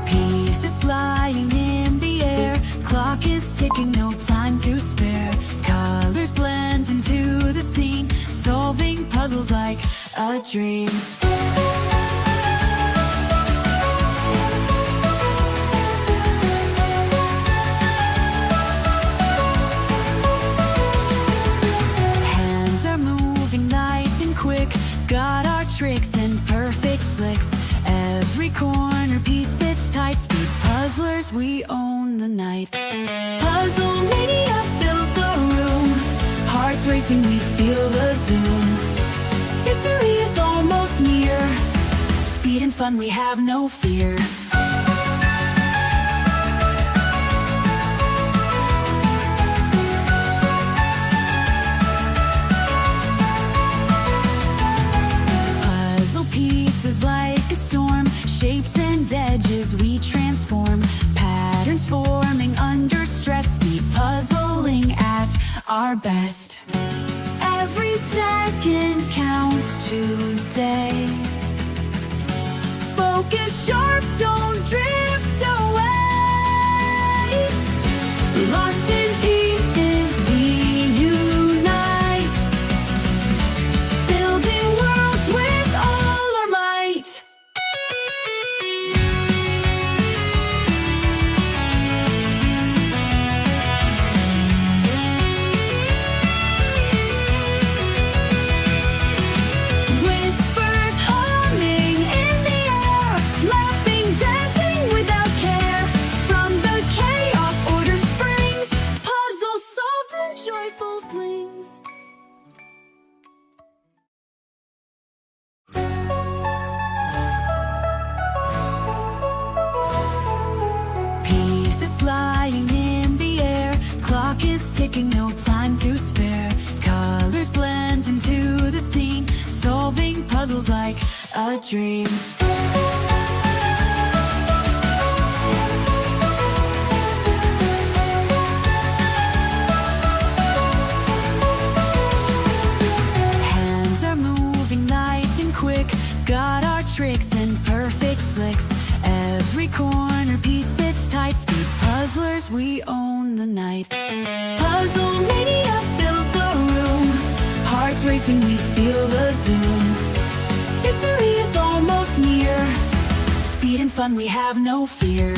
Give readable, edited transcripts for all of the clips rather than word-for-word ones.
Pieces flying in the air, clock is ticking, no time to spare. Colors blend into the scene, solving puzzles like a dream. Hands are moving light and quick, got our tricks and perfect flicks. Every corner piece fits tight, speed puzzlers, we own the night. Puzzle mania fills the room, hearts racing, we feel the zoom. Victory is almost near, speed and fun, we have no fear. Puzzle pieces like a storm, shapes and edges we transform. Patterns forming under stress, speed puzzling at our best. Every second counts today. Focus sharp, don't drift away. Lost in pieces we unite, building worlds with all our might. Whispers humming in the air, laughing, dancing without care. From the chaos order springs, puzzles solved in joyful flings. Pieces flying in the air, clock is ticking, no time to spare. Colors blend into the scene, solving puzzles like a dream. Hands are moving light and quick, got our tricks and perfect flicks. Every corner piece fits tight, speed puzzlers, we own the night. Puzzle mania fills the room, hearts racing, we feel the zoom. Victory is almost near, speed and fun, we have no fear.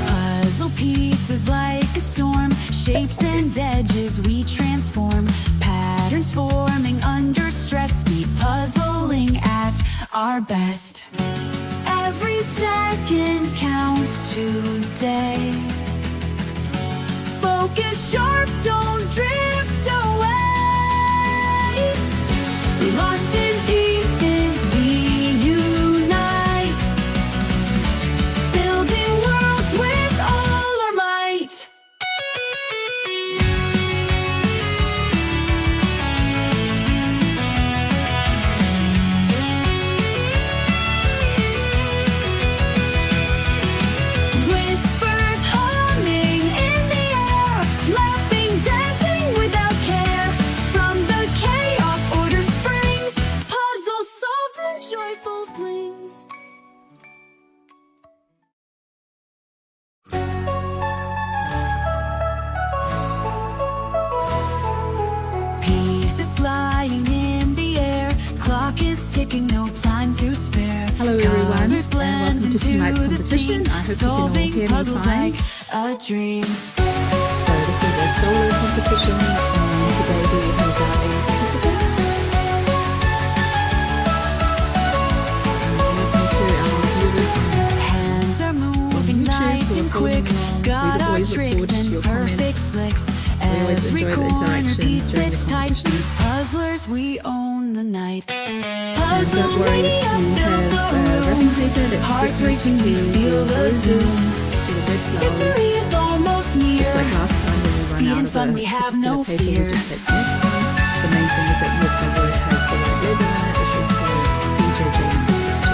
Puzzle pieces like a storm, shapes and edges we transform. Patterns forming under stress, speed puzzling at our best. Every second counts today. Focus sharp, don't drift away. Lost in pieces we unite, building worlds with all our might. working, no time to spare. Hello everyone, Colors and blend welcome to into tonight's the competition. scene, I hope you can all solving hear me puzzles fine. like a dream. So this is a solo competition, and today we have our 8 participants. Welcome to our viewers Hands are on moving YouTube light who are and following quick. along. Got We our always look tricks forward to and your perfect comments. flicks. We always Every enjoy the corner interaction piece during the fits tight. competition. Puzzlers, we own the night. And Puzzle don't worry if mania you fills have the wrapping room. paper that's Hearts stick next to racing, we feel the the roses, zoom. to the red Victory flowers. is almost near. Just like last time when we run Speed out and of fun, a we have particular no paper, fear. we just take the next one. The main thing is that your puzzle has the right label on it. It should say PJJ number 2.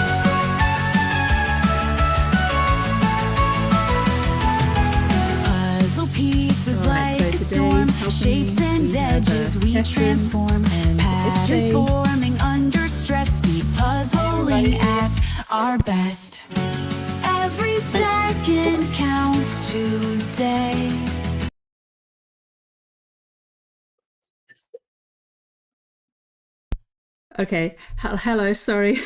Puzzle pieces Alright, like so a today storm, helping shapes me, and we have, edges we Catherine transform. and Patterns SJ. forming under stress, speed puzzling at our best. Every second counts today. Okay, hello, sorry.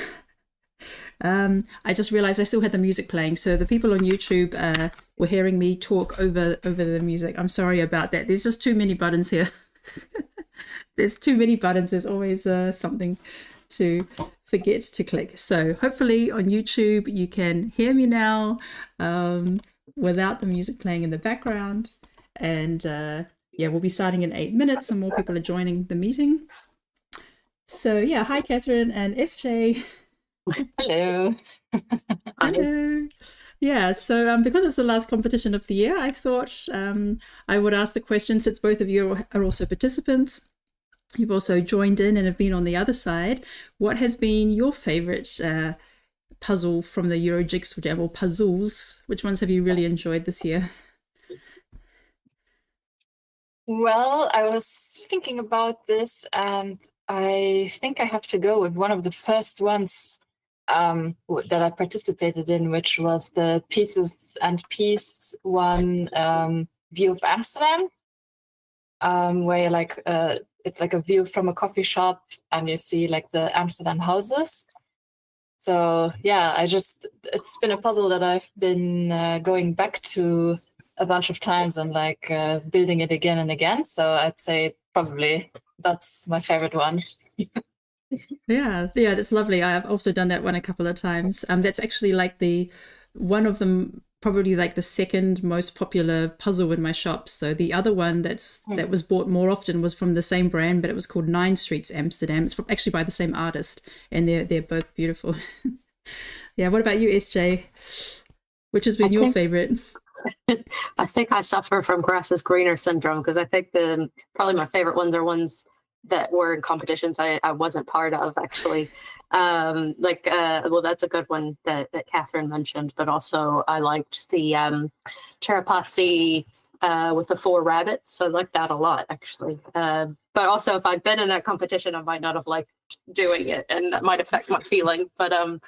I just realized I still had the music playing, so the people on YouTube were hearing me talk over the music. I'm sorry about that. There's just too many buttons here. There's too many buttons. There's always something to forget to click. So hopefully on YouTube you can hear me now without the music playing in the background. And yeah, we'll be starting in 8 minutes and more people are joining the meeting. So yeah, hi Catherine and SJ. Hello. Hello. Yeah, so because it's the last competition of the year, I thought I would ask the question, since both of you are also participants. You've also joined in and have been on the other side. What has been your favorite puzzle from the Euro Jigsaw Jam, or puzzles? Which ones have you really enjoyed this year? Well, I was thinking about this, and I think I have to go with one of the first ones that I participated in, which was the Pieces and Peace one, View of Amsterdam, where like it's like a view from a coffee shop, and you see like the Amsterdam houses. So yeah, it's been a puzzle that I've been going back to a bunch of times and like building it again and again. So I'd say probably that's my favorite one. Yeah, that's lovely. I've also done that one a couple of times. That's actually like one of them, probably like the second most popular puzzle in my shop. So the other one that was bought more often was from the same brand, but it was called 9 Streets Amsterdam. It's actually by the same artist, and they're both beautiful. Yeah, what about you, SJ? Which has been your favorite? I think I suffer from grass is greener syndrome, because I think probably my favorite ones are ones that were in competitions I wasn't part of, actually. Well, that's a good one that Catherine mentioned, but also I liked the CherryPazzi with the 4 rabbits. I liked that a lot, actually. But also, if I'd been in that competition, I might not have liked doing it, and that might affect my feeling. But of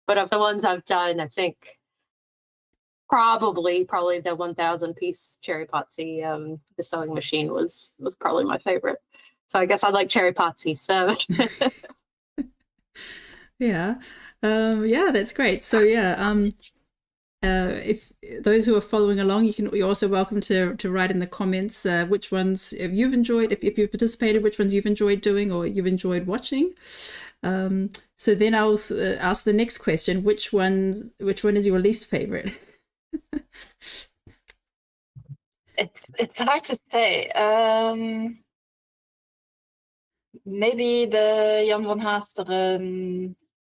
the ones I've done, I think probably the 1,000 piece CherryPazzi, the sewing machine was probably my favorite. So I guess I like CherryPazzi. So yeah, that's great. So yeah, if those who are following along, you're also welcome to write in the comments which ones you've enjoyed, if you've participated, which ones you've enjoyed doing or you've enjoyed watching. So then I'll ask the next question: which one is your least favorite? It's hard to say. Maybe the Jan van Hasteren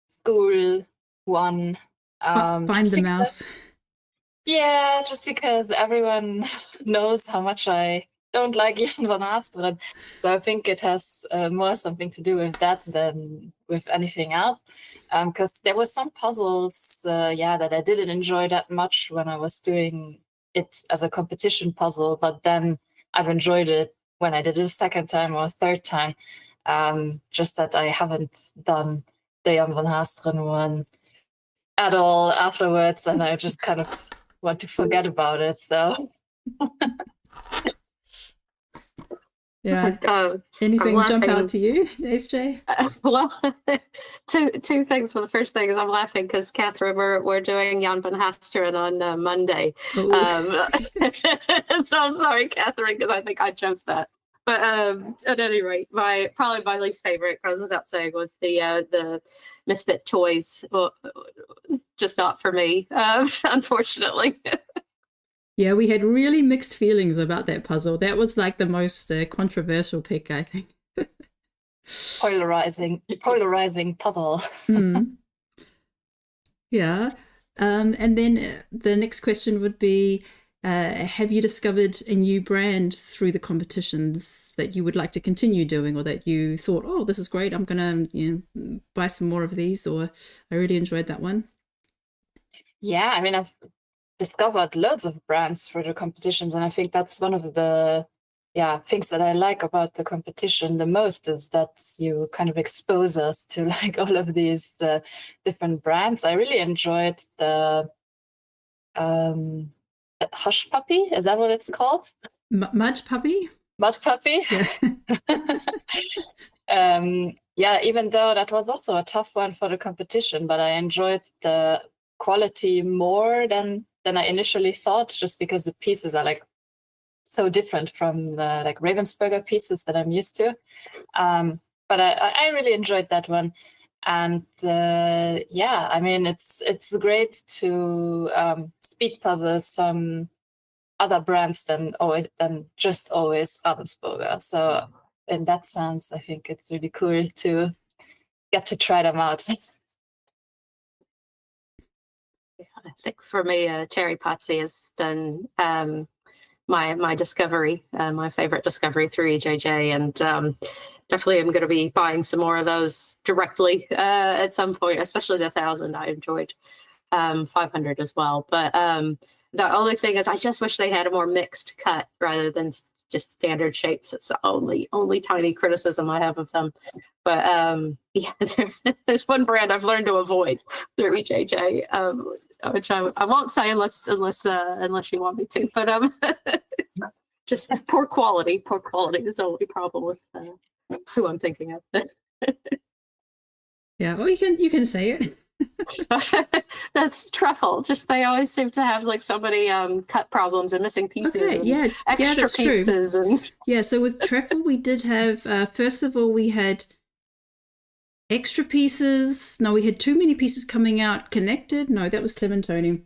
school one. Find the mouse. Yeah, just because everyone knows how much I don't like Jan van Hasteren. So I think it has more something to do with that than with anything else. Because there were some puzzles, that I didn't enjoy that much when I was doing it as a competition puzzle, but then I've enjoyed it when I did it a second time or a third time. Just that I haven't done the Jan van Hasteren one at all afterwards, and I just kind of want to forget about it. So Yeah. I'm Anything jump laughing. out to you, SJ? Well, two things. Well, the first thing is I'm laughing because Catherine, we're doing Jan van Hasteren on Monday. Oh, So I'm sorry, Catherine, because I think I chose that. But at any rate, probably my least favorite, goes without saying, was the Misfit toys. Well, just not for me, unfortunately. yeah, we had really mixed feelings about that puzzle. That was like the most controversial pick, I think. Polarizing puzzle. Mm. Yeah. And then the next question would be, have you discovered a new brand through the competitions that you would like to continue doing, or that you thought, oh, this is great, I'm going to buy some more of these, or I really enjoyed that one? Yeah, I mean, I've discovered loads of brands through the competitions, and I think that's one of the things that I like about the competition the most, is that you kind of expose us to like all of these different brands. I really enjoyed the Hush Puppy. Is that what it's called? Mud Puppy? Mud Puppy. Yeah. Yeah, even though that was also a tough one for the competition, but I enjoyed the quality more than I initially thought, just because the pieces are like so different from the like Ravensburger pieces that I'm used to. But I really enjoyed that one. And yeah, I mean, it's great to speed puzzle some other brands than just always Ravensburger. So in that sense, I think it's really cool to get to try them out. I think for me, CherryPazzi has been my discovery, my favorite discovery through EJJ, and definitely I'm going to be buying some more of those directly at some point, especially the 1000. I enjoyed 500 as well, but the only thing is I just wish they had a more mixed cut rather than just standard shapes. It's the only tiny criticism I have of them. But yeah, there's one brand I've learned to avoid through EJJ, which I won't say unless you want me to. But just poor quality. Poor quality is the only problem with who I'm thinking of. Yeah, well, you can say it. That's Truffle. Just they always seem to have like so many cut problems and missing pieces. Okay, and yeah, extra that's pieces true. and Yeah, so with Truffle, we did have first of all, we had extra pieces. No, we had too many pieces coming out connected. No, that was Clementoni.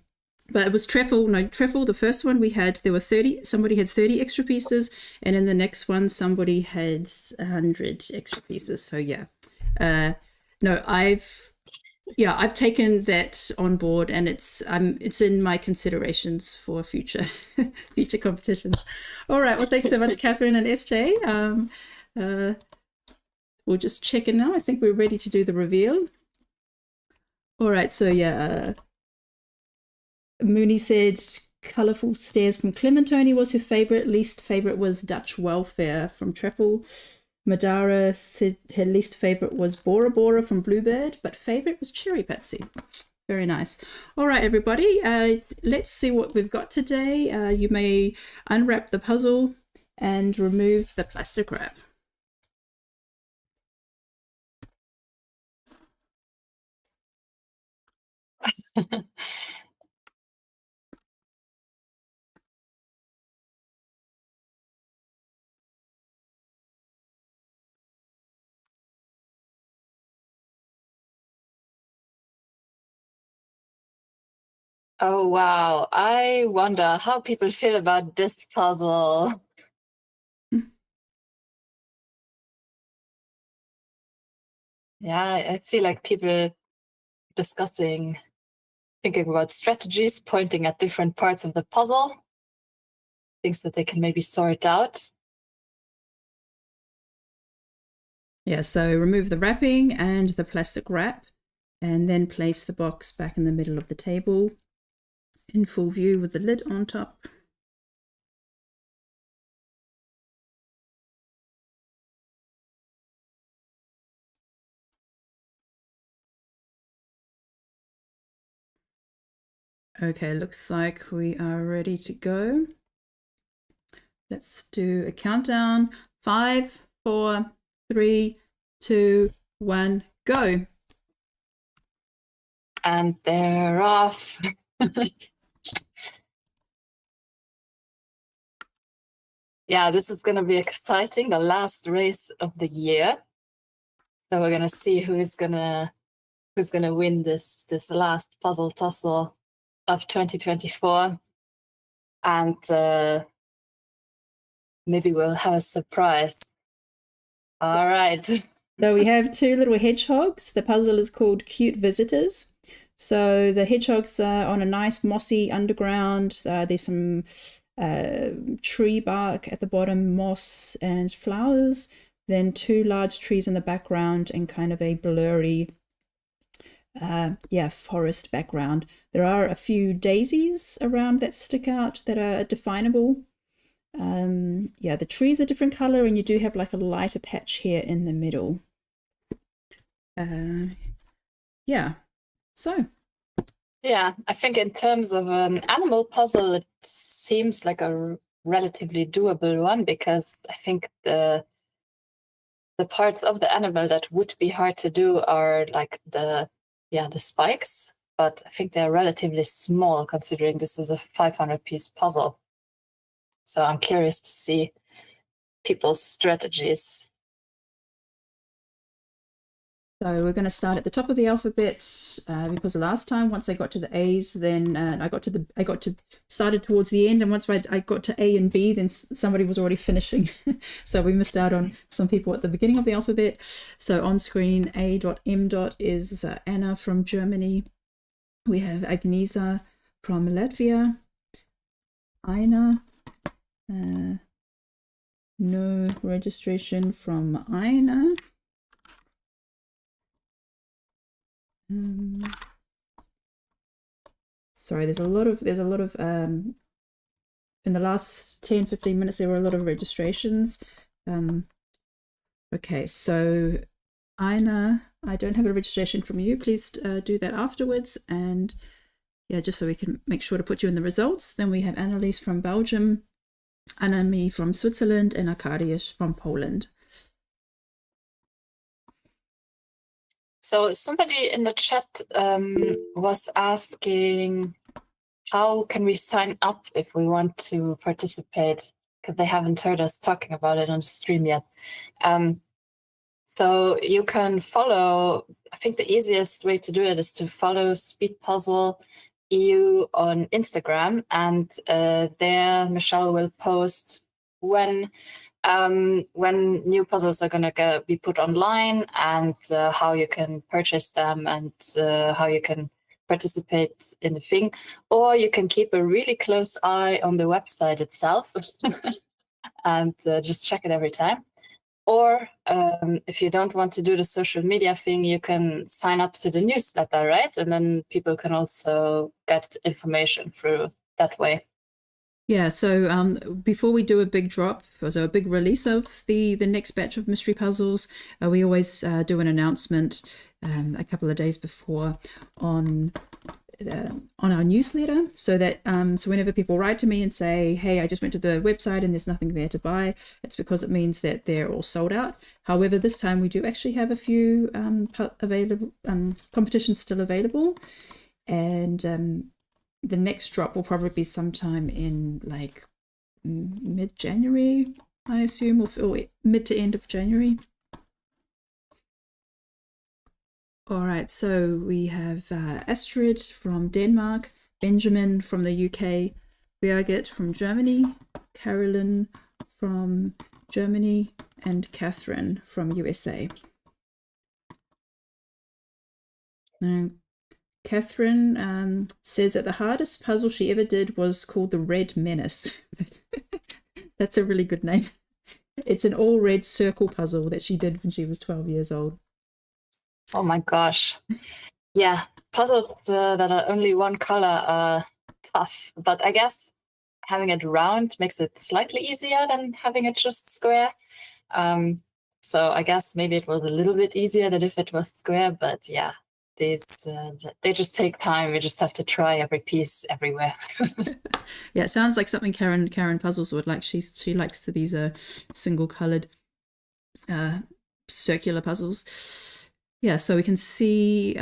But it was Truffle. No, Truffle, the first one we had, there were 30, somebody had 30 extra pieces, and in the next one, somebody had 100 extra pieces. So yeah. No, I've taken that on board, and it's in my considerations for future competitions. All right, well, thanks so much, Catherine and SJ. We'll just check in now. I think we're ready to do the reveal. All right, so yeah, Mooney said Colourful Stairs from Clementoni was her favorite. Least favorite was Dutch Welfare from Truffle. Madara said her least favorite was Bora Bora from Bluebird, but favorite was CherryPazzi. Very nice. All right, everybody, let's see what we've got today. You may unwrap the puzzle and remove the plastic wrap. Oh, wow. I wonder how people feel about this puzzle. Yeah, I see like people discussing, thinking about strategies, pointing at different parts of the puzzle, things that they can maybe sort out. Yeah, so remove the wrapping and the plastic wrap, and then place the box back in the middle of the table in full view with the lid on top. Okay, looks like we are ready to go. Let's do a countdown. 5, 4, 3, 2, 1, go. And they're off. Yeah, this is going to be exciting, the last race of the year. So we're going to see who's going to win this last puzzle tussle of 2024. And maybe we'll have a surprise. All right. So we have 2 little hedgehogs. The puzzle is called Cute Visitors. So the hedgehogs are on a nice mossy underground. There's some tree bark at the bottom, moss and flowers. Then 2 large trees in the background and kind of a blurry forest background. There are a few daisies around that stick out that are definable. The trees are different color, and you do have like a lighter patch here in the middle. Yeah, I think in terms of an animal puzzle, it seems like a relatively doable one, because I think the parts of the animal that would be hard to do are like the spikes, but I think they're relatively small considering this is a 500-piece puzzle. So I'm curious to see people's strategies. So we're going to start at the top of the alphabet because last time, once I got to the A's, then started towards the end, and once I got to A and B, then somebody was already finishing. So we missed out on some people at the beginning of the alphabet. So on screen, A.M. is Anna from Germany. We have Agnesa from Latvia. Aina. No registration from Aina. Sorry, there's a lot of in the last 10-15 minutes there were a lot of registrations. Okay, so Aina, I don't have a registration from you. Please do that afterwards, and yeah, just so we can make sure to put you in the results. Then we have Annelies from Belgium, Anami from Switzerland, and Arkadiusz from Poland. So somebody in the chat was asking, how can we sign up if we want to participate? Because they haven't heard us talking about it on the stream yet. So you can follow, I think the easiest way to do it is to follow Speed Puzzle EU on Instagram, and there Michelle will post when new puzzles are going to be put online, and how you can purchase them, and how you can participate in the thing. Or you can keep a really close eye on the website itself and just check it every time. Or if you don't want to do the social media thing, you can sign up to the newsletter, right? And then people can also get information through that way. Yeah, so before we do a big drop, so a big release of the next batch of mystery puzzles, we always do an announcement a couple of days before on our newsletter, so that so whenever people write to me and say, hey, I just went to the website and there's nothing there to buy, it's because it means that they're all sold out. However, this time we do actually have a few available competitions still available, and the next drop will probably be sometime in like mid-January, I assume, or mid to end of January. All right, so we have Astrid from Denmark, Benjamin from the UK, Birgit from Germany, Carolyn from Germany, and Catherine from USA. Now, Catherine says that the hardest puzzle she ever did was called the Red Menace. That's a really good name. It's an all red circle puzzle that she did when she was 12 years old. Oh my gosh. Yeah, puzzles that are only one color are tough, but I guess having it round makes it slightly easier than having it just square. So I guess maybe it was a little bit easier than if it was square, but yeah, they just take time. We just have to try every piece everywhere. Yeah, it sounds like something Karen Puzzles would like. She likes these single colored circular puzzles. Yeah, so we can see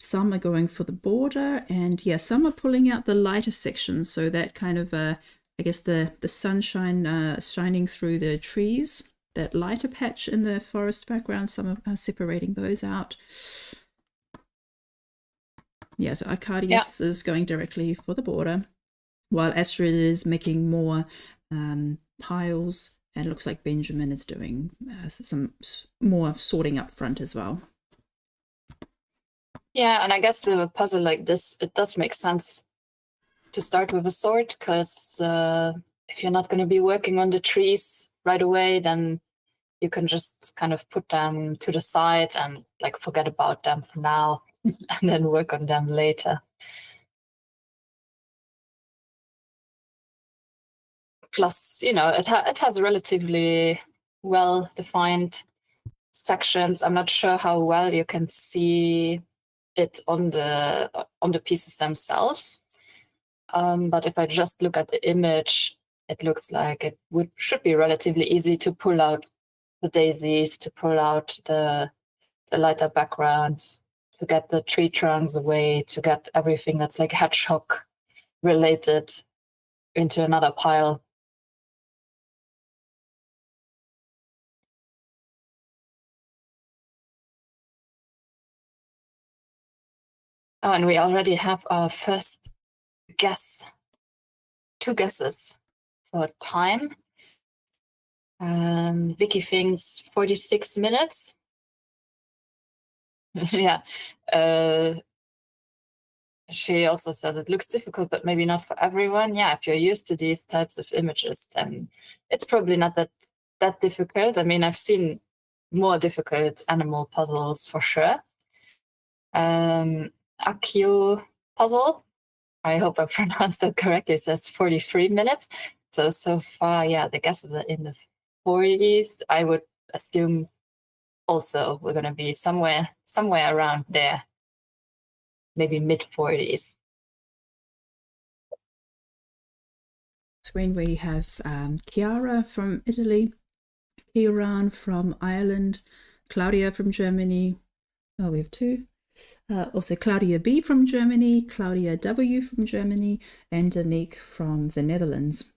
some are going for the border, and yeah, some are pulling out the lighter sections, so that kind of I guess the sunshine shining through the trees, that lighter patch in the forest background, some are separating those out. Yeah, so Arcadius is going directly for the border, while Astrid is making more piles, and it looks like Benjamin is doing some more sorting up front as well. Yeah, and I guess with a puzzle like this, it does make sense to start with a sword, because if you're not going to be working on the trees right away, then you can just kind of put them to the side and like forget about them for now and then work on them later. Plus, you know, it has relatively well-defined sections. I'm not sure how well you can see it on the pieces themselves. But if I just look at the image, it looks like it should be relatively easy to pull out the daisies, to pull out the lighter backgrounds, to get the tree trunks away, to get everything that's like hedgehog related into another pile. Oh, and we already have our first guess. 2 guesses for time. Vicky thinks 46 minutes. Yeah. She also says it looks difficult, but maybe not for everyone. Yeah, if you're used to these types of images, then it's probably not that difficult. I mean, I've seen more difficult animal puzzles for sure. Akio puzzle, I hope I pronounced that correctly, says 43 minutes. So far, yeah, the guesses are in the 40s. I would assume also we're going to be somewhere around there, maybe mid 40s. It's when we have Chiara from Italy, Kieran from Ireland, Claudia from Germany. Oh, we have 2. Also Claudia B from Germany, Claudia W from Germany, and Danique from the Netherlands.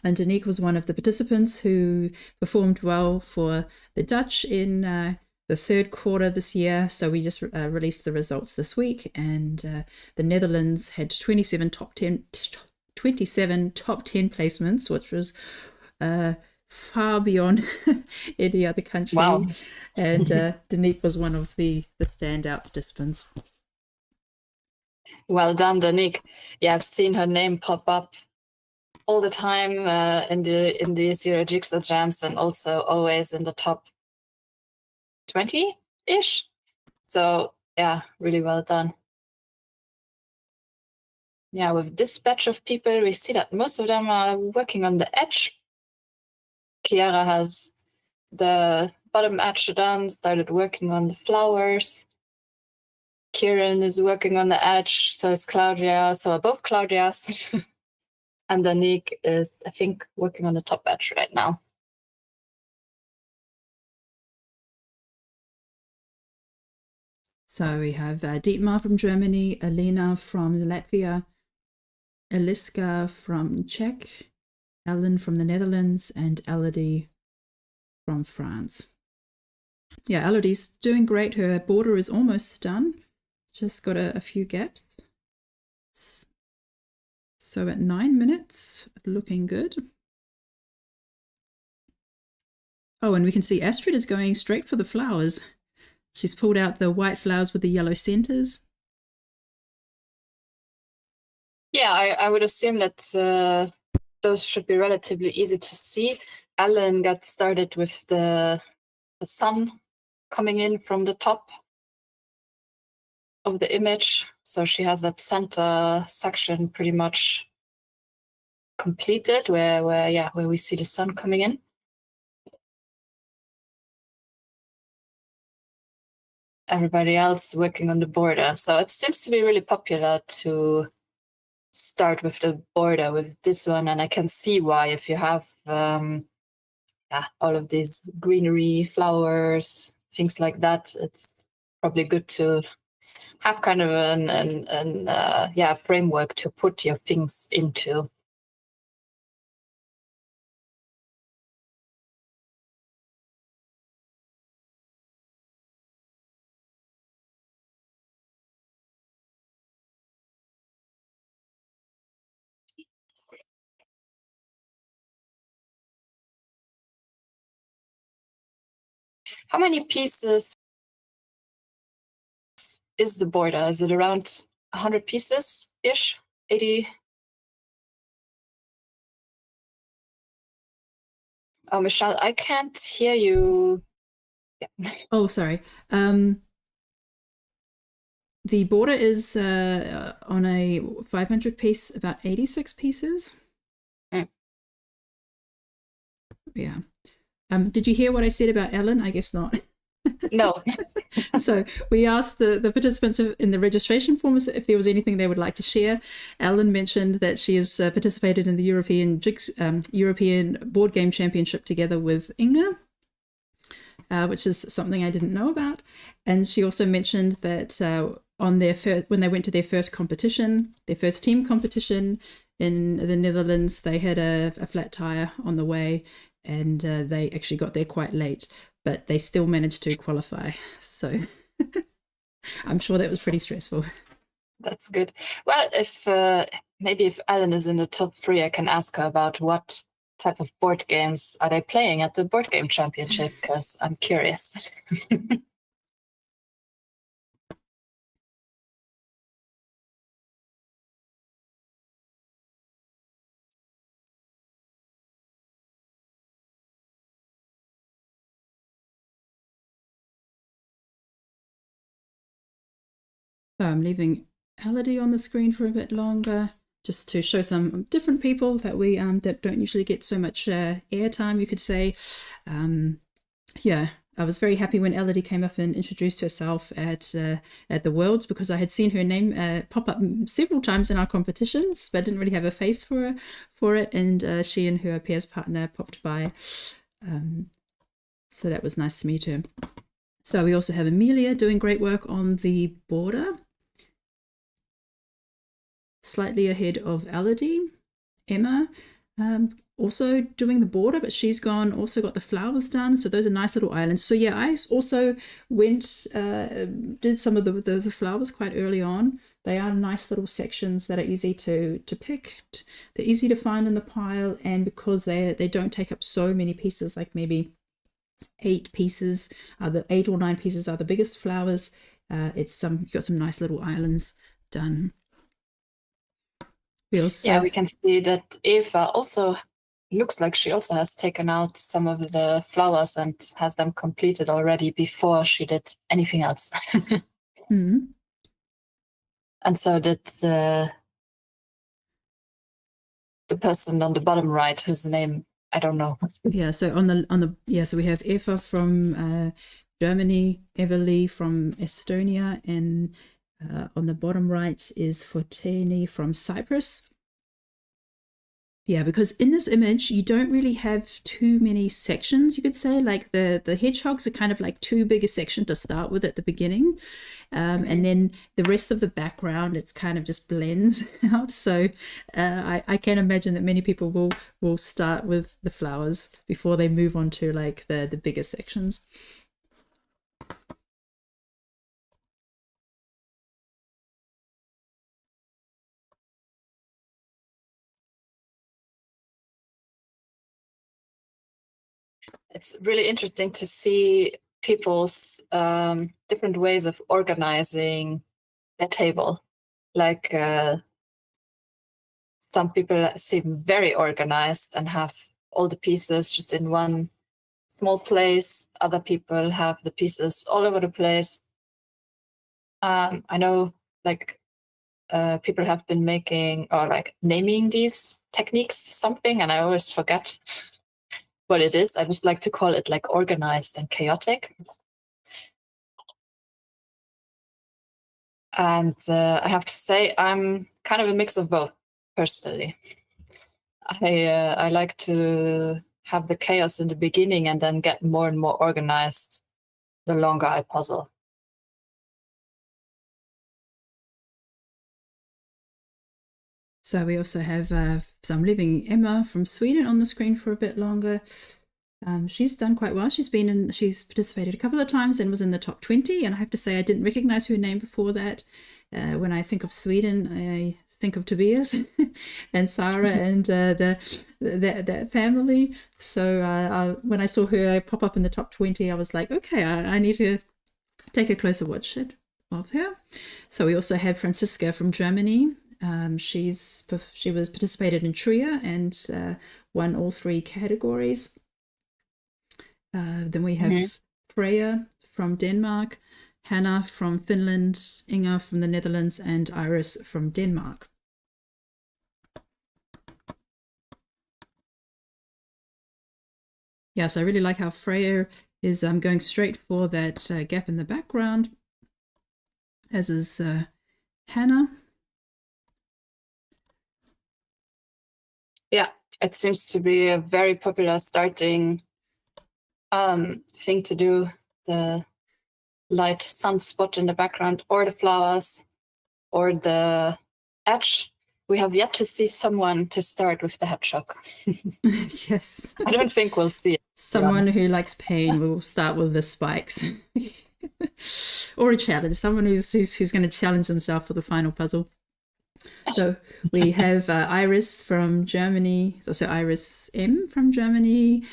And Danique was one of the participants who performed well for the Dutch in the 3rd quarter this year. So we just released the results this week, and the Netherlands had 27 top 10 placements, which was far beyond any other country. Wow. And Danique was one of the standout participants. Well done, Danique. Yeah, I've seen her name pop up all the time in these Euro Jigsaw Jams, and also always in the top 20-ish. So yeah, really well done. Yeah, with this batch of people, we see that most of them are working on the edge. Chiara has the bottom edge done, started working on the flowers. Kieran is working on the edge, so is Claudia, so are both Claudias. And Danique is, I think, working on the top edge right now. So we have Dietmar from Germany, Elena from Latvia, Eliska from Czech, Ellen from the Netherlands, and Elodie from France. Yeah, Elodie's doing great. Her border is almost done. Just got a few gaps. So at 9 minutes, looking good. Oh, and we can see Astrid is going straight for the flowers. She's pulled out the white flowers with the yellow centers. Yeah, I would assume that those should be relatively easy to see. Ellen got started with the sun coming in from the top of the image. So she has that center section pretty much completed where we see the sun coming in. everybody else working on the border. So it seems to be really popular to start with the border with this one, and I can see why. If you have all of these greenery, flowers, things like that, it's probably good to have kind of an framework to put your things into. How many pieces is the border? Is it around 100 pieces-ish? 80? Oh, Michelle, I can't hear you. Yeah. Oh, sorry. The border is on a 500 piece, about 86 pieces. Yeah. Did you hear what I said about Ellen? I guess not. No. So we asked the participants in the registration forms if there was anything they would like to share. Ellen mentioned that she has participated in the European Board Game Championship together with Inga, which is something I didn't know about. And she also mentioned that on their when they went to their first competition, their first team competition in the Netherlands, they had a flat tire on the way, and they actually got there quite late, but they still managed to qualify. So I'm sure that was pretty stressful. That's good. Well, if maybe if Ellen is in the top 3, I can ask her about what type of board games are they playing at the Board Game Championship, because I'm curious. So I'm leaving Elodie on the screen for a bit longer, just to show some different people that we that don't usually get so much airtime, you could say. Yeah, I was very happy when Elodie came up and introduced herself at the Worlds, because I had seen her name pop up several times in our competitions, but didn't really have a face for it. And she and her pairs partner popped by, so that was nice to meet her. So we also have Amelia doing great work on the border, slightly ahead of Elodie. Emma also doing the border, but she's also got the flowers done. So those are nice little islands. So yeah, I also went, did some of the flowers quite early on. They are nice little sections that are easy to pick. They're easy to find in the pile, and because they don't take up so many pieces, like maybe 8 pieces, 8 or 9 pieces are the biggest flowers. You've got some nice little islands done. We can see that Eva also looks like she also has taken out some of the flowers and has them completed already before she did anything else. Mm-hmm. And so did the person on the bottom right, whose name I don't know. Yeah, so so we have Eva from Germany, Everly from Estonia, and on the bottom right is Forteni from Cyprus. Yeah, because in this image, you don't really have too many sections, you could say. Like the hedgehogs are kind of like too big a section to start with at the beginning. And then the rest of the background, it's kind of just blends out. So I can imagine that many people will start with the flowers before they move on to like the bigger sections. It's really interesting to see people's different ways of organizing their table. Like some people seem very organized and have all the pieces just in one small place. Other people have the pieces all over the place. I know like people have been making or like naming these techniques something, and I always forget what it is. I just like to call it like organized and chaotic. And I have to say, I'm kind of a mix of both, personally. I like to have the chaos in the beginning and then get more and more organized the longer I puzzle. So we also have, so I'm leaving Emma from Sweden on the screen for a bit longer. She's done quite well. She's participated a couple of times and was in the top 20. And I have to say, I didn't recognize her name before that. When I think of Sweden, I think of Tobias and Sarah and that family. So when I saw her pop up in the top 20, I was like, okay, I need to take a closer watch of her. So we also have Franziska from Germany. She was participated in Trier and won all 3 categories. Then we have Freya from Denmark, Hannah from Finland, Inga from the Netherlands, and Iris from Denmark. Yes, I really like how Freya is going straight for that gap in the background, as is Hannah. Yeah, it seems to be a very popular starting thing to do, the light sunspot in the background, or the flowers, or the edge. We have yet to see someone to start with the hedgehog. Yes. I don't think we'll see it. Someone who likes pain will start with the spikes. Or a challenge, someone who's going to challenge himself for the final puzzle. So we have Iris from Germany, so Iris M from Germany,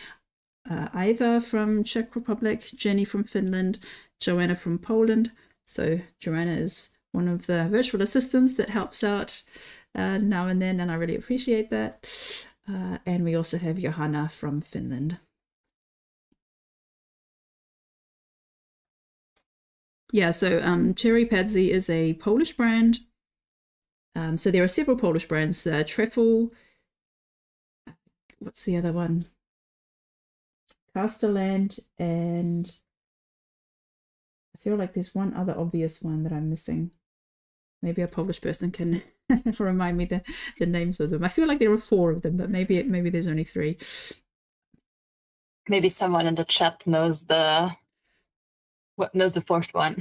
Iva from Czech Republic, Jenny from Finland, Joanna from Poland. So Joanna is one of the virtual assistants that helps out now and then, and I really appreciate that. And we also have Johanna from Finland. Yeah, so CherryPazzi is a Polish brand. So there are several Polish brands, Treffel, what's the other one? Castelland, and I feel like there's one other obvious one that I'm missing. Maybe a Polish person can remind me the names of them. I feel like there are 4 of them, but maybe there's only 3. Maybe someone in the chat knows the 4th one.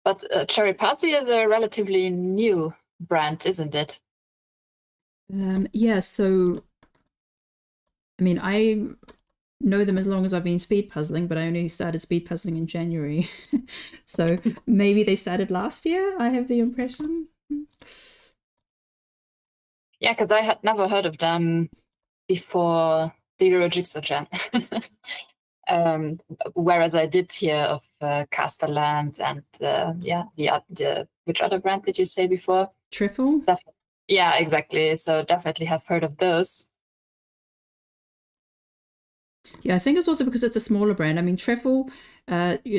But CherryPazzi is a relatively new brand, isn't it? Yeah, so I mean, I know them as long as I've been speed puzzling, but I only started speed puzzling in January. So maybe they started last year, I have the impression. Yeah, because I had never heard of them before the Euro Jigsaw Jam. Whereas I did hear of Castelland and which other brand did you say before? Treffel? Yeah, exactly. So definitely have heard of those. Yeah, I think it's also because it's a smaller brand. I mean, Treffel,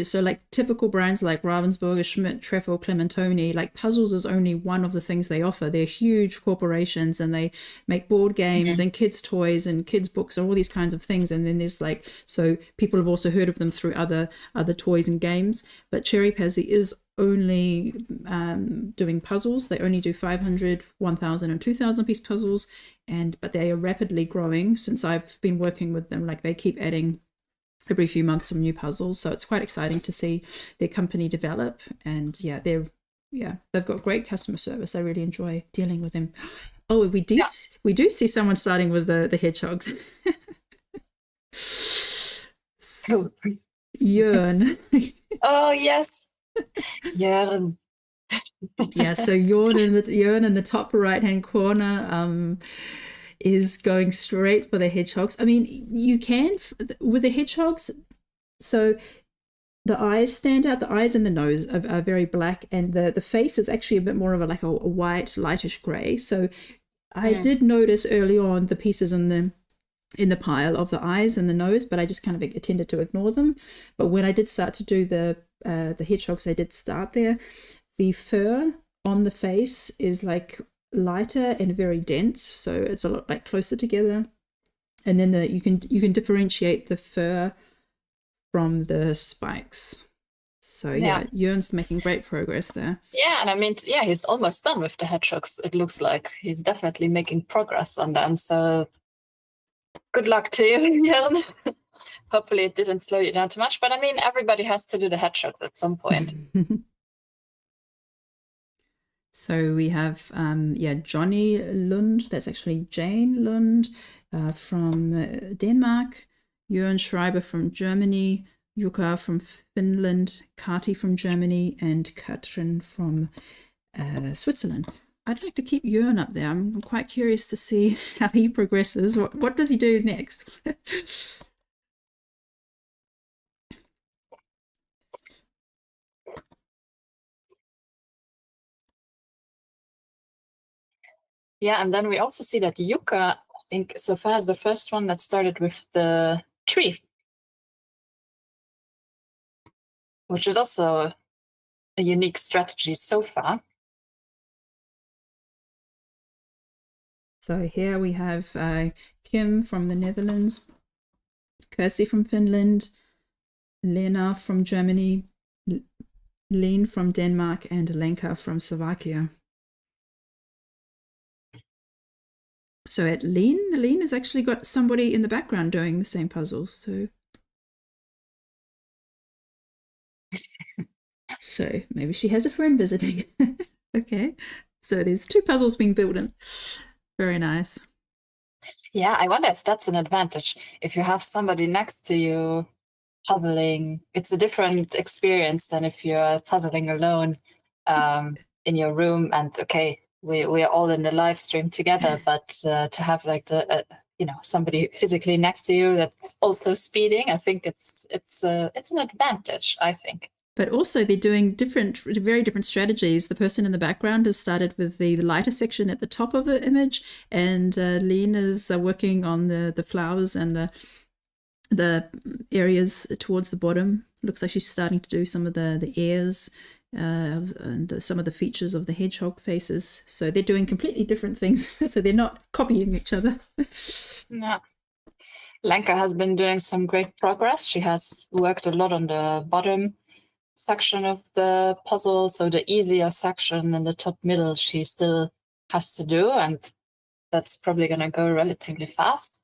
so like typical brands like Ravensburger, Schmidt, Treffel, Clementoni, like puzzles is only one of the things they offer. They're huge corporations and they make board games and kids' toys and kids' books and all these kinds of things. And then there's like, so people have also heard of them through other toys and games. But CherryPazzi is only doing puzzles. They only do 500, 1,000 and 2,000 piece puzzles, but they are rapidly growing since I've been working with them. Like they keep adding every few months some new puzzles, so it's quite exciting to see their company develop. And they've got great customer service. I really enjoy dealing with them. Oh, we do see someone starting with the hedgehogs. Cool. Jörn. Oh yes. Jörn. Yeah, so Jörn in the top right hand corner is going straight for the hedgehogs. I mean, you can with the hedgehogs, so the eyes stand out. The eyes and the nose are very black, and the face is actually a bit more of a white, lightish grey. So I did notice early on the pieces in the pile of the eyes and the nose, but I just kind of tended to ignore them. But when I did start to do the hedgehogs, I did start there. The fur on the face is like lighter and very dense, so it's a lot like closer together. And then you can differentiate the fur from the spikes. So yeah, Jörn's making great progress there. Yeah, and I mean, yeah, he's almost done with the hedgehogs. It looks like he's definitely making progress on them. So good luck to you, Jörn. Hopefully it didn't slow you down too much. But I mean, everybody has to do the hedgehogs at some point. So we have, Johnny Lund. That's actually Jane Lund from Denmark. Jörn Schreiber from Germany. Jukka from Finland. Kati from Germany. And Katrin from Switzerland. I'd like to keep Jörn up there. I'm quite curious to see how he progresses. What does he do next? Yeah, and then we also see that Jukka, I think, so far is the first one that started with the tree, which is also a unique strategy so far. So here we have Kim from the Netherlands, Kirsty from Finland, Lena from Germany, Leen from Denmark, and Lenka from Slovakia. So at Leen has actually got somebody in the background doing the same puzzles. So maybe she has a friend visiting. Okay, so there's 2 puzzles being built in. Very nice. Yeah, I wonder if that's an advantage. If you have somebody next to you puzzling, it's a different experience than if you're puzzling alone in your room. And okay, we are all in the live stream together, but to have like the somebody physically next to you that's also speeding, I think it's an advantage, I think. But also they're doing very different strategies. The person in the background has started with the lighter section at the top of the image, and Leen is working on the flowers and the areas towards the bottom. Looks like she's starting to do some of the ears and some of the features of the hedgehog faces. So they're doing completely different things. So they're not copying each other. Yeah. Lenka has been doing some great progress. She has worked a lot on the bottom section of the puzzle, so the easier section in the top middle she still has to do, and that's probably going to go relatively fast.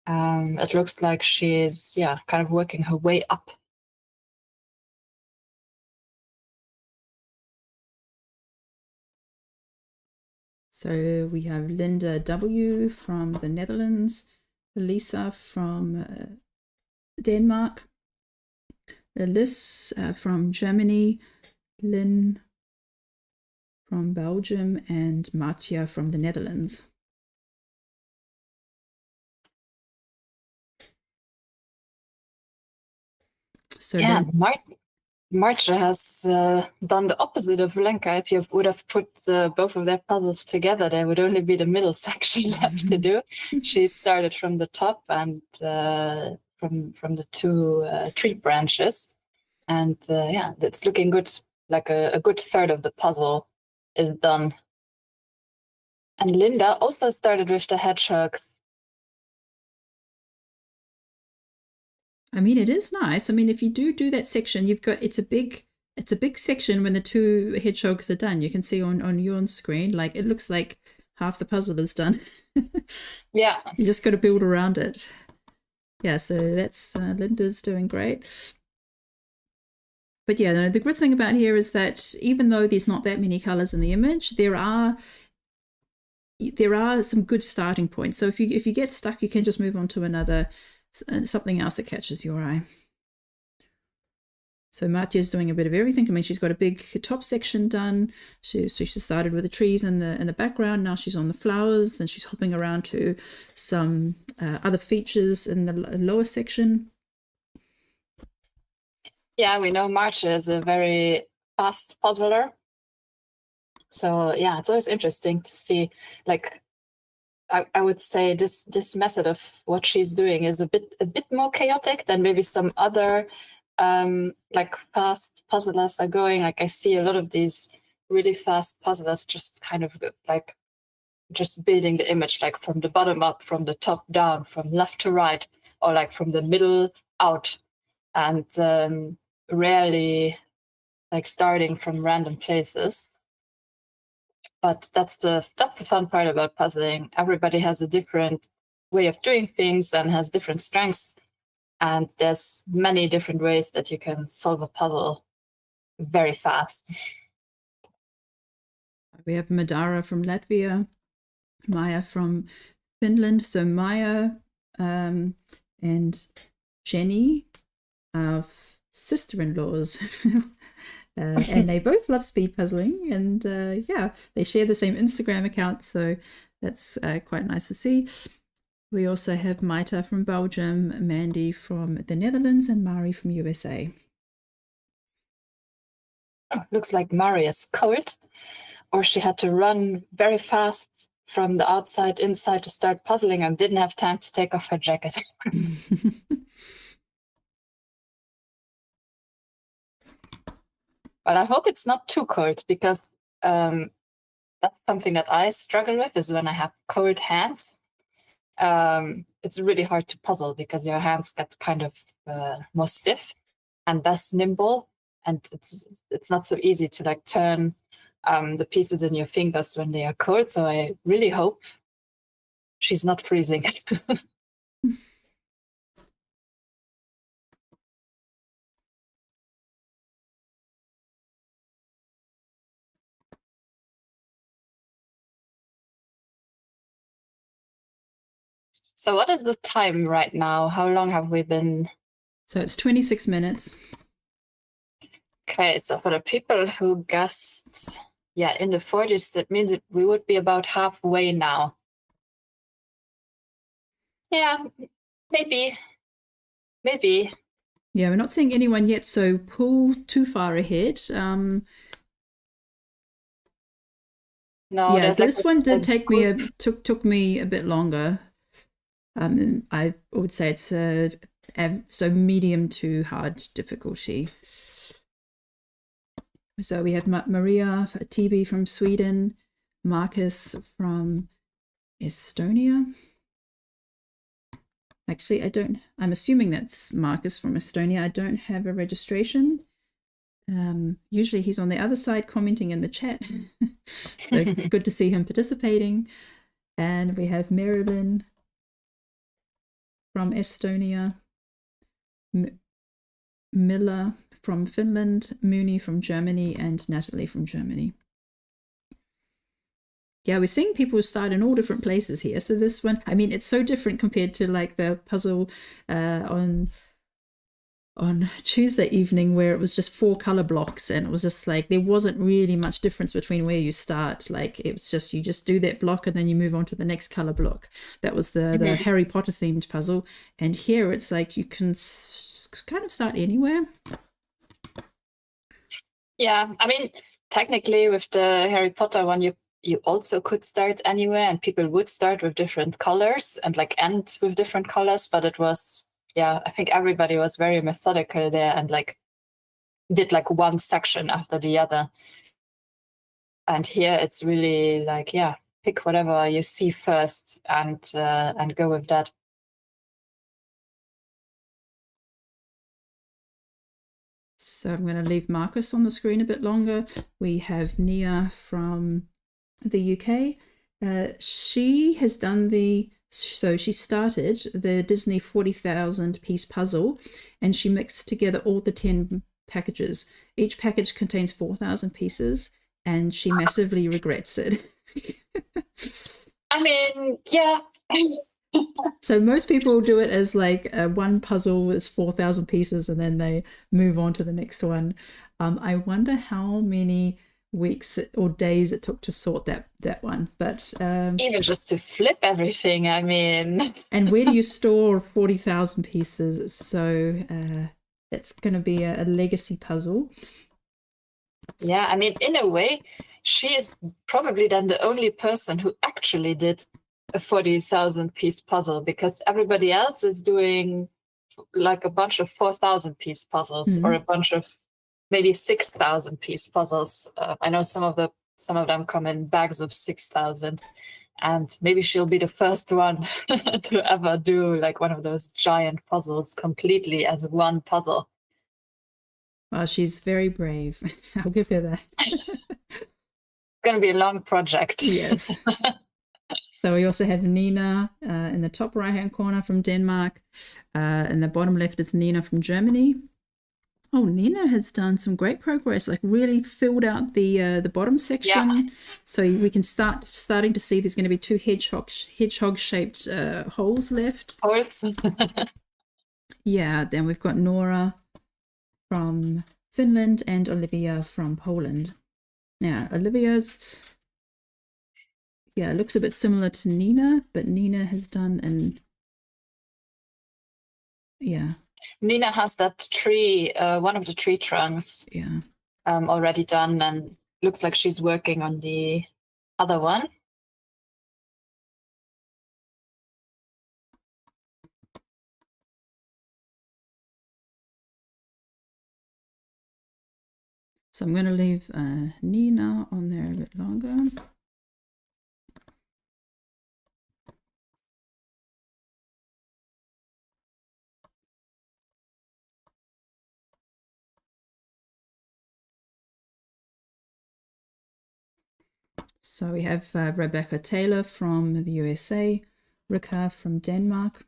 It looks like she's kind of working her way up. So we have Linda W from the Netherlands, Lisa from Denmark, Liz from Germany, Lynn from Belgium, and Matja from the Netherlands. So yeah, Marcia has done the opposite of Lenka. If you would have put both of their puzzles together, there would only be the middle section left to do. She started from the top and from the 2 tree branches, and it's looking good. Like a good third of the puzzle is done. And Linda also started with the hedgehogs. I mean, it is nice. I mean, if you do that section, you've got it's a big section when the 2 hedgehogs are done. You can see on your screen, like it looks like half the puzzle is done. Yeah, you just got to build around it. Yeah, so that's Linda's doing great. But yeah, the good thing about here is that even though there's not that many colors in the image, there are some good starting points. So if you get stuck, you can just move on to something else that catches your eye. So Matja's doing a bit of everything. I mean, she's got a big top section done. She started with the trees in the background. Now she's on the flowers, and she's hopping around to some other features in the lower section. Yeah, we know Marcia is a very fast puzzler. So yeah, it's always interesting to see, like, I would say this method of what she's doing is a bit more chaotic than maybe some other like fast puzzlers are going. Like I see a lot of these really fast puzzlers just kind of like just building the image like from the bottom up, from the top down, from left to right, or like from the middle out. And rarely like starting from random places. But that's the fun part about puzzling. Everybody has a different way of doing things and has different strengths. And there's many different ways that you can solve a puzzle very fast. We have Madara from Latvia, Maya from Finland. So Maya and Jenny are sister-in-laws. And they both love speed puzzling, and yeah, they share the same Instagram account, so that's quite nice to see. We also have Maita from Belgium, Mandy from the Netherlands, and Mari from USA. Oh, looks like Mari is cold, or she had to run very fast from the outside inside to start puzzling and didn't have time to take off her jacket. Well, I hope it's not too cold, because that's something that I struggle with, is when I have cold hands. It's really hard to puzzle because your hands get kind of more stiff and less nimble, and it's not so easy to like turn the pieces in your fingers when they are cold. So I really hope she's not freezing. So what is the time right now? How long have we been? So it's 26 minutes. Okay, so for the people who guessed, yeah, in the 40s, that means that we would be about halfway now. Yeah, maybe. Yeah, we're not seeing anyone yet, so pull too far ahead. No, yeah, this like one did take me took me a bit longer. I would say it's so medium to hard difficulty. So we have Maria TB from Sweden, Marcus from Estonia. Actually, I'm assuming that's Marcus from Estonia. I don't have a registration. Usually he's on the other side commenting in the chat. So good to see him participating. And we have Marilyn from Estonia, Miller from Finland, Mooney from Germany, and Natalie from Germany. Yeah, we're seeing people start in all different places here. So this one, I mean, it's so different compared to like the puzzle on Tuesday evening, where it was just 4 color blocks, and it was just like there wasn't really much difference between where you start. Like it was just, you just do that block and then you move on to the next color block. That was the Harry Potter themed puzzle. And here it's like you can kind of start anywhere. Yeah, I mean, technically with the Harry Potter one, you also could start anywhere, and people would start with different colors and like end with different colors. But it was, yeah, I think everybody was very methodical there and like did like one section after the other. And here it's really like, yeah, pick whatever you see first and go with that. So I'm going to leave Marcus on the screen a bit longer. We have Nia from the UK. She has done so she started the Disney 40,000 piece puzzle, and she mixed together all the 10 packages. Each package contains 4,000 pieces, and she massively regrets it. I mean, yeah. So most people do it as like one puzzle is 4,000 pieces and then they move on to the next one. I wonder how many weeks or days it took to sort that one. But even just to flip everything, I mean. And where do you store 40,000 pieces? So it's going to be a legacy puzzle. Yeah, I mean, in a way, she is probably then the only person who actually did a 40,000 piece puzzle, because everybody else is doing like a bunch of 4,000 piece puzzles or a bunch of maybe 6,000 piece puzzles. I know some of them come in bags of 6,000, and maybe she'll be the first one to ever do like one of those giant puzzles completely as one puzzle. Well, she's very brave. I'll give her that. Going to be a long project. Yes. So we also have Nina in the top right-hand corner from Denmark. In the bottom left is Nina from Germany. Oh, Nina has done some great progress, like really filled out the bottom section. Yeah. So we can starting to see there's going to be two hedgehog-shaped holes left. Holes. Yeah, then we've got Nora from Finland and Olivia from Poland. Now, Olivia's, yeah, it looks a bit similar to Nina, but Nina has done an, yeah. Nina has that tree, one of the tree trunks, Yeah. already done, and looks like she's working on the other one. So I'm going to leave Nina on there a bit longer. So we have Rebecca Taylor from the USA, Rika from Denmark,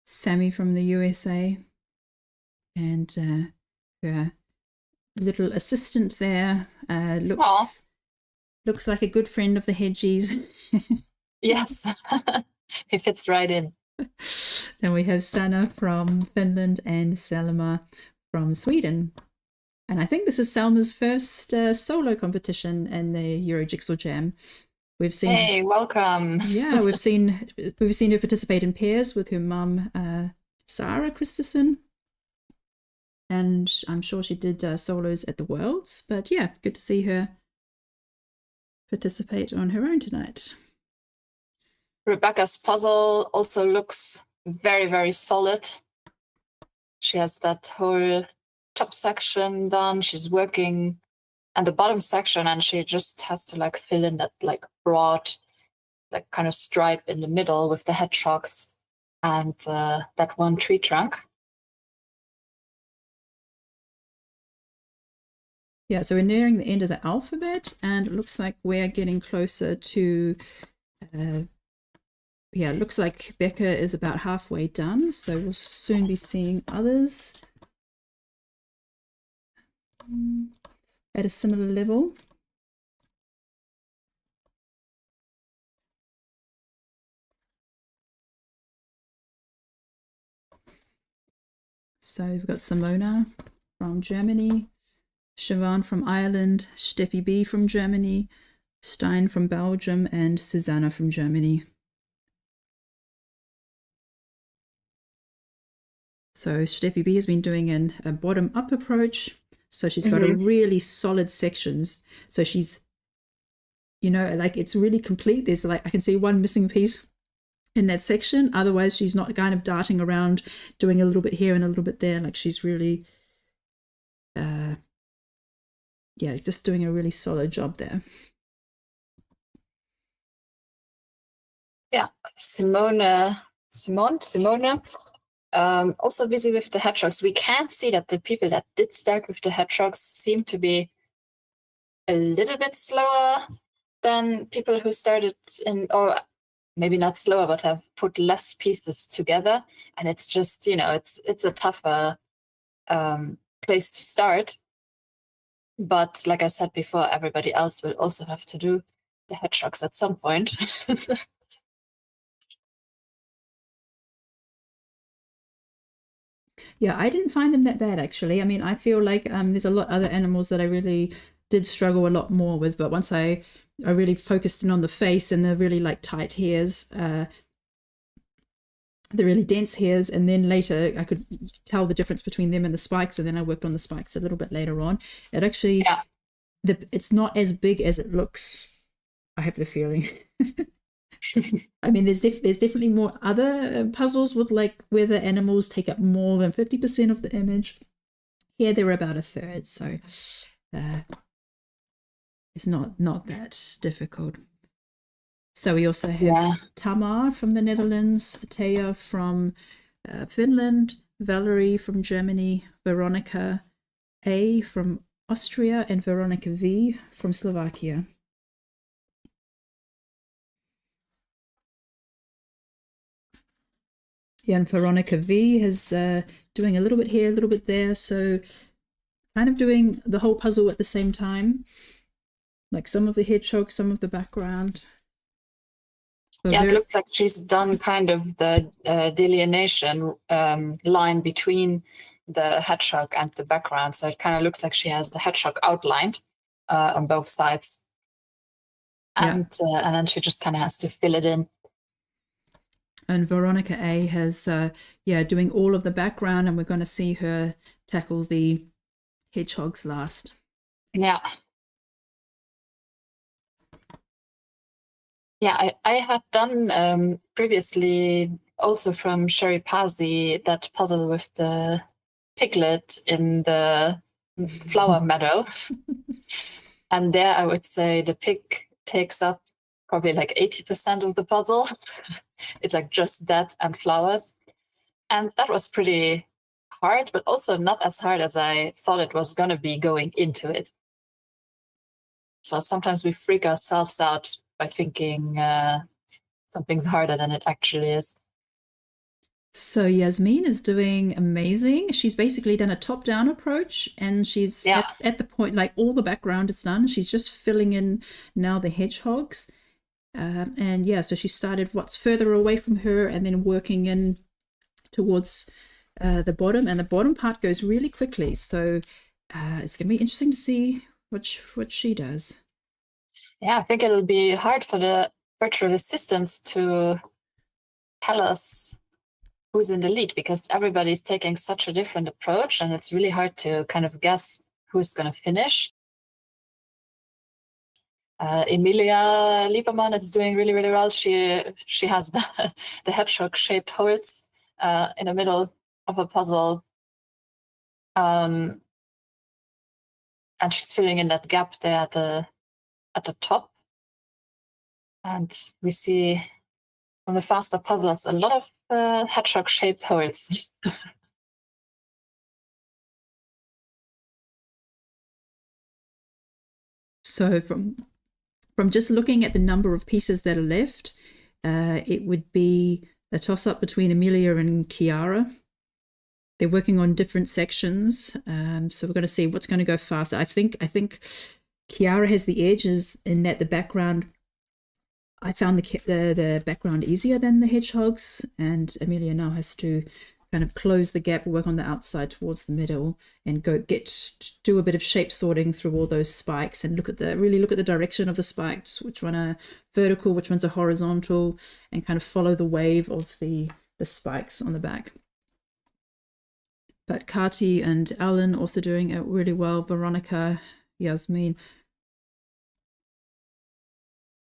Sammy from the USA, and her little assistant there looks like a good friend of the Hedgies. Yes, he fits right in. Then we have Sanna from Finland and Selma from Sweden. And I think this is Selma's first solo competition in the Euro Jigsaw Jam. We've seen. Hey, welcome. Yeah, we've seen her participate in pairs with her mum, Sarah Christensen, and I'm sure she did solos at the Worlds. But yeah, good to see her participate on her own tonight. Rebecca's puzzle also looks very, very solid. She has that whole top section done. She's working on the bottom section, and she just has to like fill in that like broad, like kind of stripe in the middle with the hedgehogs and that one tree trunk. Yeah, so we're nearing the end of the alphabet, and it looks like we're getting closer to. Yeah, it looks like Becca is about halfway done, so we'll soon be seeing others at a similar level. So we've got Simona from Germany, Siobhan from Ireland, Steffi B from Germany, Stein from Belgium, and Susanna from Germany. So Steffi B has been doing a bottom-up approach. So she's got a really solid sections. So she's, you know, like it's really complete. There's like, I can see one missing piece in that section. Otherwise, she's not kind of darting around doing a little bit here and a little bit there. Like she's really, yeah, just doing a really solid job there. Yeah, Simona. Also busy with the hedgehogs. We can see that the people that did start with the hedgehogs seem to be a little bit slower than people who started in, or maybe not slower, but have put less pieces together. And it's just, you know, it's a tougher place to start. But like I said before, everybody else will also have to do the hedgehogs at some point. Yeah, I didn't find them that bad, actually. I mean, I feel like there's a lot other animals that I really did struggle a lot more with, but once I really focused in on the face and the really like tight hairs, the really dense hairs, and then later I could tell the difference between them and the spikes, and then I worked on the spikes a little bit later on. It actually, it's not as big as it looks, I have the feeling. I mean, there's definitely more other puzzles with like where the animals take up more than 50% of the image. Here they're about a third, so it's not that difficult. So we also have Tamar from the Netherlands, Taya from Finland, Valerie from Germany, Veronica A from Austria, and Veronica V from Slovakia. Yeah, and Veronica V is doing a little bit here, a little bit there, so kind of doing the whole puzzle at the same time, like some of the hedgehog, some of the background. So yeah, it looks like she's done kind of the delineation line between the hedgehog and the background. So it kind of looks like she has the hedgehog outlined on both sides. And then she just kind of has to fill it in. And Veronica A has, doing all of the background, and we're going to see her tackle the hedgehogs last. Yeah. Yeah, I had done previously also from CherryPazzi that puzzle with the piglet in the flower meadow. And there I would say the pig takes up probably like 80% of the puzzle. It's like just that and flowers. And that was pretty hard, but also not as hard as I thought it was going to be going into it. So sometimes we freak ourselves out by thinking something's harder than it actually is. So Yasmin is doing amazing. She's basically done a top-down approach, and she's at the point, like all the background is done. She's just filling in now the hedgehogs. And yeah, so she started what's further away from her and then working in towards the bottom. And the bottom part goes really quickly. So it's going to be interesting to see what she does. Yeah, I think it'll be hard for the virtual assistants to tell us who's in the lead, because everybody's taking such a different approach, and it's really hard to kind of guess who's going to finish. Emilia Lieberman is doing really, really well. She has the hedgehog-shaped holes in the middle of a puzzle. And she's filling in that gap there at the top. And we see from the faster puzzlers a lot of hedgehog-shaped holes. So from just looking at the number of pieces that are left, it would be a toss-up between Emilia and Chiara. They're working on different sections, so we're going to see what's going to go faster. I think Chiara has the edges in that the background. I found the background easier than the hedgehogs, and Emilia now has to kind of close the gap, work on the outside towards the middle, and do a bit of shape sorting through all those spikes, and really look at the direction of the spikes, which one are vertical, which ones are horizontal, and kind of follow the wave of the spikes on the back. But Kati and Alan also doing it really well. Veronica, Yasmin.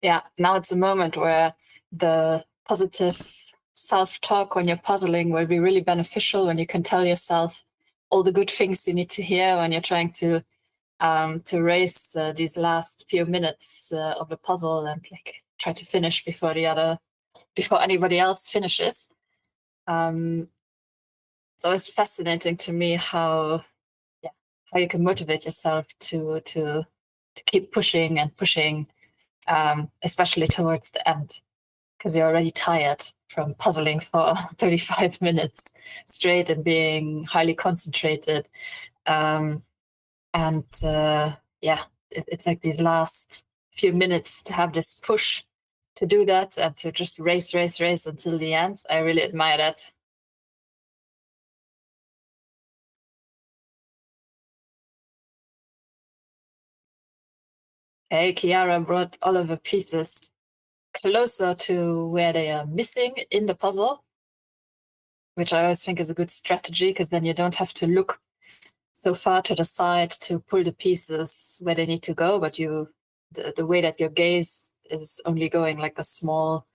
Yeah, now it's a moment where the positive self-talk when you're puzzling will be really beneficial, when you can tell yourself all the good things you need to hear when you're trying to race these last few minutes of the puzzle and like try to finish before anybody else finishes. It's always fascinating to me how you can motivate yourself to keep pushing and pushing, especially towards the end, because you're already tired from puzzling for 35 minutes straight and being highly concentrated. It's like these last few minutes to have this push to do that and to just race until the end. I really admire that. Okay, Chiara brought all of the pieces closer to where they are missing in the puzzle, which I always think is a good strategy, because then you don't have to look so far to the side to pull the pieces where they need to go, but the way that your gaze is only going like a small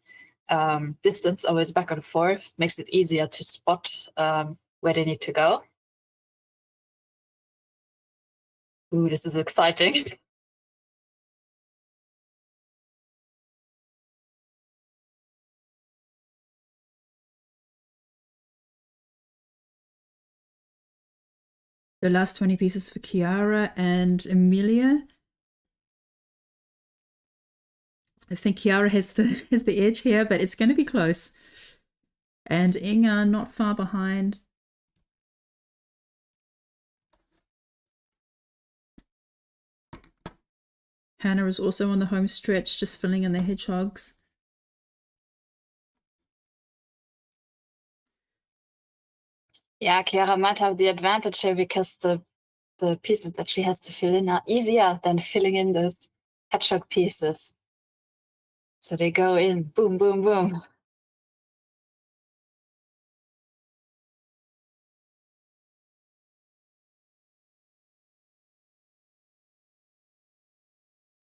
distance always back and forth makes it easier to spot where they need to go. Ooh, this is exciting. The last 20 pieces for Chiara and Amelia. I think Chiara has the edge here, but it's going to be close. And Inga not far behind. Hannah is also on the home stretch, just filling in the hedgehogs. Yeah, Chiara might have the advantage here because the pieces that she has to fill in are easier than filling in those hedgehog pieces. So they go in, boom, boom, boom.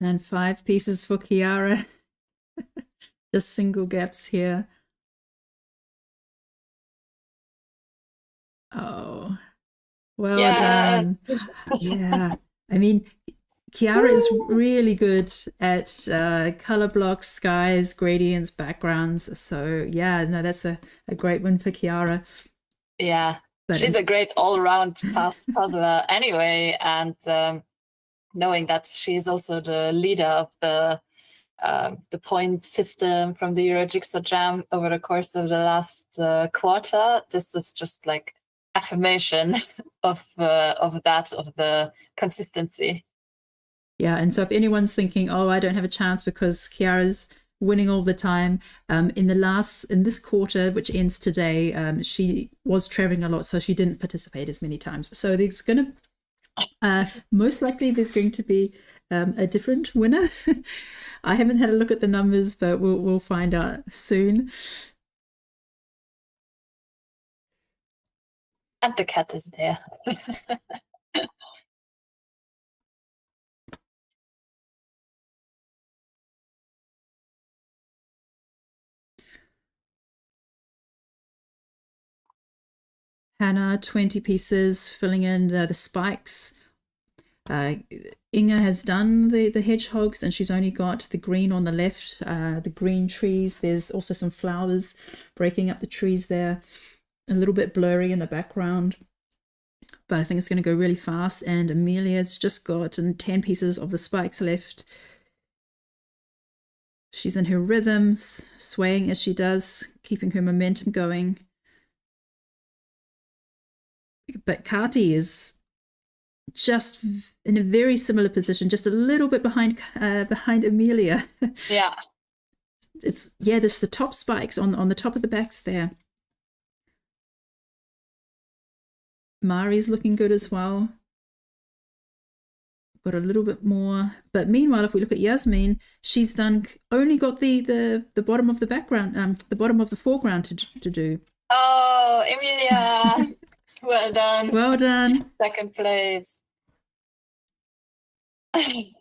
And 5 pieces for Chiara. Just single gaps here. Oh, well done. Yeah, I mean, Chiara is really good at color blocks, skies, gradients, backgrounds. So yeah, no, that's a great win for Chiara. Yeah, but she's a great all-round puzzler anyway, and knowing that she's also the leader of the point system from the Euro Jigsaw Jam over the course of the last quarter, this is just like affirmation of the consistency. Yeah, and so if anyone's thinking, oh, I don't have a chance because Chiara's winning all the time, in this quarter, which ends today, she was traveling a lot, so she didn't participate as many times. So there's going to most likely there's going to be a different winner. I haven't had a look at the numbers, but we'll find out soon. And the cat is there. Hannah, 20 pieces, filling in the spikes. Inga has done the hedgehogs, and she's only got the green on the left, the green trees. There's also some flowers breaking up the trees there. A little bit blurry in the background, but I think it's going to go really fast. And Amelia's just got 10 pieces of the spikes left. She's in her rhythms, swaying as she does, keeping her momentum going. But Kati is just in a very similar position, just a little bit behind Amelia. Yeah. There's the top spikes on the top of the backs there. Mari's looking good as well. Got a little bit more. But meanwhile, if we look at Yasmin, she's only got the bottom of the background, the bottom of the foreground to do. Oh, Emilia. Well done. Well done. Second place. She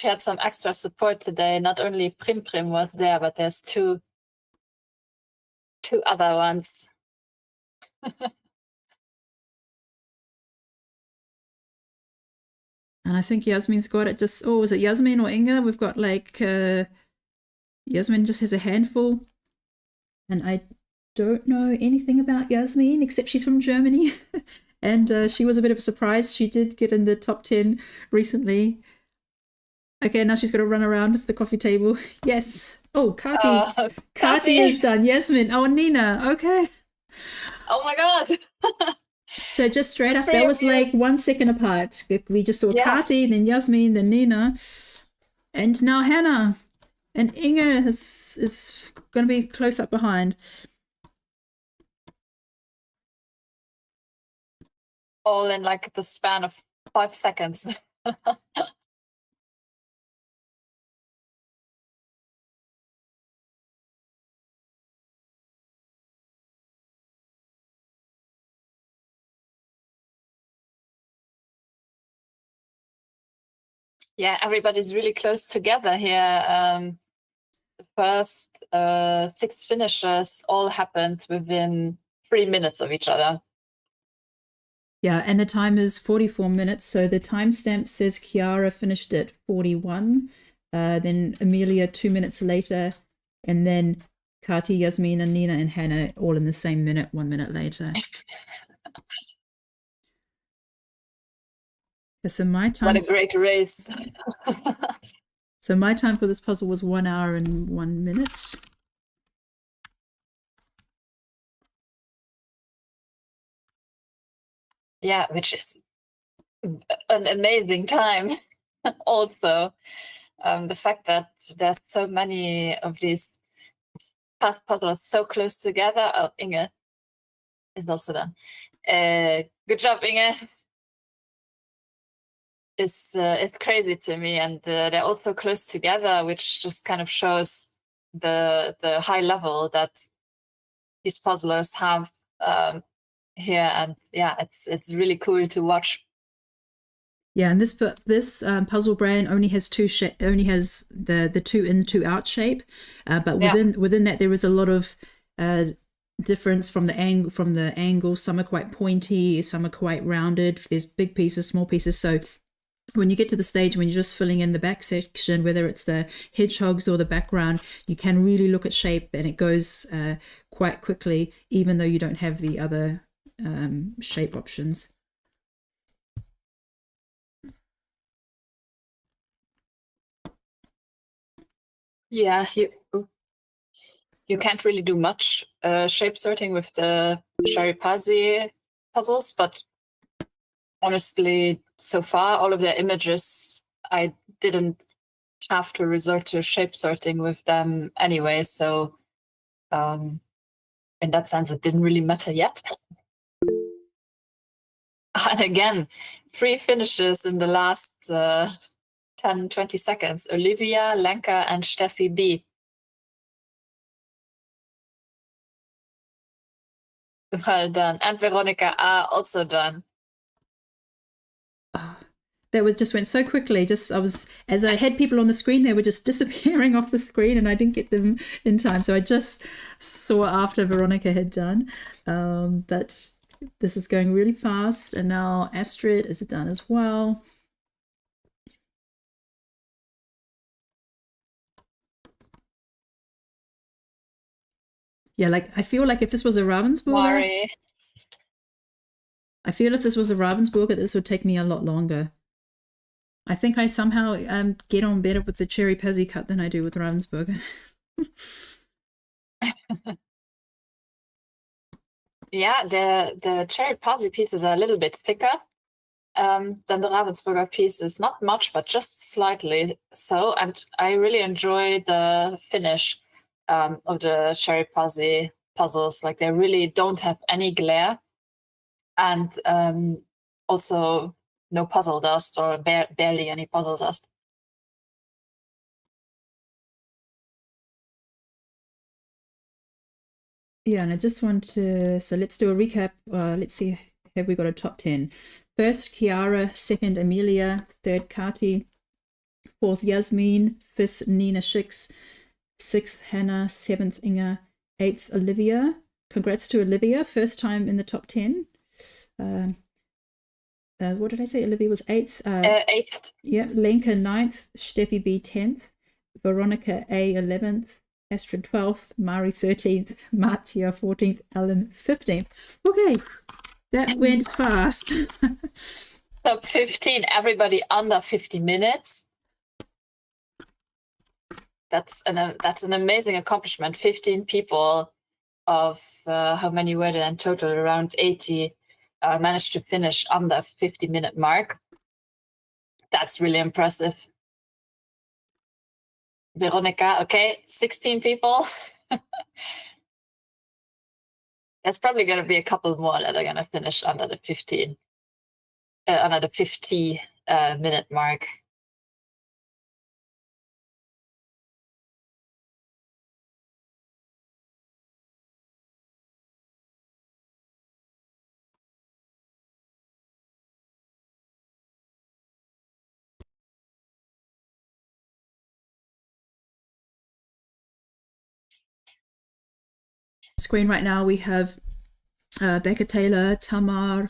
had some extra support today. Not only Prim Prim was there, but there's two other ones. And I think Yasmin's got it just, was it Yasmin or Inga? We've got like, Yasmin just has a handful. And I don't know anything about Yasmin except she's from Germany. And she was a bit of a surprise. She did get in the top 10 recently. Okay, now she's got to run around the coffee table. Yes. Oh, Kati. Kati is done. Yasmin. Oh, Nina. Okay. Oh my God. So just straight after, that was like 1 second apart. We just saw Kati, then Yasmin, then Nina. And now Hannah. And Inga is going to be close up behind. All in like the span of 5 seconds. Yeah, everybody's really close together here. The first 6 finishes all happened within 3 minutes of each other. Yeah, and the time is 44 minutes. So the timestamp says Chiara finished at 41, then Amelia 2 minutes later, and then Kati, Yasmin, and Nina and Hannah all in the same minute, 1 minute later. So my time. What a great race. So my time for this puzzle was 1 hour and 1 minute. Yeah, which is an amazing time. Also, the fact that there's so many of these past puzzles so close together. Oh, Inge is also done. Good job, Inge. Is crazy to me, and they're all so close together, which just kind of shows the high level that these puzzlers have here, and yeah, it's really cool to watch. Yeah, and this puzzle brand only has the 2 in 2 out shape, but within that there is a lot of difference from the angle. Some are quite pointy, some are quite rounded. There's big pieces, small pieces. So when you get to the stage when you're just filling in the back section, whether it's the hedgehogs or the background, you can really look at shape, and it goes quite quickly, even though you don't have the other shape options. Yeah, you can't really do much shape sorting with the CherryPazzi puzzles, but honestly, so far, all of the images, I didn't have to resort to shape sorting with them anyway. So in that sense, it didn't really matter yet. And again, 3 finishes in the last 10, 20 seconds. Olivia, Lenka, and Steffi B. Well done. And Veronica A also done. That just went so quickly. As I had people on the screen, they were just disappearing off the screen, and I didn't get them in time. So I just saw after Veronica had done. But this is going really fast, and now Astrid is done as well. Yeah, like I feel like if this was a Ravensburger, this would take me a lot longer. I think I somehow get on better with the CherryPazzi cut than I do with Ravensburger. Yeah, the CherryPazzi pieces are a little bit thicker than the Ravensburger pieces. Not much, but just slightly so. And I really enjoy the finish of the CherryPazzi puzzles. Like, they really don't have any glare, and also no puzzle dust, or barely any puzzle dust. Yeah, and I just want to, so let's do a recap. Let's see, have we got a top 10? First, Chiara. Second, Amelia. Third, Kati. Fourth, Yasmin. Fifth, Nina Schicks. Sixth, Hannah. Seventh, Inga. Eighth, Olivia. Congrats to Olivia, first time in the top 10. What did I say? Olivia was 8th. 8th. Yeah, Lenka 9th. Steffi B 10th. Veronica A 11th. Astrid 12th. Mari 13th. Martia 14th. Ellen 15th. Okay, that went fast. Top 15, everybody under 50 minutes. That's an amazing accomplishment. 15 people of how many were there in total? Around 80 managed to finish under 50-minute mark. That's really impressive. Veronica, okay, 16 people. There's probably going to be a couple more that are going to finish under the 50-minute mark. Screen right now we have Becca Taylor, Tamar,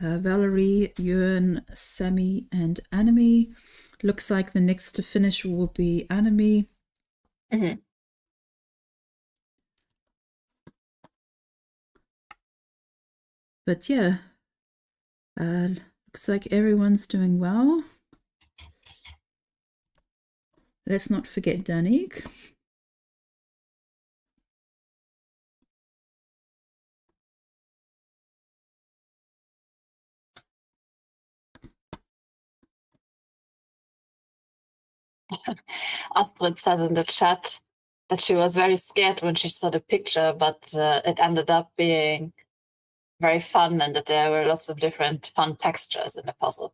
Valerie, Jörn, Sammy, and Anami. Looks like the next to finish will be Anami. But yeah, looks like everyone's doing well. Let's not forget Danik. Astrid says in the chat that she was very scared when she saw the picture, but it ended up being very fun and that there were lots of different fun textures in the puzzle.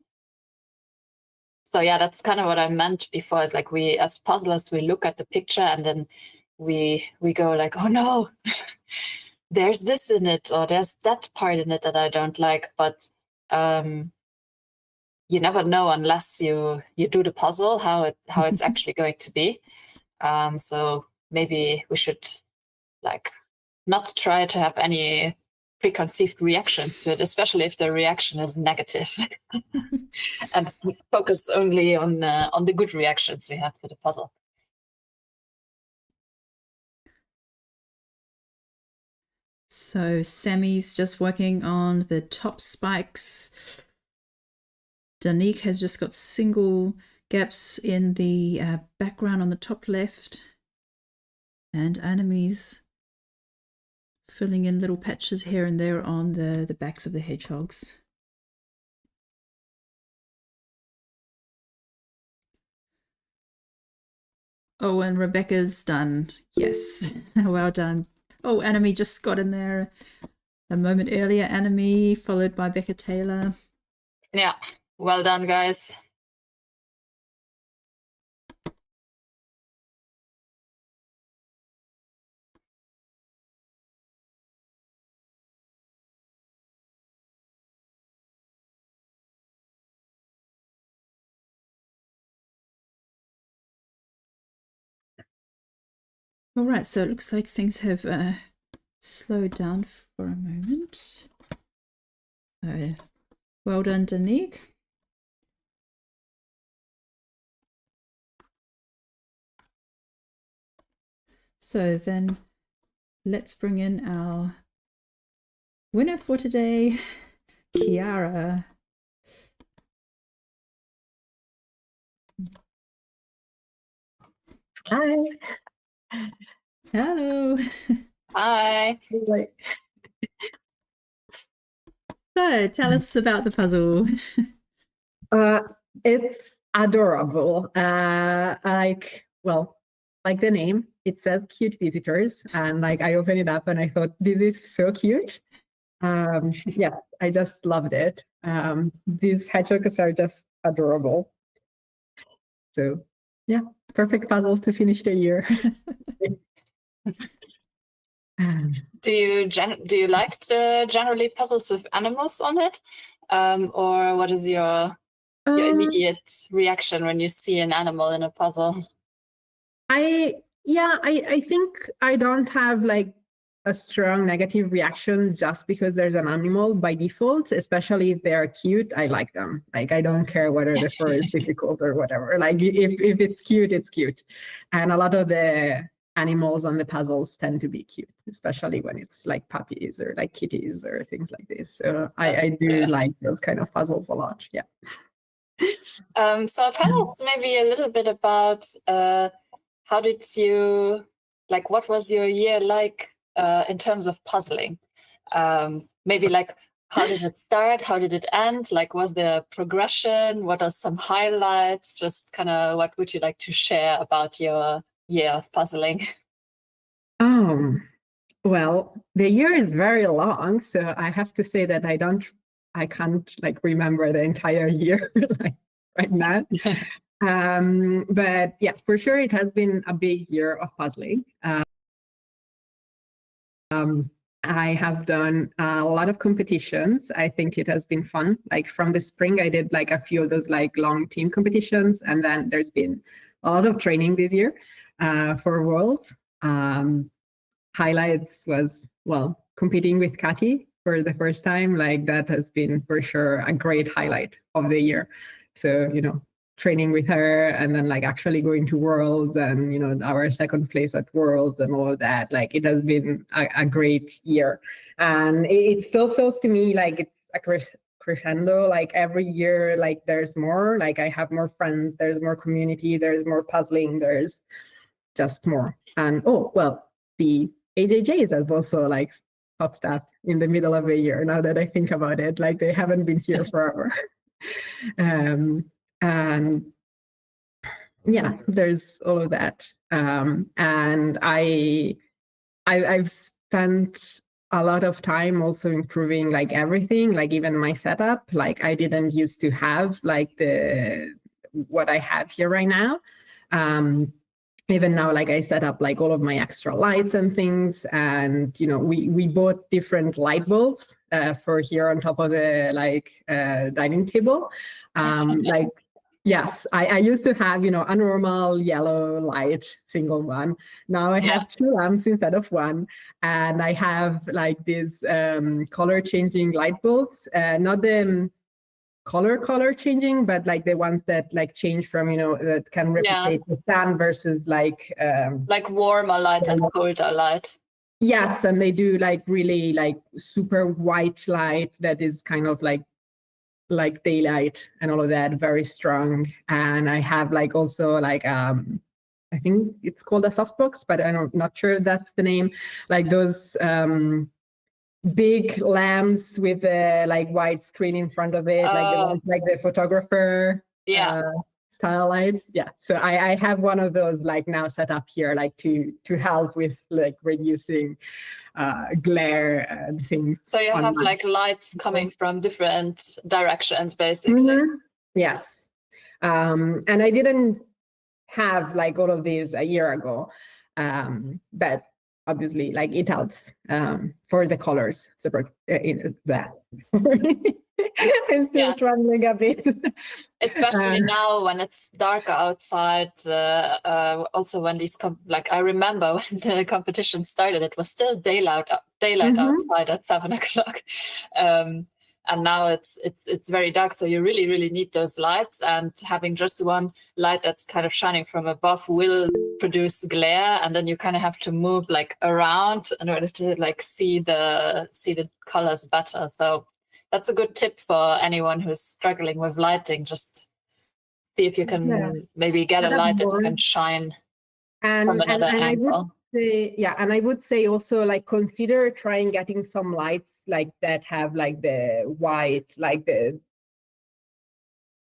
So yeah, that's kind of what I meant before. Is like we, as puzzlers, we look at the picture and then we go like, oh no, there's this in it, or there's that part in it that I don't like. But you never know unless you do the puzzle how it's actually going to be. So maybe we should like not try to have any preconceived reactions to it, especially if the reaction is negative, and focus only on the good reactions we have to the puzzle. So Sammy's just working on the top spikes. Danik has just got single gaps in the background on the top left, and Anime's filling in little patches here and there on the backs of the hedgehogs. Oh, and Rebecca's done. Yes, well done. Oh, Anime just got in there a moment earlier. Anime followed by Becca Taylor. Yeah, well done, guys. All right, so it looks like things have slowed down for a moment. So, well done, Danik. So then let's bring in our winner for today, Kiara. Hi. Hello. Hi. So tell us about the puzzle. It's adorable. Like the name, it says cute visitors, and like I opened it up and I thought this is so cute. Yeah, I just loved it. These hedgehogs are just adorable. So yeah, perfect puzzle to finish the year. Do you like the generally puzzles with animals on it, or what is your immediate reaction when you see an animal in a puzzle? I think I don't have like a strong negative reaction just because there's an animal by default, especially if they're cute. I like them. Like I don't care whether the story is difficult or whatever. Like if it's cute, it's cute. And a lot of the animals on the puzzles tend to be cute, especially when it's like puppies or like kitties or things like this. So I do like those kind of puzzles a lot. Yeah. So tell us maybe a little bit about how did you, like, what was your year like in terms of puzzling? Maybe like, how did it start? How did it end? Like, was there progression? What are some highlights? Just kind of what would you like to share about your year of puzzling? Well, the year is very long, so I have to say that I can't like remember the entire year like right now. But yeah, for sure it has been a big year of puzzling. I have done a lot of competitions. I think it has been fun. Like from the spring, I did like a few of those like long team competitions, and then there's been a lot of training this year for Worlds. Highlights was, well, competing with Kati for the first time. Like that has been for sure a great highlight of the year. So, you know, training with her, and then like actually going to Worlds, and you know, our second place at Worlds and all of that. Like it has been a great year, and it still feels to me like it's a crescendo. Like every year, like there's more. Like I have more friends, there's more community, there's more puzzling, there's just more. And oh well, the AJJs have also like popped up in the middle of the year. Now that I think about it, like they haven't been here forever. And yeah, there's all of that. And I've spent a lot of time also improving like everything, like even my setup. Like I didn't used to have like what I have here right now. Even now, like I set up like all of my extra lights and things, and you know, we bought different light bulbs for here on top of the like dining table. Like yes, I used to have, you know, a normal yellow light single one. Now I have two lamps instead of one, and I have like these color changing light bulbs, not the color changing, but like the ones that like change from, you know, that can replicate the sun versus like warmer light and colder light. Yes, and they do like really like super white light that is kind of like daylight and all of that, very strong. And I have like also like I think it's called a softbox, but I'm not sure that's the name. Like those big lamps with the like white screen in front of it, like the ones like the photographer style lights. Yeah, so I have one of those like now set up here, like to help with like reducing glare and things. So you have like lights coming from different directions, basically. Yes, and I didn't have like all of these a year ago, but obviously like it helps for the colors. So in that I'm still trembling a bit. Especially now when it's darker outside. Also when these like I remember when the competition started, it was still daylight outside at 7 o'clock. And now it's very dark, so you really need those lights, and having just one light that's kind of shining from above will produce glare, and then you kind of have to move like around in order to like see the colors better. So that's a good tip for anyone who's struggling with lighting. Just see if you can maybe get a light that you can shine from another angle. And I would say also like consider trying getting some lights like that have like the white, like the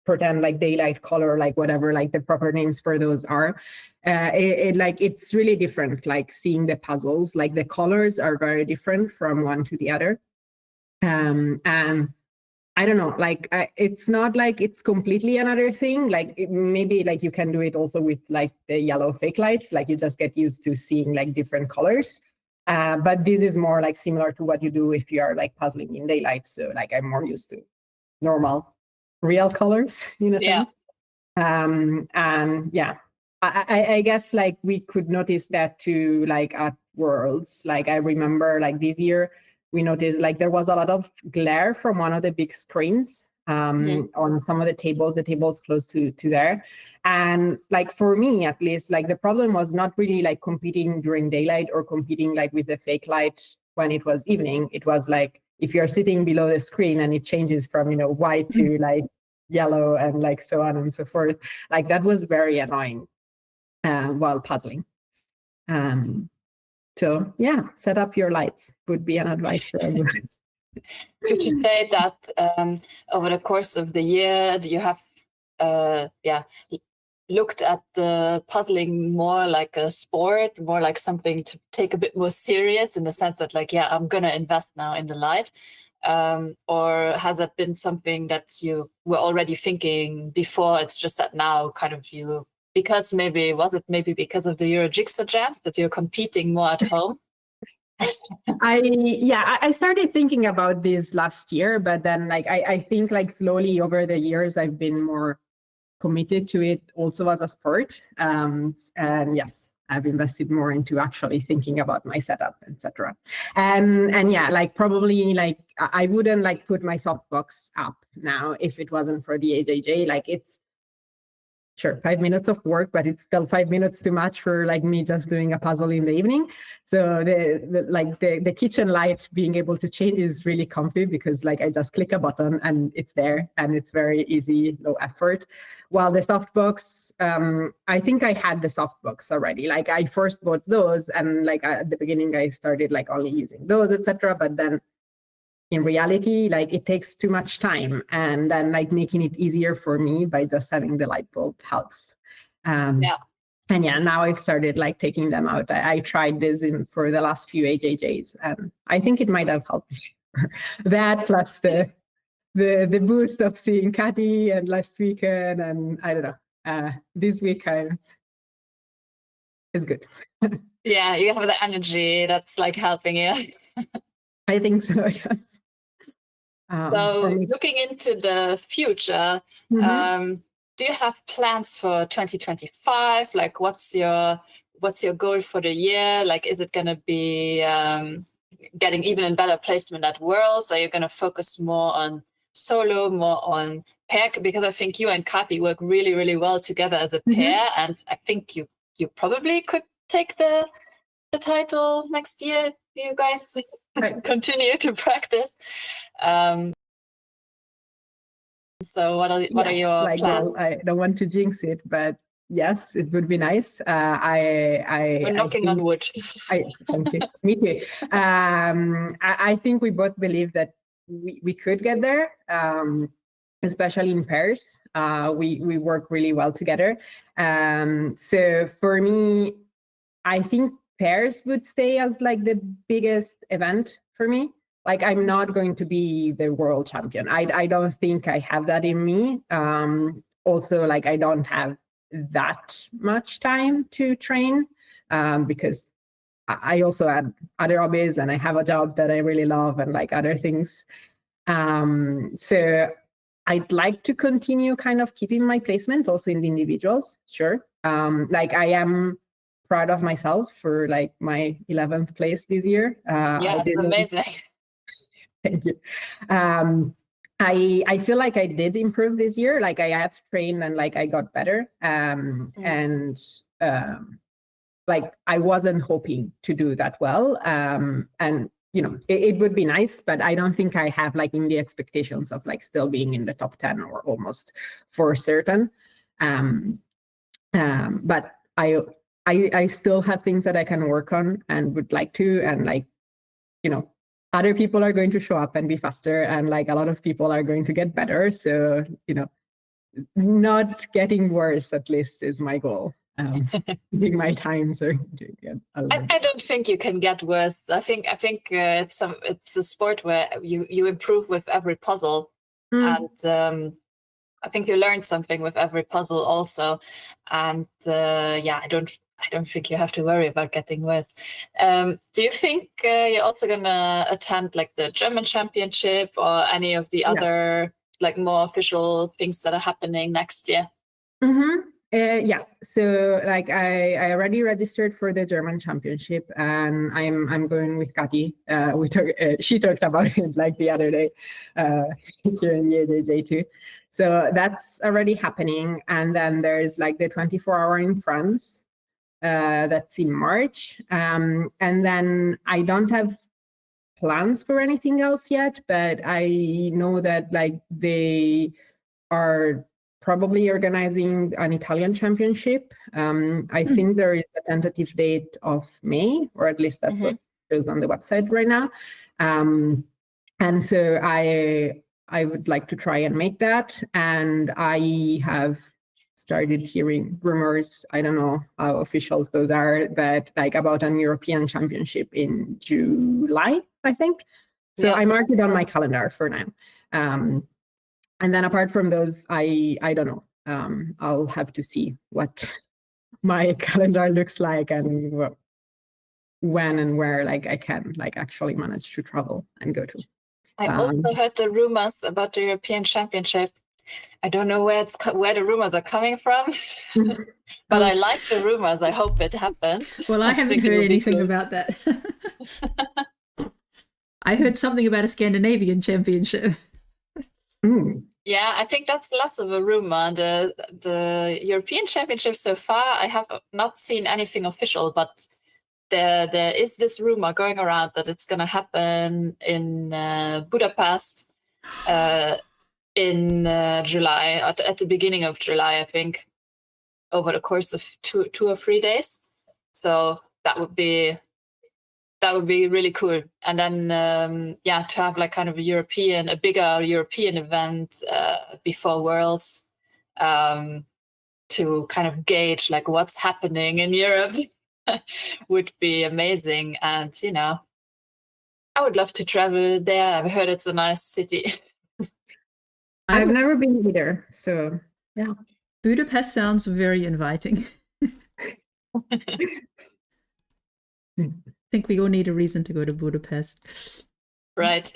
pretend like daylight color, like whatever like the proper names for those are. It's really different, like seeing the puzzles, like the colors are very different from one to the other. And I don't know, like it's not like it's completely another thing. Like maybe like you can do it also with like the yellow fake lights, like you just get used to seeing like different colors. But this is more like similar to what you do if you are like puzzling in daylight. So like I'm more used to normal, real colors in a sense. And yeah, I guess like we could notice that too, like at Worlds. Like I remember like this year, we noticed like there was a lot of glare from one of the big screens on some of the tables close to there. And like for me, at least, like the problem was not really like competing during daylight or competing like with the fake light when it was evening. It was like if you're sitting below the screen and it changes from, you know, white to like yellow and like so on and so forth, like that was very annoying while puzzling. So yeah, set up your lights would be an advice for everyone. Could you say that over the course of the year, you have looked at the puzzling more like a sport, more like something to take a bit more serious in the sense that like, yeah, I'm going to invest now in the light? Or has that been something that you were already thinking before? It's just that now kind of you... Because maybe because of the Euro Jigsaw Jams that you're competing more at home? I started thinking about this last year, but then like I think like slowly over the years I've been more committed to it also as a sport. And yes, I've invested more into actually thinking about my setup, etc. And yeah, like probably like I wouldn't like put my softbox up now if it wasn't for the AJJ. Like sure, 5 minutes of work, but it's still 5 minutes too much for like me just doing a puzzle in the evening. So the kitchen light being able to change is really comfy because like I just click a button and it's there and it's very easy, low effort. While the softbox, I think I had the softbox already. Like I first bought those and like at the beginning I started like only using those, etc. But then in reality, like it takes too much time, and then like making it easier for me by just having the light bulb helps. Yeah. And yeah, now I've started like taking them out. I tried this for the last few AJJs, and I think it might have helped me. That plus the boost of seeing Kathy and last weekend, and I don't know. This week is good. Yeah, you have the energy that's like helping you. I think so. Yes. So looking into the future, do you have plans for 2025? Like, what's your goal for the year? Like, is it going to be getting even in better placement at Worlds? Are you going to focus more on solo, more on pair? Because I think you and Kapi work really, really well together as a pair, and I think you probably could take the title next year. You guys continue to practice. So what are your like, plans? Well, I don't want to jinx it, but yes, it would be nice. We're knocking on wood. Thank you. Me too. I think we both believe that we could get there, especially in pairs. We work really well together. So for me, I think pairs would stay as like the biggest event for me. Like I'm not going to be the world champion. I don't think I have that in me. Also, like I don't have that much time to train because I also had other hobbies and I have a job that I really love and like other things. So I'd like to continue kind of keeping my placement also in the individuals, sure. Like I am proud of myself for like my 11th place this year. Yeah, it's amazing. Thank you. I feel like I did improve this year. Like I have trained and like I got better. And like I wasn't hoping to do that well. And you know, it would be nice, but I don't think I have like in the expectations of like still being in the top 10 or almost for certain. But I still have things that I can work on and would like to, and like, you know, other people are going to show up and be faster, and like a lot of people are going to get better. So, you know, not getting worse at least is my goal. Keeping my times are doing it. I don't think you can get worse. I think it's a sport where you improve with every puzzle, and I think you learn something with every puzzle also. And yeah, I don't think you have to worry about getting worse. Do you think you're also gonna attend like the German Championship or any of the other like more official things that are happening next year? Yes. So like I already registered for the German Championship, and I'm going with Kati. She talked about it like the other day here in the AJJ too. So that's already happening. And then there's like the 24-hour in France. That's in March. And then I don't have plans for anything else yet, but I know that like they are probably organizing an Italian championship. I think there is a tentative date of May, or at least that's what is on the website right now. And so I would like to try and make that. And I have started hearing rumors, I don't know how official those are, that like about an European championship in July, I think. So I marked it on my calendar for now. And then apart from those, I don't know. I'll have to see what my calendar looks like and when and where like I can like actually manage to travel and go to. I also heard the rumors about the European Championship. I don't know where the rumors are coming from, but I like the rumors. I hope it happens. Well, I haven't heard anything about that. I heard something about a Scandinavian championship. Yeah, I think that's less of a rumor. The European Championship so far, I have not seen anything official, but there is this rumor going around that it's going to happen in Budapest in July, at the beginning of July, I think, over the course of two or 3 days. So that would be really cool. And then yeah, to have like kind of a bigger European event before Worlds, to kind of gauge like what's happening in Europe would be amazing. And I would love to travel there. I've heard it's a nice city. I've never been either, so yeah. Budapest sounds very inviting. I think we all need a reason to go to Budapest. Right.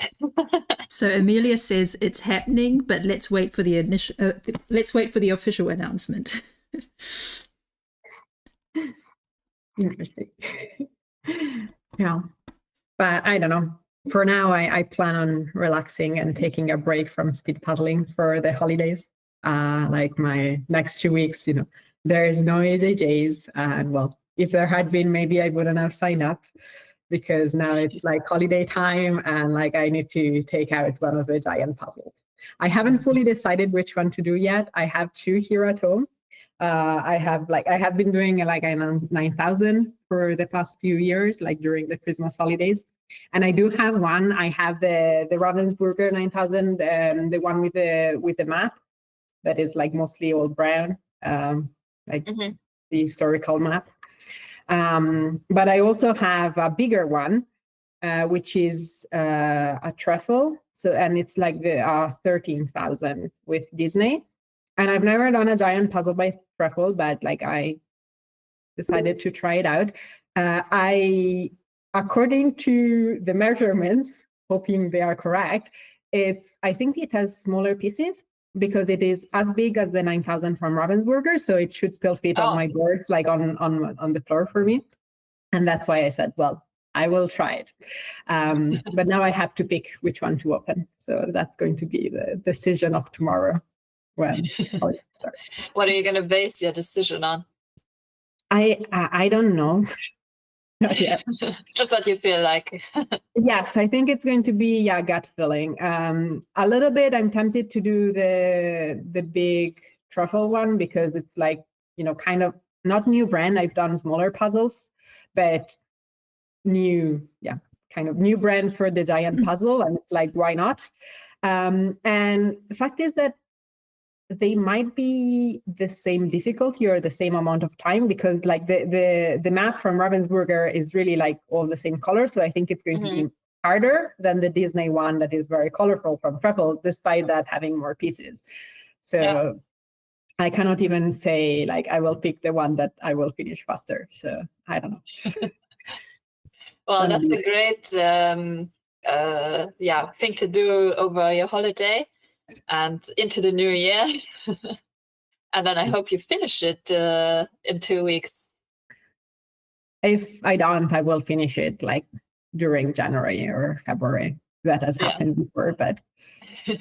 So Amelia says it's happening, but let's wait for the official announcement. Interesting. Yeah, but I don't know. For now, I plan on relaxing and taking a break from speed puzzling for the holidays. Like my next 2 weeks, there is no AJJs, and well, if there had been, maybe I wouldn't have signed up, because now it's like holiday time and like I need to take out one of the giant puzzles. I haven't fully decided which one to do yet. I have 2 here at home. I have been doing like a 9,000 for the past few years, like during the Christmas holidays. And I do have one. I have the Ravensburger 9,000, the one with the map that is like mostly all brown, like the historical map. But I also have a bigger one, which is a truffle. So, and it's like the 13,000 with Disney. And I've never done a giant puzzle by truffle, but like I decided to try it out. According to the measurements, hoping they are correct, I think it has smaller pieces because it is as big as the 9,000 from Ravensburger, so it should still fit on my boards, like on the floor for me. And that's why I said, well, I will try it. But now I have to pick which one to open. So that's going to be the decision of tomorrow when it starts. What are you going to base your decision on? I don't know. Not yet. Just what you feel like. Yes, I think it's going to be gut feeling. A little bit, I'm tempted to do the big truffle one because it's like, kind of not new brand. I've done smaller puzzles, but new brand for the giant puzzle, and it's like, why not? And the fact is that they might be the same difficulty or the same amount of time, because like the map from Ravensburger is really like all the same color. So I think it's going to be harder than the Disney one that is very colorful from Truffle, despite that having more pieces. So I cannot even say like I will pick the one that I will finish faster. So I don't know. Well, that's a great thing to do over your holiday and into the new year. And then I hope you finish it in 2 weeks. If I don't, I will finish it like during January or February. That has happened before, but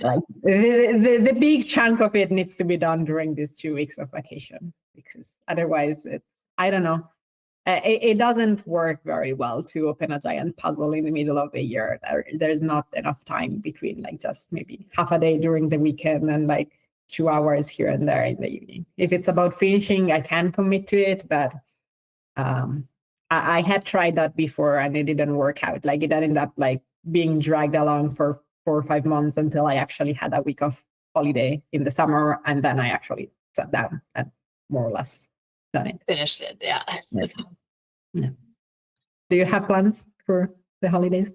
like the big chunk of it needs to be done during these 2 weeks of vacation, because otherwise I don't know. It doesn't work very well to open a giant puzzle in the middle of the year. There's not enough time between like just maybe half a day during the weekend and like 2 hours here and there in the evening. If it's about finishing, I can commit to it, but I had tried that before and it didn't work out. Like it ended up like being dragged along for 4 or 5 months until I actually had a week of holiday in the summer, and then I actually sat down and more or less done it. Finished it, yeah. Yeah. Do you have plans for the holidays?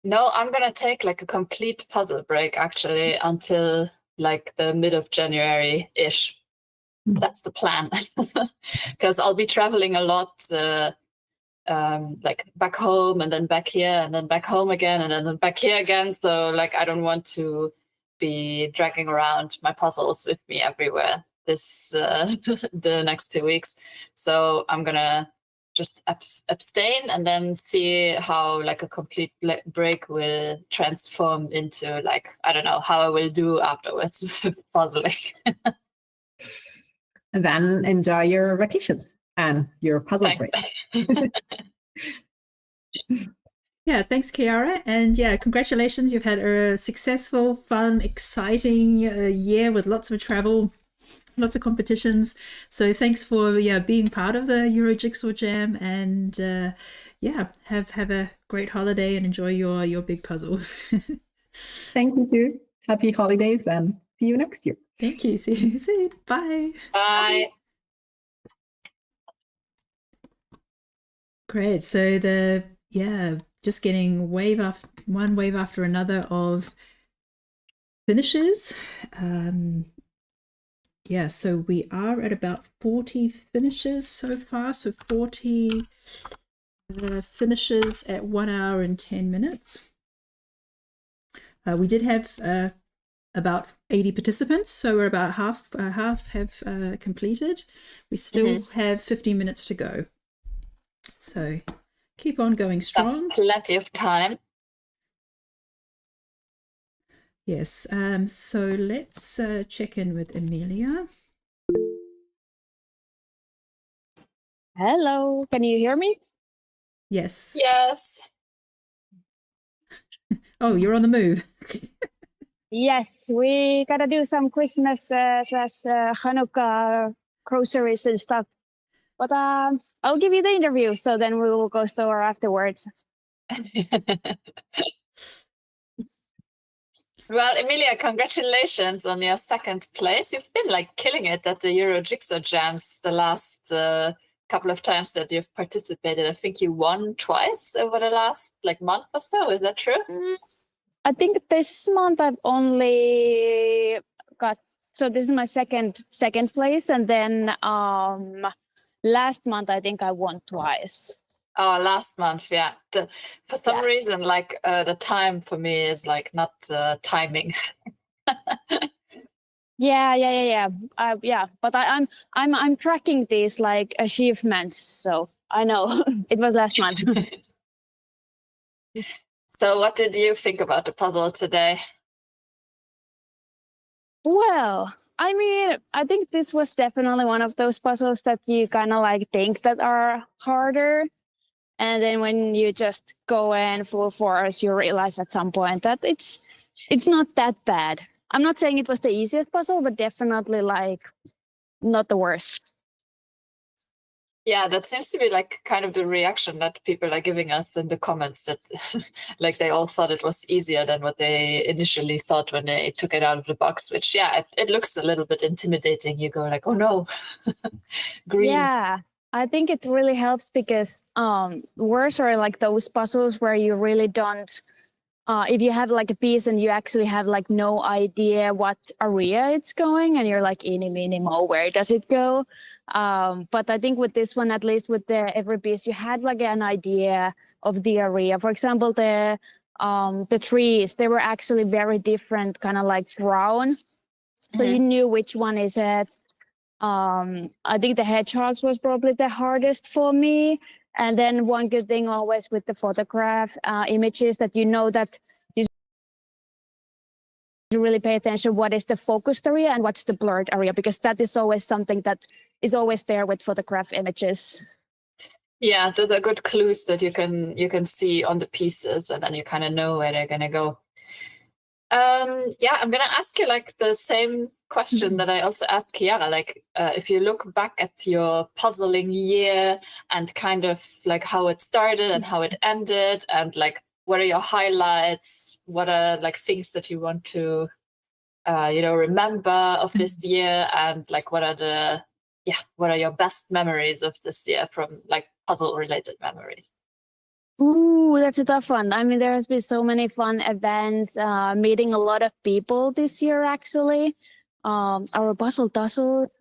No, I'm gonna take like a complete puzzle break actually until like the mid of January-ish. That's the plan. Because I'll be traveling a lot, like back home and then back here and then back home again and then back here again. So like I don't want to be dragging around my puzzles with me everywhere the next 2 weeks. So I'm gonna just abstain and then see how like a complete break will transform into like, I don't know, how I will do afterwards with puzzling. And then enjoy your vacations and your puzzle Thanks. break. Yeah, thanks, Chiara. And yeah, congratulations. You've had a successful, fun, exciting year with lots of travel, lots of competitions. So thanks for being part of the Euro Jigsaw Jam. And have a great holiday and enjoy your big puzzle. Thank you too. Happy holidays and see you next year. Thank you. See you soon. Bye. Bye. Great. So just getting one wave after another of finishes. So we are at about 40 finishes so far. So 40 finishes at 1 hour and 10 minutes. We did have about 80 participants, so we're about half have completed. We still have 15 minutes to go. So keep on going strong. That's plenty of time. Yes. So let's check in with Emilia. Hello, can you hear me? Yes. Yes. Oh, you're on the move. Yes, we gotta do some Christmas slash Hanukkah groceries and stuff. But I'll give you the interview, so then we will go store afterwards. Well, Emilia, congratulations on your second place. You've been like killing it at the Euro Jigsaw Jams the last couple of times that you've participated. I think you won twice over the last like month or so. Is that true? I think this month I've only got, so this is my second place, and then last month I think I won twice. Oh, last month, yeah. For some reason, like the time for me is like not timing. Yeah. But I'm tracking these like achievements, so I know it was last month. So, what did you think about the puzzle today? Well, I mean, I think this was definitely one of those puzzles that you kind of like think that are harder. And then when you just go in full force, you realize at some point that it's not that bad. I'm not saying it was the easiest puzzle, but definitely like not the worst. Yeah, that seems to be like kind of the reaction that people are giving us in the comments, that like they all thought it was easier than what they initially thought when they took it out of the box, which it looks a little bit intimidating. You go like, oh no, green. Yeah, I think it really helps because worse are like those puzzles where you really don't, if you have like a piece and you actually have like no idea what area it's going and you're like, eeny, meeny, mo, where does it go? But I think with this one, at least with every piece, you had like an idea of the area. For example, the trees, they were actually very different, kind of like brown. So you knew which one is it. I think the hedgehogs was probably the hardest for me. And then one good thing always with the photograph images that you know that you really pay attention what is the focused area and what's the blurred area, because that is always something that is always there with photograph images. Yeah, those are good clues that you can see on the pieces, and then you kind of know where they're gonna go. I'm gonna ask you like the same question that I also asked Chiara. Like, if you look back at your puzzling year and kind of like how it started and how it ended, and like what are your highlights? What are like things that you want to, remember of this year, and like what are your best memories of this year from like puzzle related memories? Ooh, that's a tough one. I mean, there has been so many fun events, meeting a lot of people this year, actually. Our Puzzle Tussle,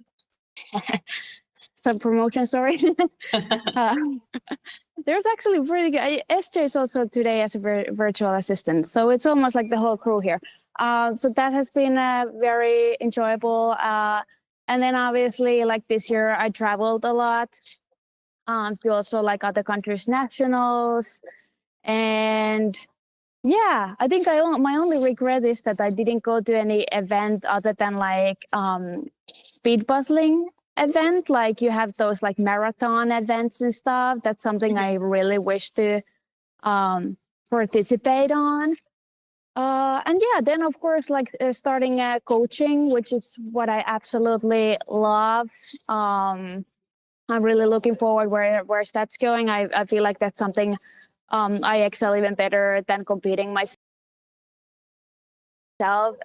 some promotion, sorry. There's actually really good. Esther is also today as a virtual assistant, so it's almost like the whole crew here. So that has been very enjoyable. And then obviously, like this year, I traveled a lot. to also like other countries' nationals. And yeah, I think my only regret is that I didn't go to any event other than like speed puzzling event. Like you have those like marathon events and stuff. That's something I really wish to participate on. And yeah, then of course, like starting coaching, which is what I absolutely love. I'm really looking forward where that's going. I feel like that's something I excel even better than competing myself.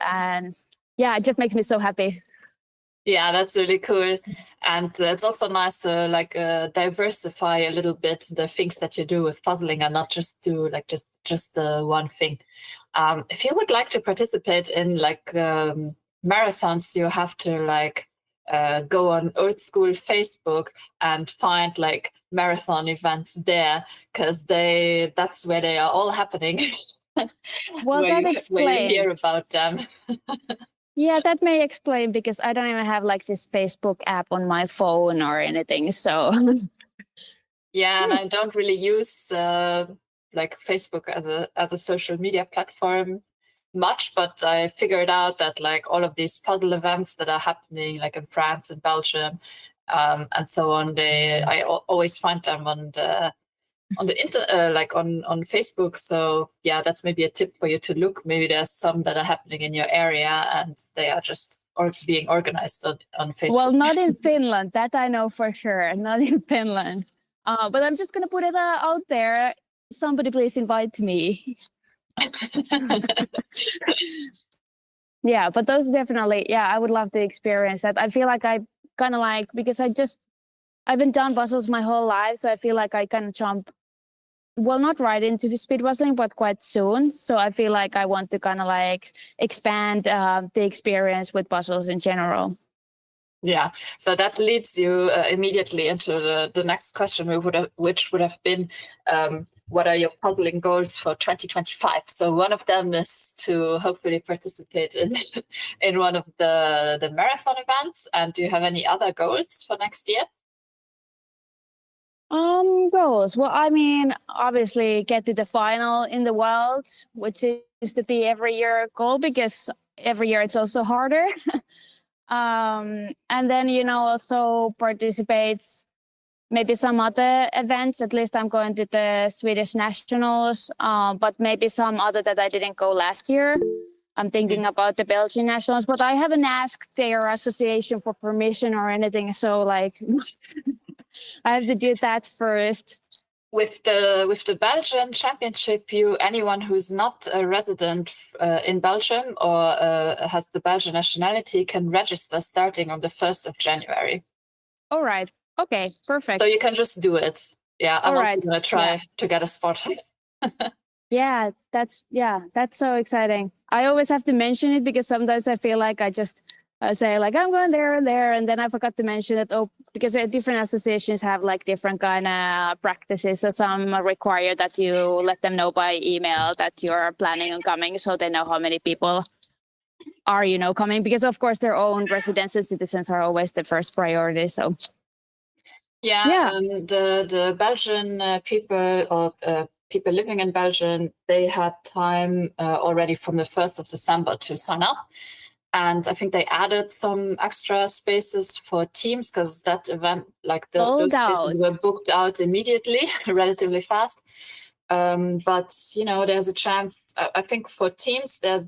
And yeah, it just makes me so happy. Yeah, that's really cool. And it's also nice to like diversify a little bit the things that you do with puzzling and not just do like just one thing. If you would like to participate in like marathons, you have to like go on old school Facebook and find like marathon events there, because that's where they are all happening. Well, that where you hear explains. about them. Yeah, that may explain, because I don't even have like this Facebook app on my phone or anything. So Yeah, and I don't really use like Facebook as a social media platform much, but I figured out that like all of these puzzle events that are happening like in France and Belgium and so on, I always find them on the like on Facebook. So yeah, that's maybe a tip for you to look. Maybe there's some that are happening in your area and they are just being organized on Facebook. well, not in Finland, that I know for sure. Not in Finland. But I'm just gonna put it out there. Somebody please invite me. Yeah, but those definitely, yeah, I would love to experience that. I feel like I kind of like, because I've been done puzzles my whole life, so I feel like I can jump, well, not right into speed puzzling, but quite soon. So I feel like I want to kind of like expand the experience with puzzles in general. Yeah, so that leads you immediately into the next question, which would have been, what are your puzzling goals for 2025? So one of them is to hopefully participate in one of the marathon events. And do you have any other goals for next year? Goals. Well, I mean, obviously get to the final in the world, which seems to be every year goal, because every year it's also harder. And then, also participates maybe some other events. At least I'm going to the Swedish nationals, but maybe some other that I didn't go last year. I'm thinking about the Belgian nationals, but I haven't asked their association for permission or anything. So like, I have to do that first. With the Belgian championship, anyone who's not a resident in Belgium or has the Belgian nationality can register starting on the 1st of January. All right. Okay, perfect. So you can just do it. Yeah, I'm also gonna try to get a spot. Yeah, that's so exciting. I always have to mention it, because sometimes I feel like I just say like I'm going there and there, and then I forgot to mention it. Oh, because different associations have like different kind of practices. So some require that you let them know by email that you're planning on coming, so they know how many people are coming, because of course their own residents and citizens are always the first priority. So yeah. The Belgian people or people living in Belgium, they had time already from the 1st of December to sign up. And I think they added some extra spaces for teams, because that event, like those spaces were booked out immediately, relatively fast. But there's a chance. I think for teams, there's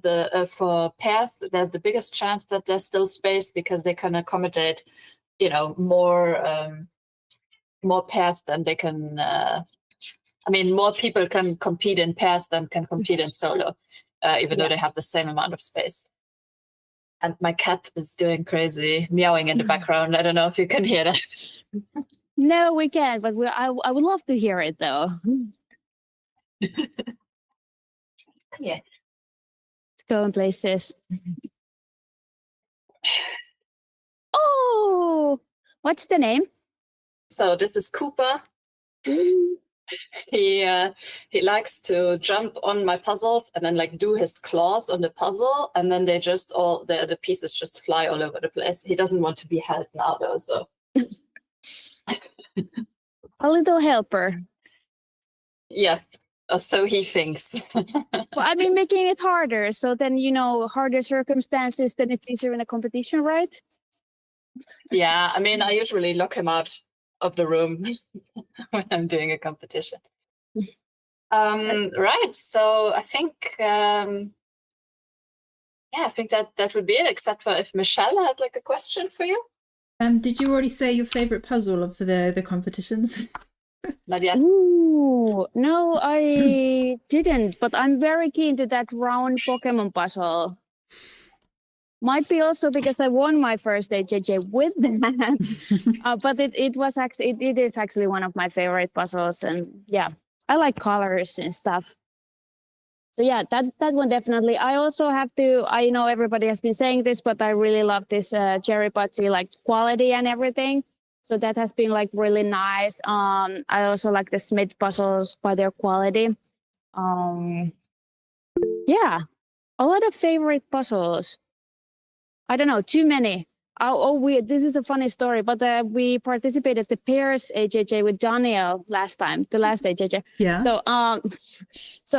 for pairs, there's the biggest chance that there's still space, because they can accommodate, more pairs than they can. More people can compete in pairs than can compete in solo, even though they have the same amount of space. And my cat is doing crazy meowing in the background. I don't know if you can hear that. No, we can't, but I would love to hear it though. Yeah. Let's go in places. Oh, what's the name? So this is Cooper. He likes to jump on my puzzle and then like do his claws on the puzzle, and then they just all the pieces just fly all over the place. He doesn't want to be held now though, so A little helper. Yes, so he thinks. Well, I mean, making it harder. So then, harder circumstances, then it's easier in a competition, right? Yeah, I mean, I usually lock him out of the room when I'm doing a competition. Right. So I think, I think that would be it, except for if Michelle has like a question for you. Did you already say your favorite puzzle of the competitions? Not yet. Ooh, no, I didn't, but I'm very keen to that round Pokemon puzzle. Might be also because I won my first AJJ with that. But it is actually one of my favorite puzzles, and yeah, I like colors and stuff. So yeah, that one definitely. I also have to. I know everybody has been saying this, but I really love this CherryPazzi like quality and everything. So that has been like really nice. I also like the Smith puzzles by their quality. Yeah, a lot of favorite puzzles. I don't know, too many. This is a funny story, but we participated the pairs AJJ with Daniel last time, the last AJJ. Yeah. So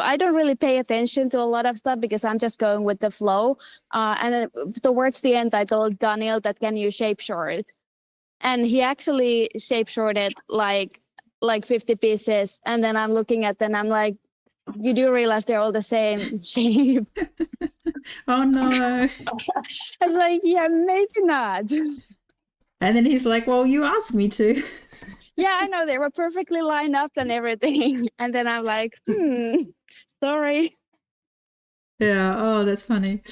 I don't really pay attention to a lot of stuff because I'm just going with the flow. And then towards the end, I told Daniel that can you shape short, and he actually shape shorted like 50 pieces. And then I'm looking at them, I'm like, you do realize they're all the same shape. Oh no. I was like, yeah, maybe not. And then he's like, well, you asked me to. Yeah, I know they were perfectly lined up and everything. And then I'm like, sorry. Yeah, oh, that's funny.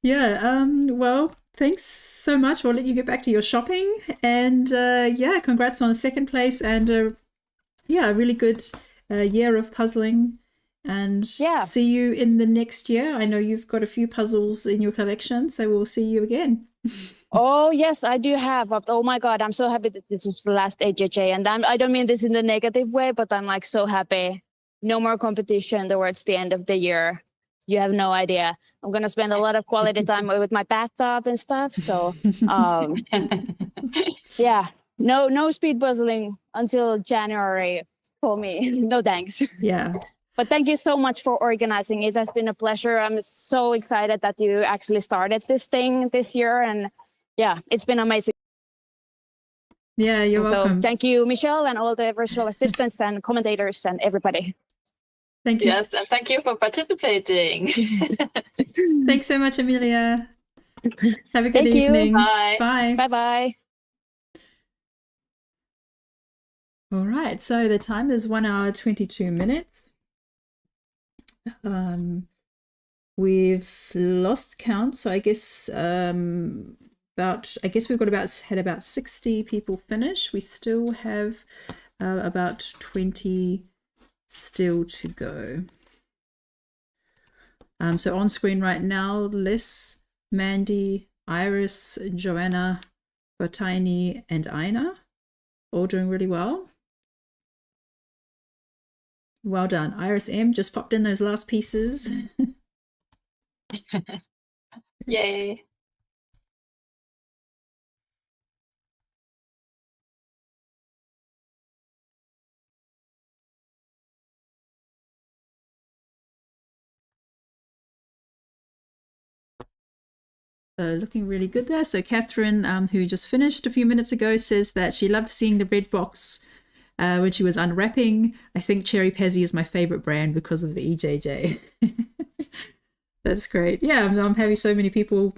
Yeah, well, thanks so much. We'll let you get back to your shopping. And yeah, congrats on the second place and yeah, a really good year of puzzling. And see you in the next year. I know you've got a few puzzles in your collection, so we'll see you again. Oh, yes, I do have. Oh my God, I'm so happy that this is the last AJJ. And I don't mean this in the negative way, but I'm like so happy. No more competition towards the end of the year. You have no idea. I'm going to spend a lot of quality time with my bathtub and stuff. So yeah, no speed puzzling until January for me. No thanks. Yeah. But thank you so much for organizing. It has been a pleasure. I'm so excited that you actually started this thing this year. And yeah, it's been amazing. Yeah, you're welcome. So thank you, Michelle, and all the virtual assistants and commentators and everybody. Thank you. Yes, and thank you for participating. Thanks so much, Amelia. Have a good evening. Bye. Bye. Bye-bye. All right, so the time is 1 hour 22 minutes. We've lost count, so I guess we've had about 60 people finish. We still have about 20 still to go. So on screen right now, Liz, Mandy, Iris, Joanna, Botini, and Ina, all doing really well. Well done. Iris M just popped in those last pieces. Yay. So looking really good there. So Catherine, who just finished a few minutes ago, says that she loved seeing the red box when she was unwrapping. I think CherryPazzi is my favorite brand because of the EJJ. That's great. Yeah, I'm happy so many people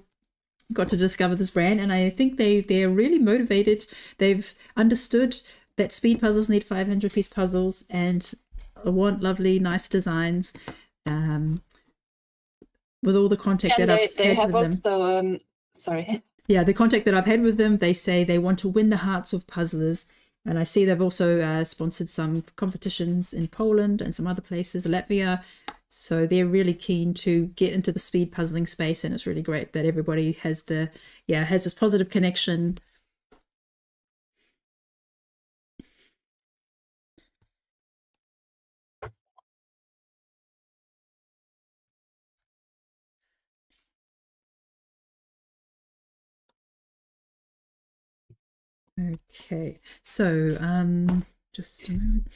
got to discover this brand, and I think they're really motivated. They've understood that speed puzzles need 500-piece puzzles and want lovely, nice designs. With all the contact that I've had with them. Sorry. Yeah, the contact that I've had with them, they say they want to win the hearts of puzzlers. And I see they've also sponsored some competitions in Poland and some other places, Latvia. So they're really keen to get into the speed puzzling space, and it's really great that everybody has this positive connection. Okay, so Just a moment.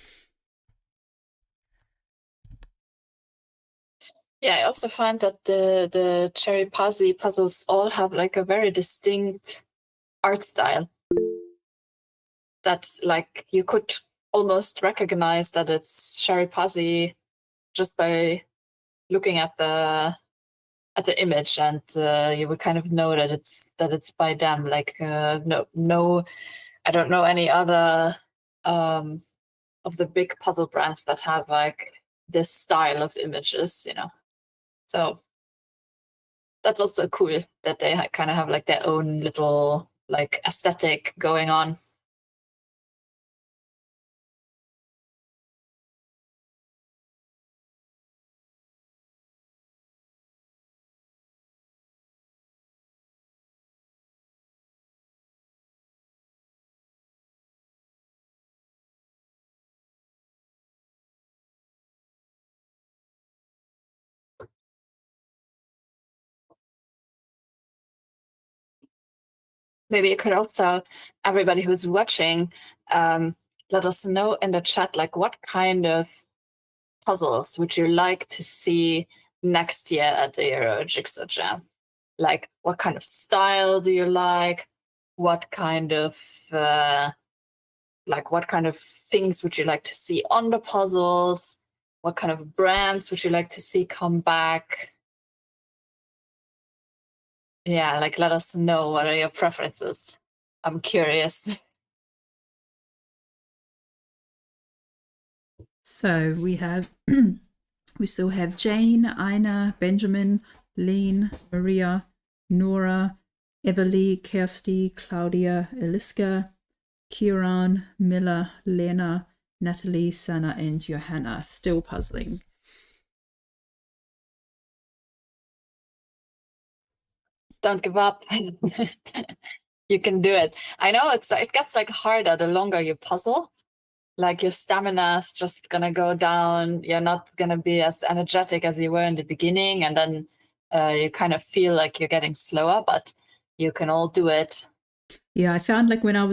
Yeah, I also find that the CherryPazzi puzzles all have like a very distinct art style. That's like you could almost recognize that it's CherryPazzi just by looking at the image, and you would kind of know that it's by them. Like no, I don't know any other of the big puzzle brands that has like this style of images, you know. So that's also cool that they kind of have like their own little like aesthetic going on. Maybe you could also, everybody who's watching, let us know in the chat, like what kind of puzzles would you like to see next year at the Euro Jigsaw Jam? Like, what kind of style do you like? What kind of what kind of things would you like to see on the puzzles? What kind of brands would you like to see come back? Yeah, like let us know what are your preferences. I'm curious. So we have, we still have Jane, Ina, Benjamin, Lean, Maria, Nora, Everly, Kirsty, Claudia, Eliska, Kieran, Miller, Lena, Natalie, Sana, and Johanna. Still puzzling. Don't give up. You can do it. I know it gets like harder the longer you puzzle. Like your stamina's just gonna go down. You're not gonna be as energetic as you were in the beginning, and then you kind of feel like you're getting slower, but you can all do it. Yeah, I found like when I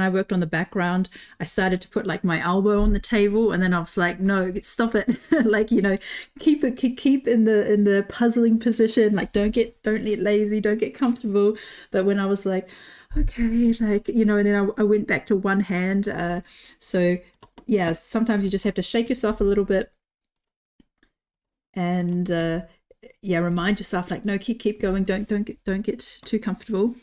worked on the background, I started to put like my elbow on the table, and then I was like, no, stop it. Like, you know, keep in the puzzling position. Like, don't get lazy, don't get comfortable. But when I was like, okay, like, you know, and then I went back to one hand. So yeah, sometimes you just have to shake yourself a little bit and yeah, remind yourself like, no, keep going. Don't get too comfortable.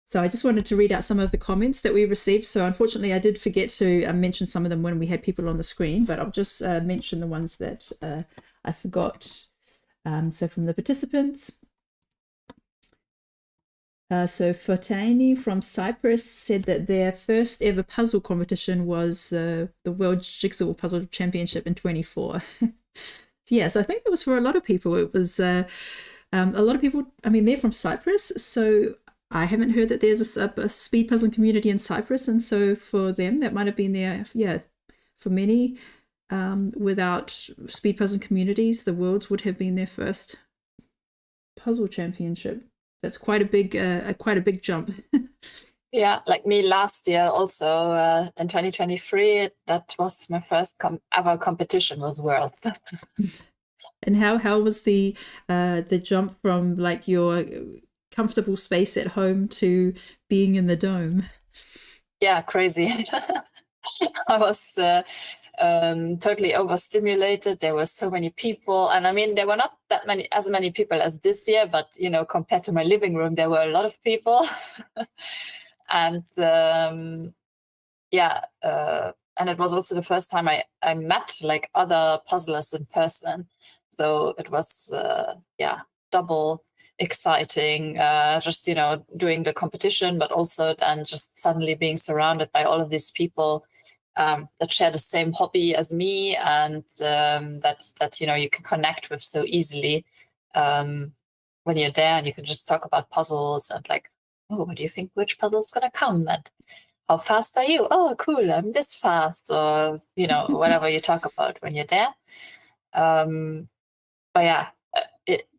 So I just wanted to read out some of the comments that we received. So unfortunately, I did forget to mention some of them when we had people on the screen, but I'll just mention the ones that I forgot. So from the participants. So Fortani from Cyprus said that their first ever puzzle competition was the World Jigsaw Puzzle Championship in 24. Yeah, so I think that was for a lot of people. It was a lot of people, I mean, they're from Cyprus, so I haven't heard that there's a speed puzzling community in Cyprus, and so for them, that might have been their, yeah, for many, without speed puzzling communities, the Worlds would have been their first puzzle championship. That's quite a big jump. Yeah, like me last year also in 2023, that was my first ever competition was Worlds. And how was the jump from like your comfortable space at home to being in the dome? Yeah, crazy. I was totally overstimulated. There were so many people, and I mean, there were not as many people as this year, but you know, compared to my living room, there were a lot of people. And yeah, and it was also the first time I met like other puzzlers in person, so it was yeah, double exciting, just, you know, doing the competition, but also then just suddenly being surrounded by all of these people that share the same hobby as me, and that you know, you can connect with so easily when you're there, and you can just talk about puzzles and like, oh, what do you think, which puzzle's gonna come, and how fast are you? Oh, cool, I'm this fast, or you know, whatever you talk about when you're there. But yeah,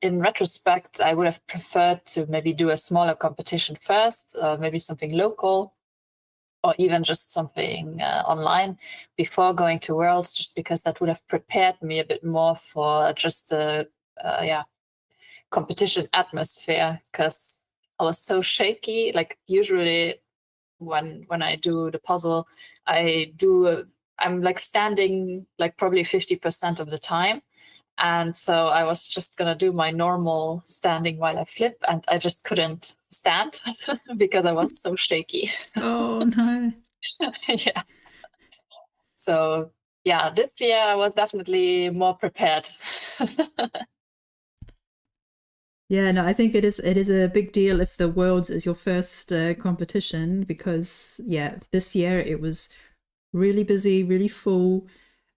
in retrospect, I would have preferred to maybe do a smaller competition first, maybe something local, or even just something online before going to Worlds, just because that would have prepared me a bit more for just a competition atmosphere, because I was so shaky. Like usually when I do the puzzle, I'm like standing like probably 50% of the time. And so I was just going to do my normal standing while I flip, and I just couldn't stand because I was so shaky. Oh, no. Yeah. So, yeah, this year I was definitely more prepared. Yeah, no, I think it is a big deal if the Worlds is your first competition, because yeah, this year it was really busy, really full.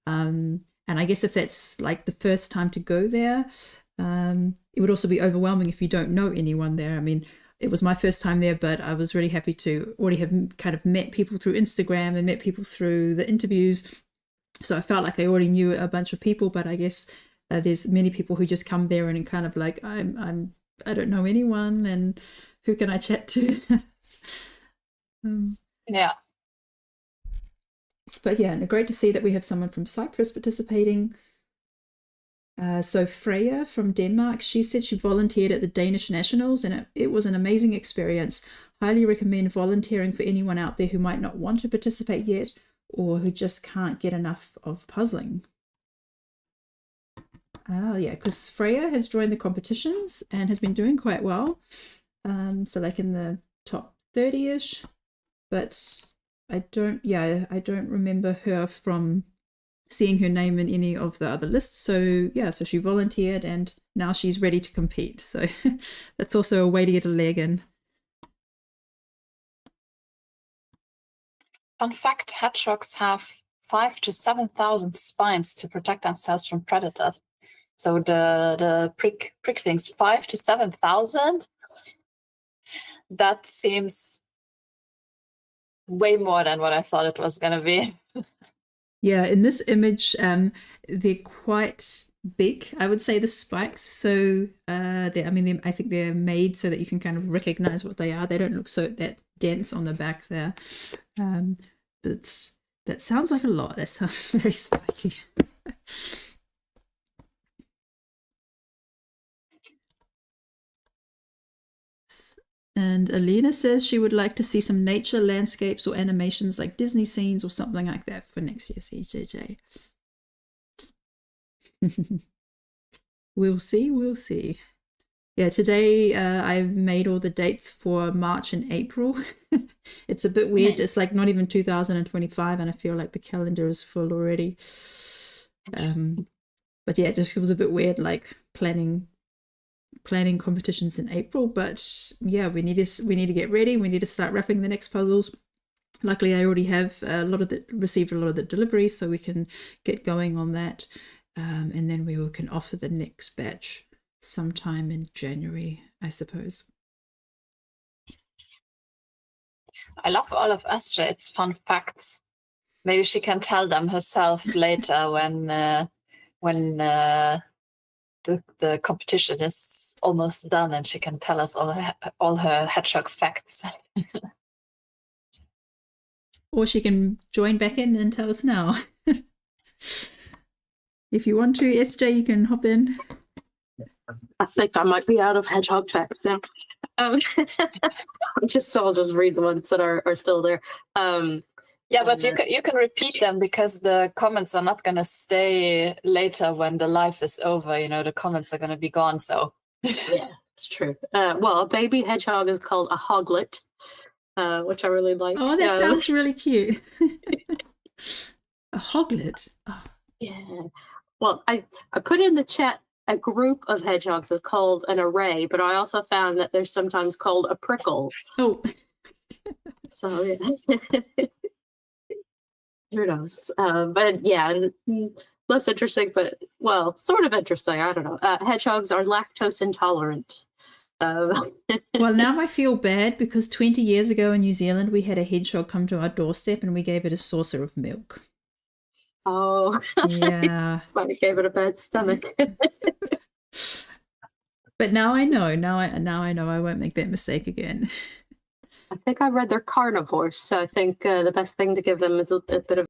And I guess if that's like the first time to go there, it would also be overwhelming if you don't know anyone there. I mean, it was my first time there, but I was really happy to already have kind of met people through Instagram and met people through the interviews. So I felt like I already knew a bunch of people, but I guess there's many people who just come there and kind of like, I don't know anyone, and who can I chat to? Yeah. But yeah, and great to see that we have someone from Cyprus participating. So Freya from Denmark, she said she volunteered at the Danish Nationals, and it was an amazing experience. Highly recommend volunteering for anyone out there who might not want to participate yet, or who just can't get enough of puzzling. Oh yeah, because Freya has joined the competitions and has been doing quite well. So like in the top 30-ish, but I don't remember her from seeing her name in any of the other lists. So yeah, so she volunteered and now she's ready to compete. So that's also a way to get a leg in. Fun fact, hedgehogs have 5,000 to 7,000 spines to protect themselves from predators. So the prick things, 5,000 to 7,000. That seems way more than what I thought it was gonna be. Yeah, in this image, they're quite big, I would say, the spikes. So I think they're made so that you can kind of recognize what they are. They don't look so that dense on the back there. But that sounds like a lot. That sounds very spiky. And Alina says she would like to see some nature landscapes or animations like Disney scenes or something like that for next year's CJJ. We'll see. Yeah, today I've made all the dates for March and April. It's a bit weird. It's like not even 2025 and I feel like the calendar is full already. But yeah, it just was a bit weird, like planning competitions in April. But yeah, we need to get ready. We need to start wrapping the next puzzles. Luckily, I already have received a lot of the deliveries, so we can get going on that. And then we can offer the next batch sometime in January, I suppose. I love all of SJ's fun facts. Maybe she can tell them herself later when the competition is almost done, and she can tell us all her hedgehog facts. Or she can join back in and tell us now. If you want to, SJ, you can hop in. I think I might be out of hedgehog facts now. I'll just read the ones that are still there. Yeah, but you can repeat them because the comments are not going to stay later when the live is over. You know, the comments are going to be gone. So yeah, it's true. Well, a baby hedgehog is called a hoglet, which I really like. Oh, that sounds really cute. A hoglet. Oh. Yeah. Well, I put in the chat a group of hedgehogs is called an array, but I also found that they're sometimes called a prickle. Oh. So yeah. Who knows? But yeah, less interesting, but well, sort of interesting. I don't know. Hedgehogs are lactose intolerant. Well, now I feel bad because 20 years ago in New Zealand, we had a hedgehog come to our doorstep and we gave it a saucer of milk. Oh, yeah. Might have gave it a bad stomach. But now I know. Now I know I won't make that mistake again. I think I read they're carnivores, so I think the best thing to give them is a bit of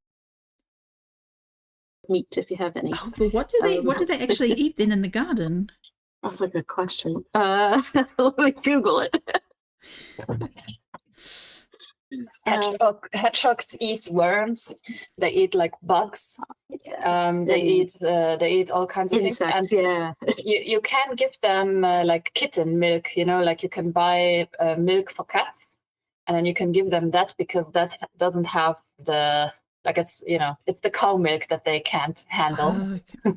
meat if you have any. Oh, but what do they actually eat then in the garden? That's a good question. Let me Google it. Hedgehogs eat worms. They eat like bugs. They eat all kinds of Insects, things. yeah. You can give them like kitten milk. Like you can buy milk for cats, and then you can give them that because that doesn't have the it's it's the cow milk that they can't handle. Oh, okay.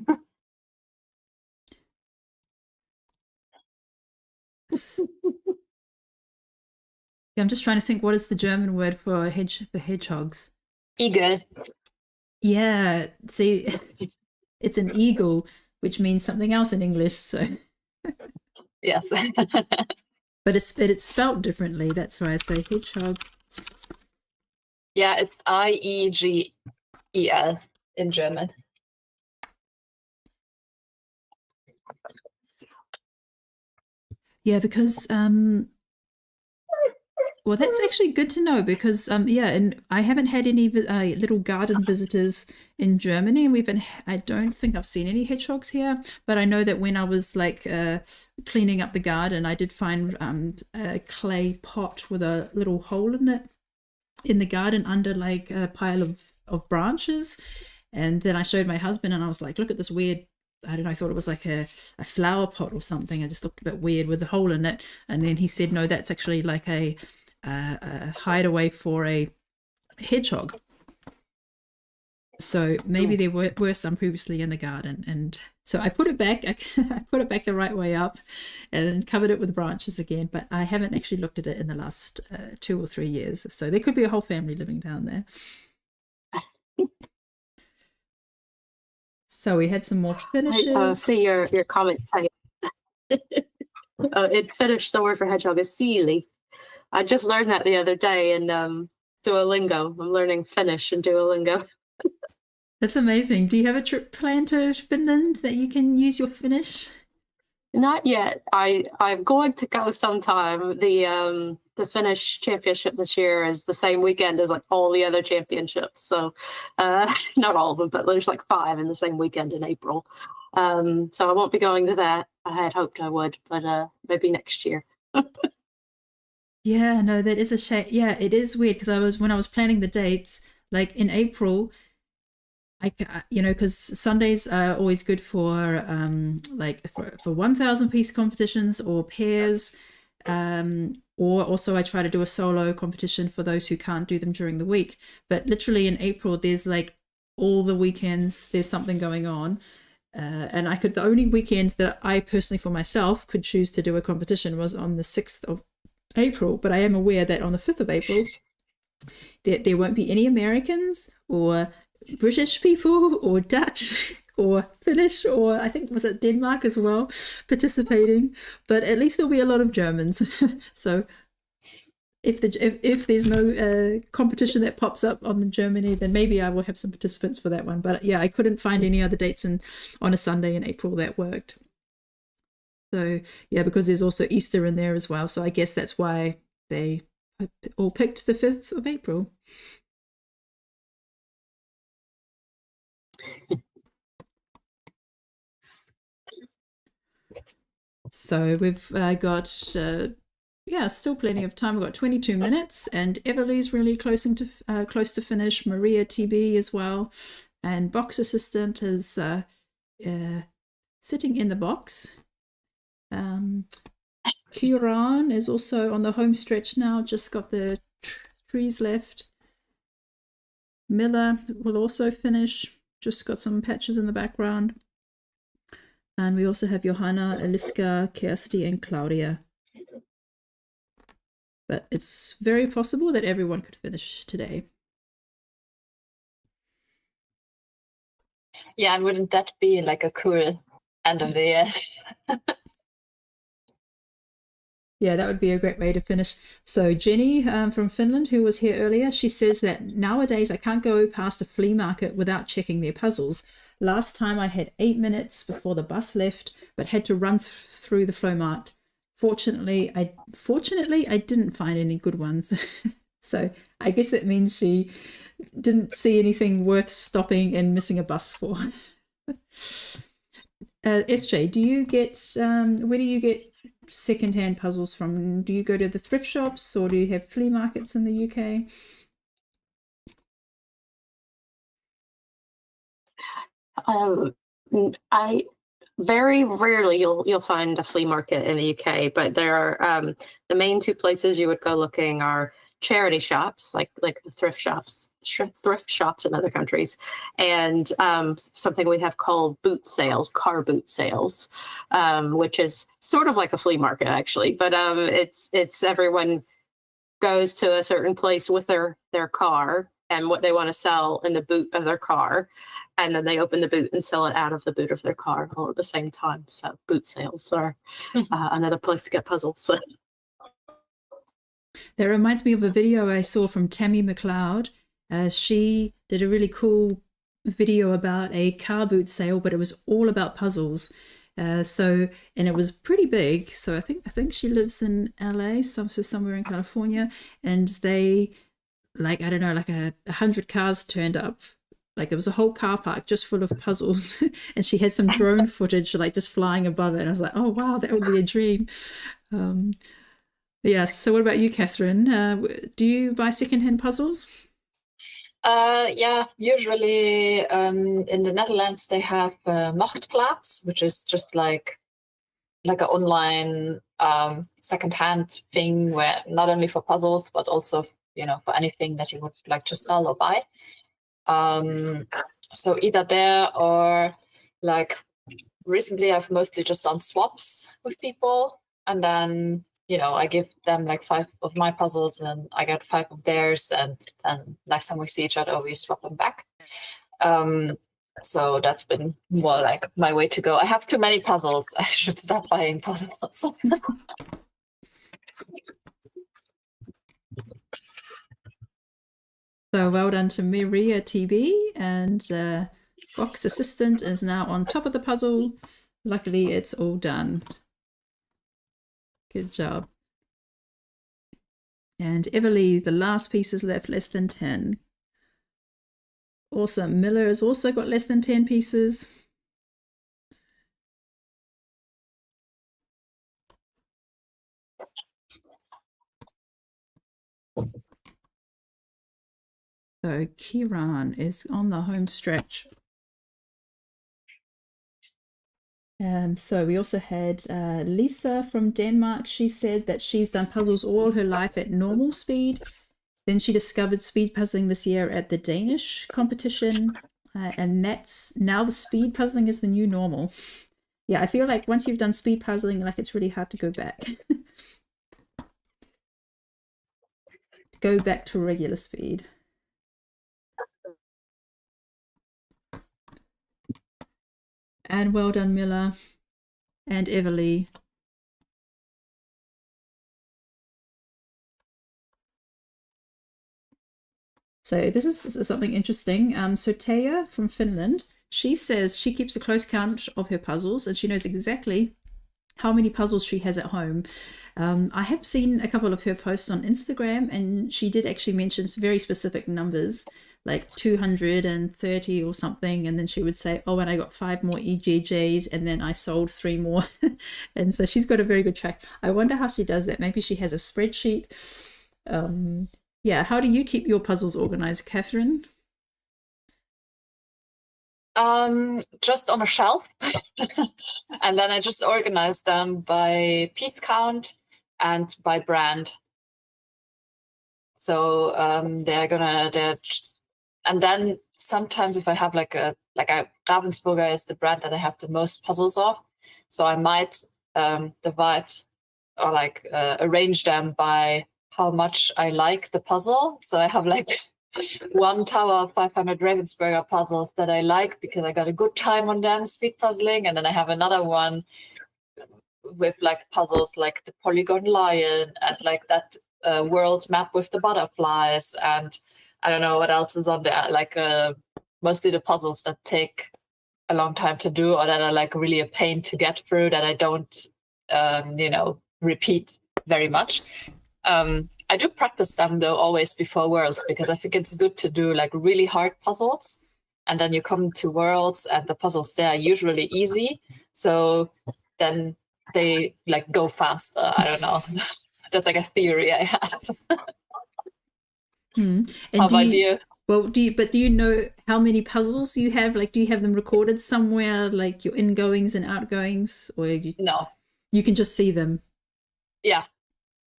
I'm just trying to think, what is the German word for hedgehogs? Eagle. Yeah, see, it's an eagle, which means something else in English. So Yes. but it's spelt differently. That's why I say hedgehog. Yeah, it's IEGEL in German. Yeah, because well, that's actually good to know because yeah, and I haven't had any little garden visitors in Germany, and I don't think I've seen any hedgehogs here, but I know that when I was like cleaning up the garden, I did find a clay pot with a little hole in it in the garden under like a pile of branches, and then I showed my husband, and I was like, look at this weird, I don't know, I thought it was like a flower pot or something. It just looked a bit weird with a hole in it. And then he said, no, that's actually like a hideaway for a hedgehog. So maybe there were some previously in the garden. And so I put it back. I put it back the right way up and covered it with branches again. But I haven't actually looked at it in the last 2 or 3 years. So there could be a whole family living down there. So we have some more finishes. I see your comment type. In Finnish, the word for hedgehog is siili. I just learned that the other day in Duolingo. I'm learning Finnish in Duolingo. That's amazing. Do you have a trip planned to Finland that you can use your Finnish? Not yet. I'm going to go sometime. The Finnish championship this year is the same weekend as like all the other championships. So not all of them, but there's like 5 in the same weekend in April. So I won't be going to that. I had hoped I would, but maybe next year. Yeah, no, that is a shame. Yeah, it is weird because when I was planning the dates, like in April, because Sundays are always good for for 1,000 piece competitions or pairs, or also I try to do a solo competition for those who can't do them during the week. But literally in April, there's like all the weekends, there's something going on. And the only weekend that I personally for myself could choose to do a competition was on the 6th of April. But I am aware that on the 5th of April, there won't be any Americans or British people or Dutch or Finnish, or I think was it Denmark as well participating, but at least there'll be a lot of Germans. So if there's no competition that pops up on Germany, then maybe I will have some participants for that one. But yeah, I couldn't find any other dates on a Sunday in April that worked. So yeah, because there's also Easter in there as well. So I guess that's why they all picked the 5th of April. So we've got, still plenty of time. We've got 22 minutes, and Everly's really close to finish. Maria TB as well, and box assistant is sitting in the box. Kiran is also on the home stretch now. Just got the trees left. Miller will also finish. Just got some patches in the background. And we also have Johanna, Eliska, Kirsty, and Claudia. But it's very possible that everyone could finish today. Yeah, and wouldn't that be like a cool end of the year? Yeah, that would be a great way to finish. So Jenny from Finland, who was here earlier, she says that nowadays I can't go past a flea market without checking their puzzles. Last time I had 8 minutes before the bus left, but had to run through the flow mart. Fortunately, I didn't find any good ones. So I guess it means she didn't see anything worth stopping and missing a bus for. SJ, do you get where do you get secondhand puzzles from? Do you go to the thrift shops or do you have flea markets in the UK? I very rarely you'll find a flea market in the UK, but there are the main two places you would go looking are charity shops, like thrift shops in other countries, and something we have called boot sales, car boot sales, which is sort of like a flea market actually, but it's everyone goes to a certain place with their car and what they want to sell in the boot of their car, and then they open the boot and sell it out of the boot of their car all at the same time. So boot sales are another place to get puzzles. That reminds me of a video I saw from Tammy McLeod. She did a really cool video about a car boot sale, but it was all about puzzles. And it was pretty big. So I think she lives in LA, somewhere in California, and they, like, I don't know, like 100 cars turned up. Like there was a whole car park just full of puzzles, and she had some drone footage like just flying above it. And I was like, oh wow, that would be a dream. Yes. So what about you, Catherine? Do you buy secondhand puzzles? Yeah, usually in the Netherlands they have Marktplaats, which is just like an online secondhand thing where not only for puzzles but also for anything that you would like to sell or buy. So either there or like recently I've mostly just done swaps with people, and then I give them like 5 of my puzzles and I get 5 of theirs, and then next time we see each other we swap them back. So that's been more like my way to go. I have too many puzzles. I should stop buying puzzles. So well done to Maria TB, and Box Assistant is now on top of the puzzle. Luckily, it's all done. Good job. And Everly, the last piece is left, less than 10. Awesome. Miller has also got less than 10 pieces. So Kiran is on the home stretch. So we also had Lisa from Denmark. She said that she's done puzzles all her life at normal speed. Then she discovered speed puzzling this year at the Danish competition. And that's now the speed puzzling is the new normal. Yeah, I feel like once you've done speed puzzling, like it's really hard to go back. Go back to regular speed. And well done, Miller and Everly. So this is something interesting. So Taya from Finland, she says she keeps a close count of her puzzles and she knows exactly how many puzzles she has at home. I have seen a couple of her posts on Instagram, and she did actually mention some very specific numbers, like 230 or something, and then she would say, oh, and I got 5 more EJJs, and then I sold 3 more. And so she's got a very good track. I wonder how she does that. Maybe she has a spreadsheet. Yeah, how do you keep your puzzles organized, Catherine? Just on a shelf. And then I just organize them by piece count and by brand. So and then sometimes if I have like a Ravensburger is the brand that I have the most puzzles of, so I might divide or like arrange them by how much I like the puzzle. So I have like one tower of 500 Ravensburger puzzles that I like because I got a good time on them, speed puzzling, and then I have another one with like puzzles like the Polygon Lion and like that world map with the butterflies, and I don't know what else is on there, like mostly the puzzles that take a long time to do, or that are like really a pain to get through, that I don't, repeat very much. I do practice them though always before Worlds, because I think it's good to do like really hard puzzles, and then you come to Worlds and the puzzles there are usually easy, so then they like go faster. I don't know. That's like a theory I have. And How about you? Well, do you know how many puzzles you have? Like, do you have them recorded somewhere, like your ingoings and outgoings, or No. you can just see them? Yeah,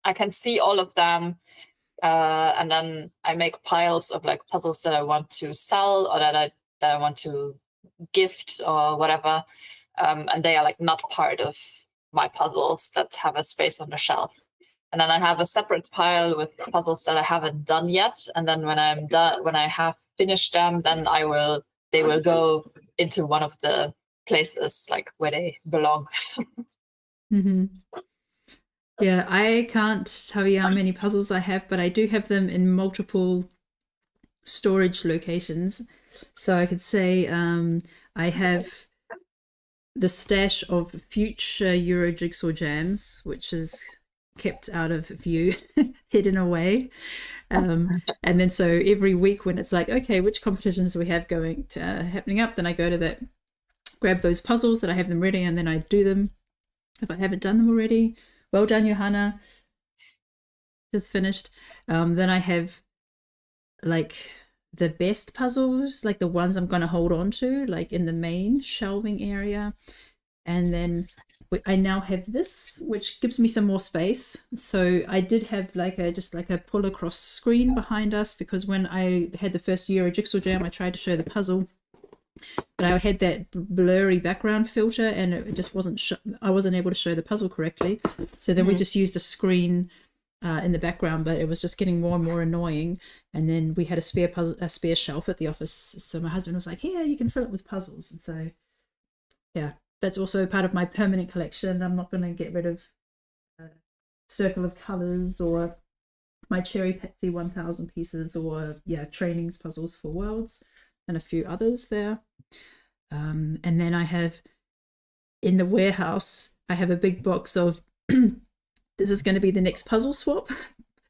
I can see all of them, and then I make piles of like puzzles that I want to sell, or that I want to gift or whatever, and they are like not part of my puzzles that have a space on the shelf. And then I have a separate pile with puzzles that I haven't done yet. And then when I'm done, when I have finished them, then they will go into one of the places like where they belong. Mm-hmm. Yeah, I can't tell you how many puzzles I have, but I do have them in multiple storage locations. So I could say I have the stash of future Euro Jigsaw Jams, which is kept out of view, hidden away. And then so every week when it's like, okay, which competitions do we have going to happening up, then I go to that, grab those puzzles that I have them ready, and then I do them if I haven't done them already. Well done, Johanna. Just finished. Then I have like the best puzzles, like the ones I'm going to hold on to, like in the main shelving area. And then I now have this, which gives me some more space. So I did have like a pull across screen behind us, because when I had the first Euro Jigsaw Jam, I tried to show the puzzle, but I had that blurry background filter, and it just wasn't. I wasn't able to show the puzzle correctly. So then we just used a screen in the background, but it was just getting more and more annoying. And then we had a spare shelf at the office. So my husband was like, "Here, you can fill it with puzzles." And so, yeah. That's also part of my permanent collection. I'm not going to get rid of Circle of Colors or my CherryPazzi 1000 pieces, or trainings puzzles for Worlds, and a few others there. And then I have in the warehouse, I have a big box of this is going to be the next puzzle swap.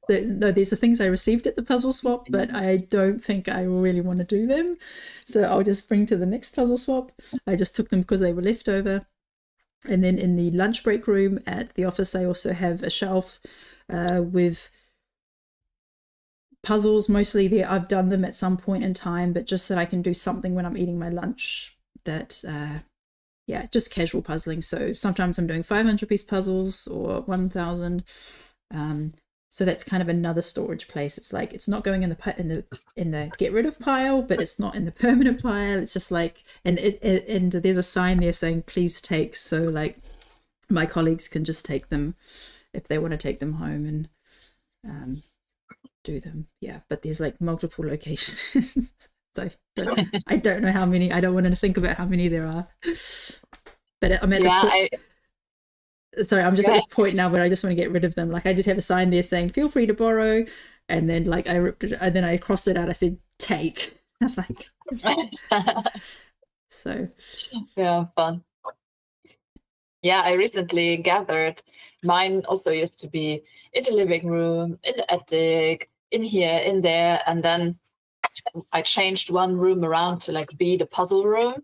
No, these are things I received at the puzzle swap, but I don't think I really want to do them. So I'll just bring to the next puzzle swap. I just took them because they were left over. And then in the lunch break room at the office, I also have a shelf with puzzles. Mostly there, I've done them at some point in time, but just that I can do something when I'm eating my lunch that, just casual puzzling. So sometimes I'm doing 500-piece puzzles or 1,000. So that's kind of another storage place. It's like it's not going in the get rid of pile, but it's not in the permanent pile. It's just like, and there's a sign there saying please take, so like my colleagues can just take them if they want to take them home and do them. Yeah, but there's like multiple locations. So I don't know how many. I don't want to think about how many there are. But I'm at sorry, I'm just at the point now where I just want to get rid of them. Like I did have a sign there saying feel free to borrow, and then like I ripped it, and then I crossed it out. I said take. I was like, so yeah, fun. Yeah, I recently gathered. Mine also used to be in the living room, in the attic, in here, in there, and then I changed one room around to like be the puzzle room.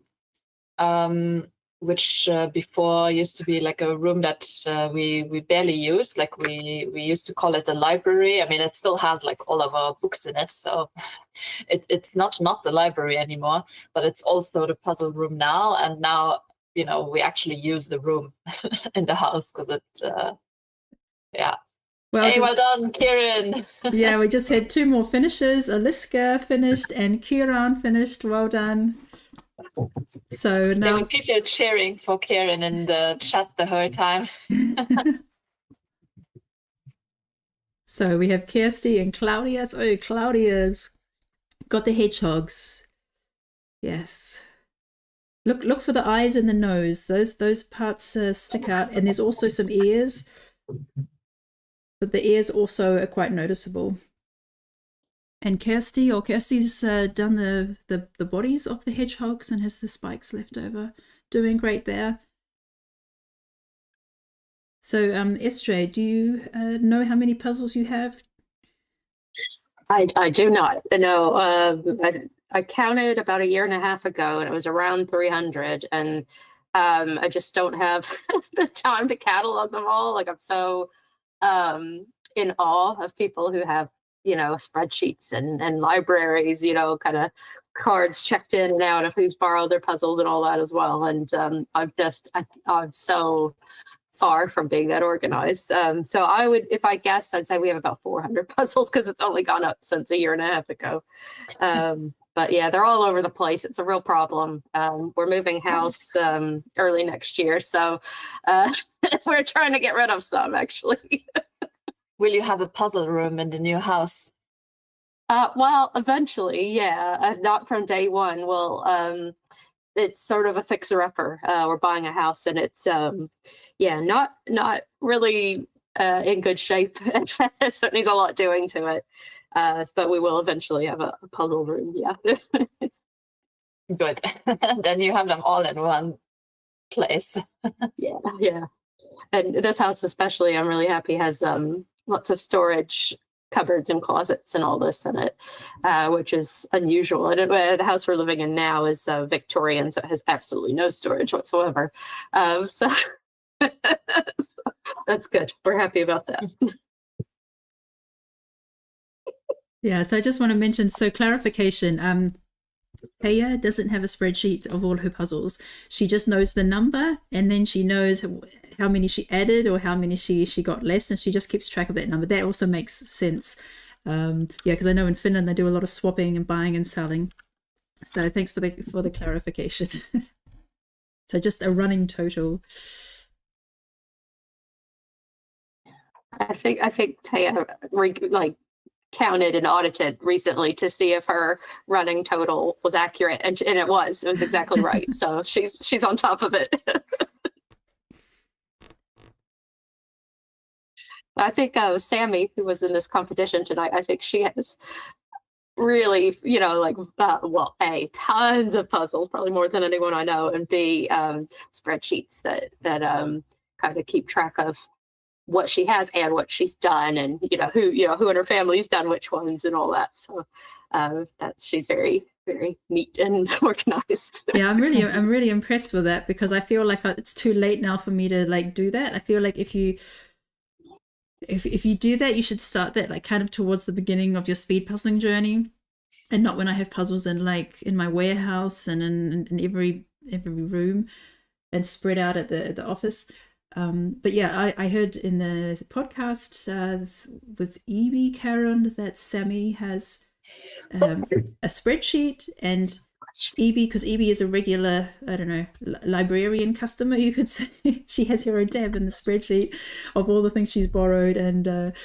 Which before used to be like a room that we barely used. Like we used to call it a library. I mean, it still has like all of our books in it, so it's not the library anymore, but it's also the puzzle room now. And now, we actually use the room in the house because it, yeah. Well, hey, well done, Kieran. Yeah, we just had 2 more finishes. Aliska finished and Kieran finished. Well done. So now there were people cheering for Kieran in the chat the whole time. So we have Kirsty and Claudia's. Oh, Claudia's got the hedgehogs. Yes. Look for the eyes and the nose. Those parts stick out, and there's also some ears. But the ears also are quite noticeable. And Kirsty's done the bodies of the hedgehogs and has the spikes left over. Doing great there. So, Estre, do you know how many puzzles you have? I do not know. I counted about a year and a half ago, and it was around 300. And I just don't have the time to catalog them all. Like, I'm so in awe of people who have, spreadsheets and libraries, kind of cards checked in and out of who's borrowed their puzzles and all that as well. And I'm so far from being that organized. So I would, if I guessed, I'd say we have about 400 puzzles because it's only gone up since a year and a half ago. But yeah, they're all over the place. It's a real problem. We're moving house early next year, so we're trying to get rid of some, actually. Will you have a puzzle room in the new house? Well, eventually, yeah. Not from day one. Well, it's sort of a fixer-upper. We're buying a house, and it's not really in good shape. So it needs a lot doing to it. But we will eventually have a puzzle room. Yeah. Good. Then you have them all in one place. Yeah. And this house especially, I'm really happy, has lots of storage cupboards and closets and all this in it, which is unusual. And the house we're living in now is Victorian, so it has absolutely no storage whatsoever. So that's good. We're happy about that. Yeah, so I just want to mention, so clarification, Kaya doesn't have a spreadsheet of all her puzzles. She just knows the number, and then she knows how many she added or how many she got less, and she just keeps track of that number. That also makes sense. Yeah, because I know in Finland they do a lot of swapping and buying and selling. So thanks for the clarification. So just a running total. I think Taya counted and audited recently to see if her running total was accurate, and it was exactly right. So she's on top of it. I think Sammy, who was in this competition tonight, I think she has really, A, tons of puzzles, probably more than anyone I know, and B, spreadsheets that kind of keep track of what she has and what she's done, and who in her family's done which ones and all that. So she's very, very neat and organized. Yeah, I'm really impressed with that, because I feel like it's too late now for me to do that. I feel like if you do that, you should start that kind of towards the beginning of your speed puzzling journey, and not when I have puzzles in my warehouse and in every room and spread out at the office. But yeah, I heard in the podcast with Evie Karen that Sammy has a spreadsheet, and Evie, because Evie is a regular, I don't know, librarian customer, you could say. She has her own tab in the spreadsheet of all the things she's borrowed, and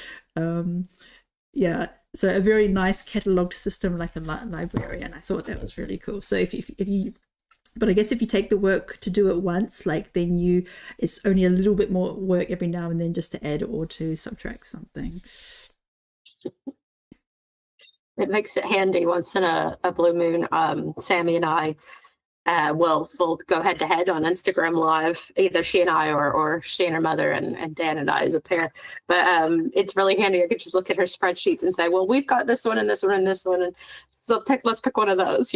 yeah, so a very nice catalogued system like a librarian. I thought that was really cool. So if you but I guess if you take the work to do it once, then it's only a little bit more work every now and then just to add or to subtract something. It makes it handy once in a blue moon. Sammy and I will go head to head on Instagram Live, either she and I or she and her mother, and Dan and I as a pair. But it's really handy. I could just look at her spreadsheets and say, well, we've got this one and this one and this one, and so let's pick one of those.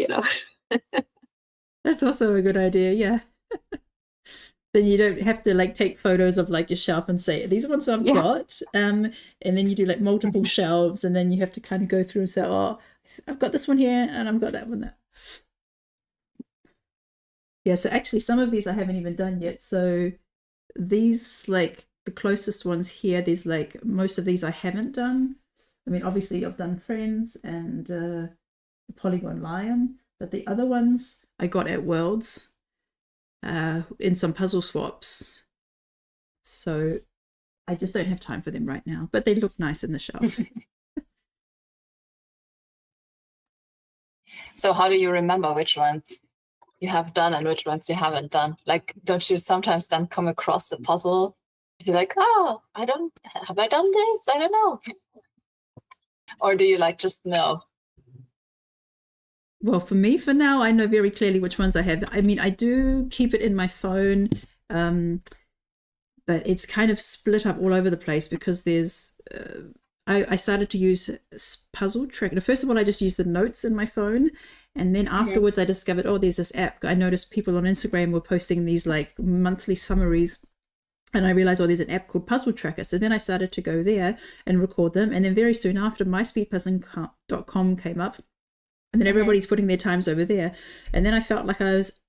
That's also a good idea, yeah. Then you don't have to take photos of your shelf and say, these ones I've got. And then you do multiple shelves, and then you have to kind of go through and say, oh, I've got this one here and I've got that one there. Yeah, so actually some of these I haven't even done yet. So these the closest ones here, there's most of these I haven't done. I mean, obviously I've done Friends and the Polygon Lion, but the other ones I got at Worlds in some puzzle swaps. So I just don't have time for them right now, but they look nice in the shelf. So how do you remember which ones you have done and which ones you haven't done? Don't you sometimes then come across a puzzle? You're like, oh, have I done this? I don't know. Or do you just know? Well, for me, for now, I know very clearly which ones I have. I mean, I do keep it in my phone, but it's kind of split up all over the place because there's. I started to use Puzzle Tracker. First of all, I just used the notes in my phone, and then afterwards, I discovered, oh, there's this app. I noticed people on Instagram were posting these like monthly summaries. And I realized, oh, there's an app called Puzzle Tracker. So then I started to go there and record them. And then very soon after, myspeedpuzzling.com came up. And then everybody's putting their times over there. And then I felt like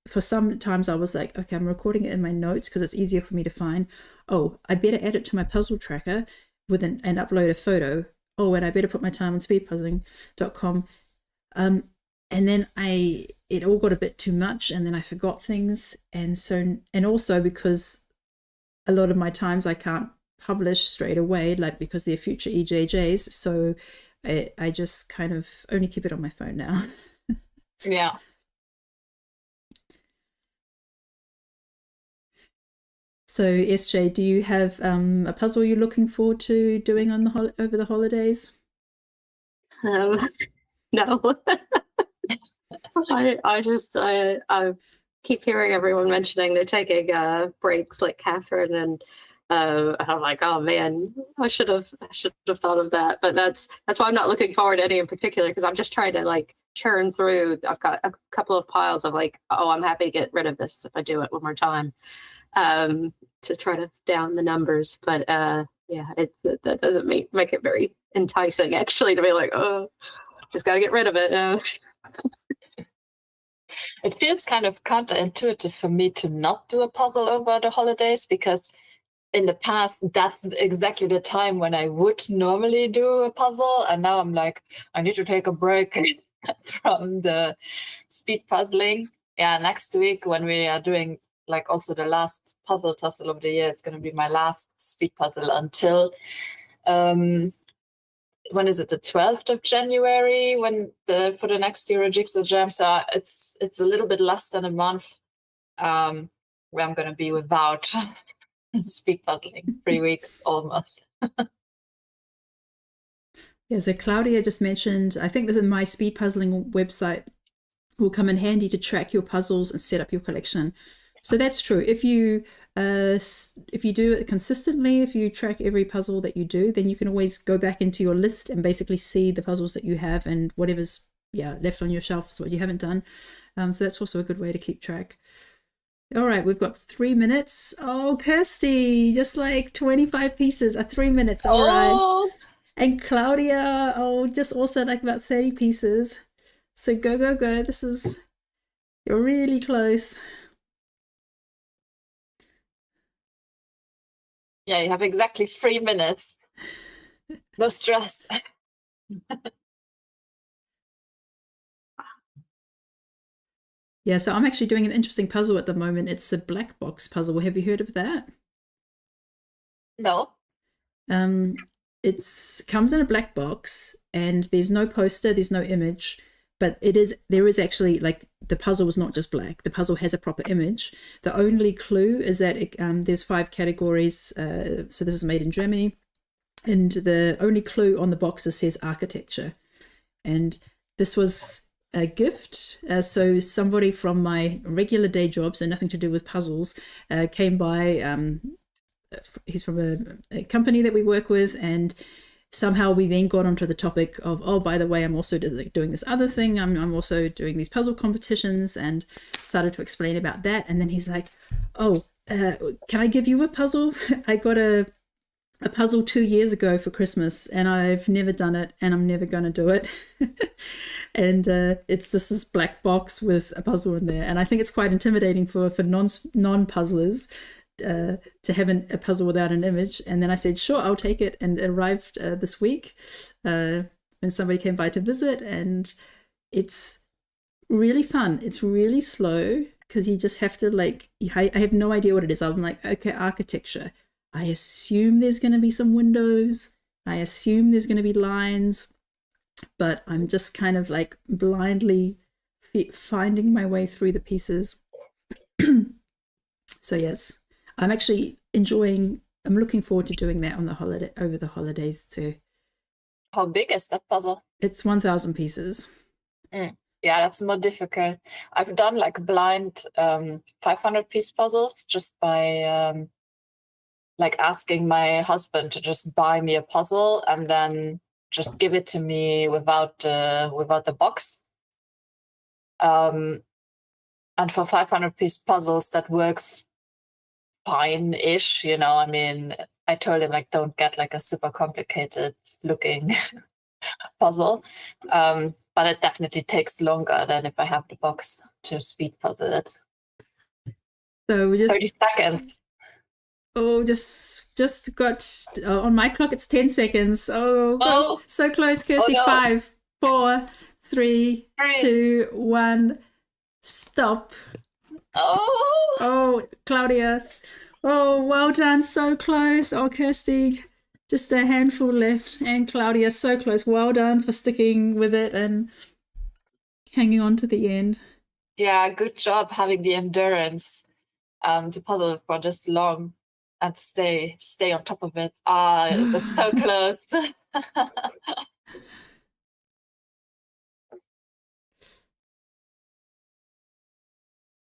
for some times I was like, okay, I'm recording it in my notes because it's easier for me to find. Oh, I better add it to my Puzzle Tracker and upload a photo. Oh, and I better put my time on speedpuzzling.com. And then it all got a bit too much, and then I forgot things. And also because a lot of my times I can't publish straight away, like because they're future EJJs. So I just kind of only keep it on my phone now. Yeah. So SJ, do you have a puzzle you're looking forward to doing on over the holidays? No. I keep hearing everyone mentioning they're taking breaks, like Catherine, and I'm like, oh man, I should have thought of that. But that's why I'm not looking forward to any in particular, because I'm just trying to like churn through. I've got a couple of piles of like, oh, I'm happy to get rid of this if I do it one more time, to try to down the numbers. But yeah, that doesn't make it very enticing actually to be like, oh, just got to get rid of it. It feels kind of counterintuitive for me to not do a puzzle over the holidays, because in the past, that's exactly the time when I would normally do a puzzle. And now I'm like, I need to take a break from the speed puzzling. Yeah, next week when we are doing like also the last puzzle tussle of the year, it's going to be my last speed puzzle until when is it, the 12th of January, for the next Euro Jigsaw Jam. So it's a little bit less than a month where I'm going to be without speed puzzling, 3 weeks almost. Yeah, so Claudia just mentioned, I think that my speed puzzling website will come in handy to track your puzzles and set up your collection. So that's true. If you do it consistently, if you track every puzzle that you do, then you can always go back into your list and basically see the puzzles that you have, and whatever's left on your shelf is what you haven't done. So that's also a good way to keep track. All right, we've got 3 minutes. Oh, Kirsty, just like 25 pieces are 3 minutes. All right. And Claudia, just also like about 30 pieces. So go. You're really close. Yeah, you have exactly 3 minutes. No stress. Yeah, so I'm actually doing an interesting puzzle at the moment. It's a black box puzzle. Have you heard of that? No. It comes in a black box, and there's no poster, there's no image, but there is actually, like, the puzzle is not just black. The puzzle has a proper image. The only clue is that there's 5 categories. So this is made in Germany, and the only clue on the boxes says architecture. And this was a gift. So somebody from my regular day job, so nothing to do with puzzles, came by. He's from a company that we work with, and somehow we then got onto the topic of, oh, by the way, I'm also doing this other thing. I'm also doing these puzzle competitions, and started to explain about that. And then he's like, oh, can I give you a puzzle? I got a puzzle 2 years ago for Christmas, and I've never done it, and I'm never going to do it. And it's this black box with a puzzle in there. And I think it's quite intimidating for non-puzzlers to have a puzzle without an image. And then I said, sure, I'll take it. And it arrived this week when somebody came by to visit. And it's really fun. It's really slow because you just have to, like, I have no idea what it is. I'm like, okay, architecture. I assume there's going to be some windows. I assume there's going to be lines. But I'm just kind of like blindly finding my way through the pieces. So yes, I'm actually I'm looking forward to doing that over the holidays too. How big is that puzzle? It's 1,000 pieces. Yeah, that's more difficult. I've done like blind 500-piece puzzles just by like asking my husband to just buy me a puzzle and then just give it to me without the box. And for 500-piece puzzles, that works fine-ish, you know. I mean, I told him like, don't get like a super complicated looking puzzle. But it definitely takes longer than if I have the box to speed puzzle it. So we just 30 seconds. Oh, just got on my clock. It's 10 seconds. Oh, so close, Kirsty. no. 5, 4, 3, 2, 1. Stop. Oh, Claudia. Oh, well done. So close. Oh, Kirsty, just a handful left. And Claudia, so close. Well done for sticking with it and hanging on to the end. Yeah, good job having the endurance to puzzle for just long and stay on top of it. That's so close.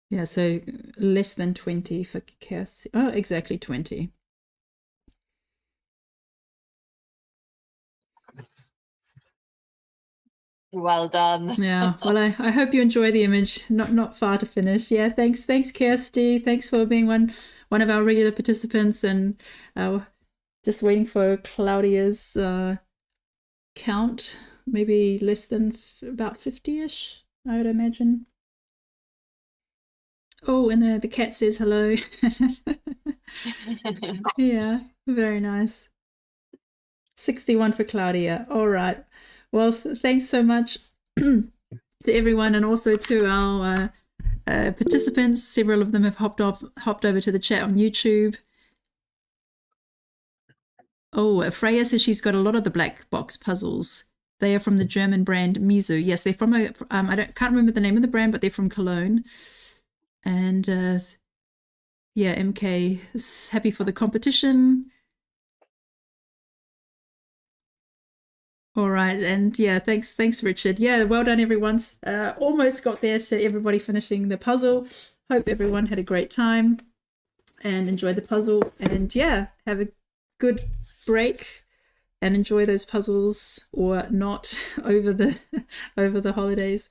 Yeah, so less than 20 for Kirsty. Oh, exactly 20. Well done. Yeah, well, I hope you enjoy the image. Not far to finish. Yeah, thanks, Kirsty. Thanks for being one of our regular participants, and just waiting for Claudia's count. Maybe less than about 50-ish, I would imagine. Oh, and the cat says hello. Yeah, very nice. 61 for Claudia. All right. Well, thanks so much to everyone, and also to our participants. Several of them have hopped over to the chat on YouTube. Oh, Freya says she's got a lot of the black box puzzles. They are from the German brand Mizu. Yes, they're from can't remember the name of the brand, but they're from Cologne. And yeah, MK is happy for the competition. All right, and yeah, thanks, Richard. Yeah, well done, everyone. Almost got there to everybody finishing the puzzle. Hope everyone had a great time and enjoyed the puzzle. And yeah, have a good break and enjoy those puzzles, or not, over the holidays.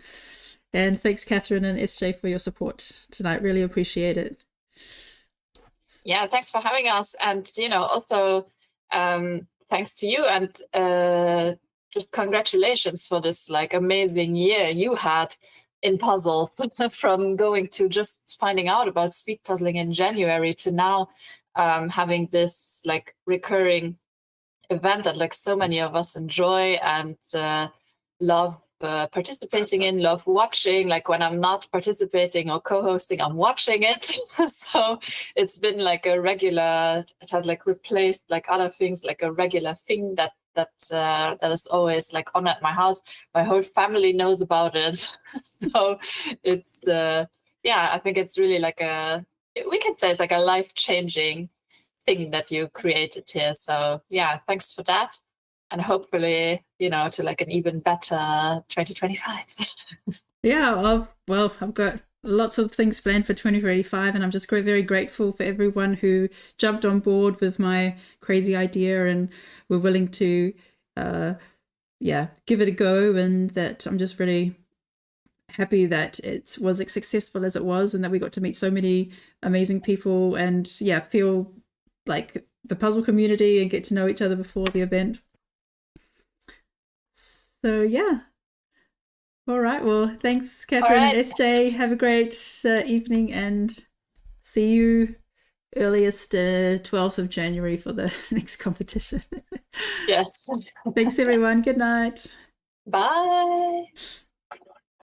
And thanks, Catherine and SJ, for your support tonight. Really appreciate it. Yeah, thanks for having us, and also thanks to you, and just congratulations for this like amazing year you had in puzzle, from going to just finding out about speed puzzling in January to now having this like recurring event that like so many of us enjoy and love participating in, love watching. Like when I'm not participating or co-hosting, I'm watching it. So it's been like a regular, it has like replaced like other things, like a regular thing that is always like on at my house. My whole family knows about it. So it's yeah, I think it's really like we can say it's like a life-changing thing that you created here. So yeah, thanks for that. And hopefully, to like an even better 2025. Yeah, well, I've got lots of things planned for 2025, and I'm just very grateful for everyone who jumped on board with my crazy idea and were willing to, give it a go. And that I'm just really happy that it was as successful as it was, and that we got to meet so many amazing people, and feel like the puzzle community and get to know each other before the event. So yeah. All right. Well, thanks, Catherine and SJ. Have a great evening, and see you earliest 12th of January for the next competition. Yes. Thanks, everyone. Good night. Bye.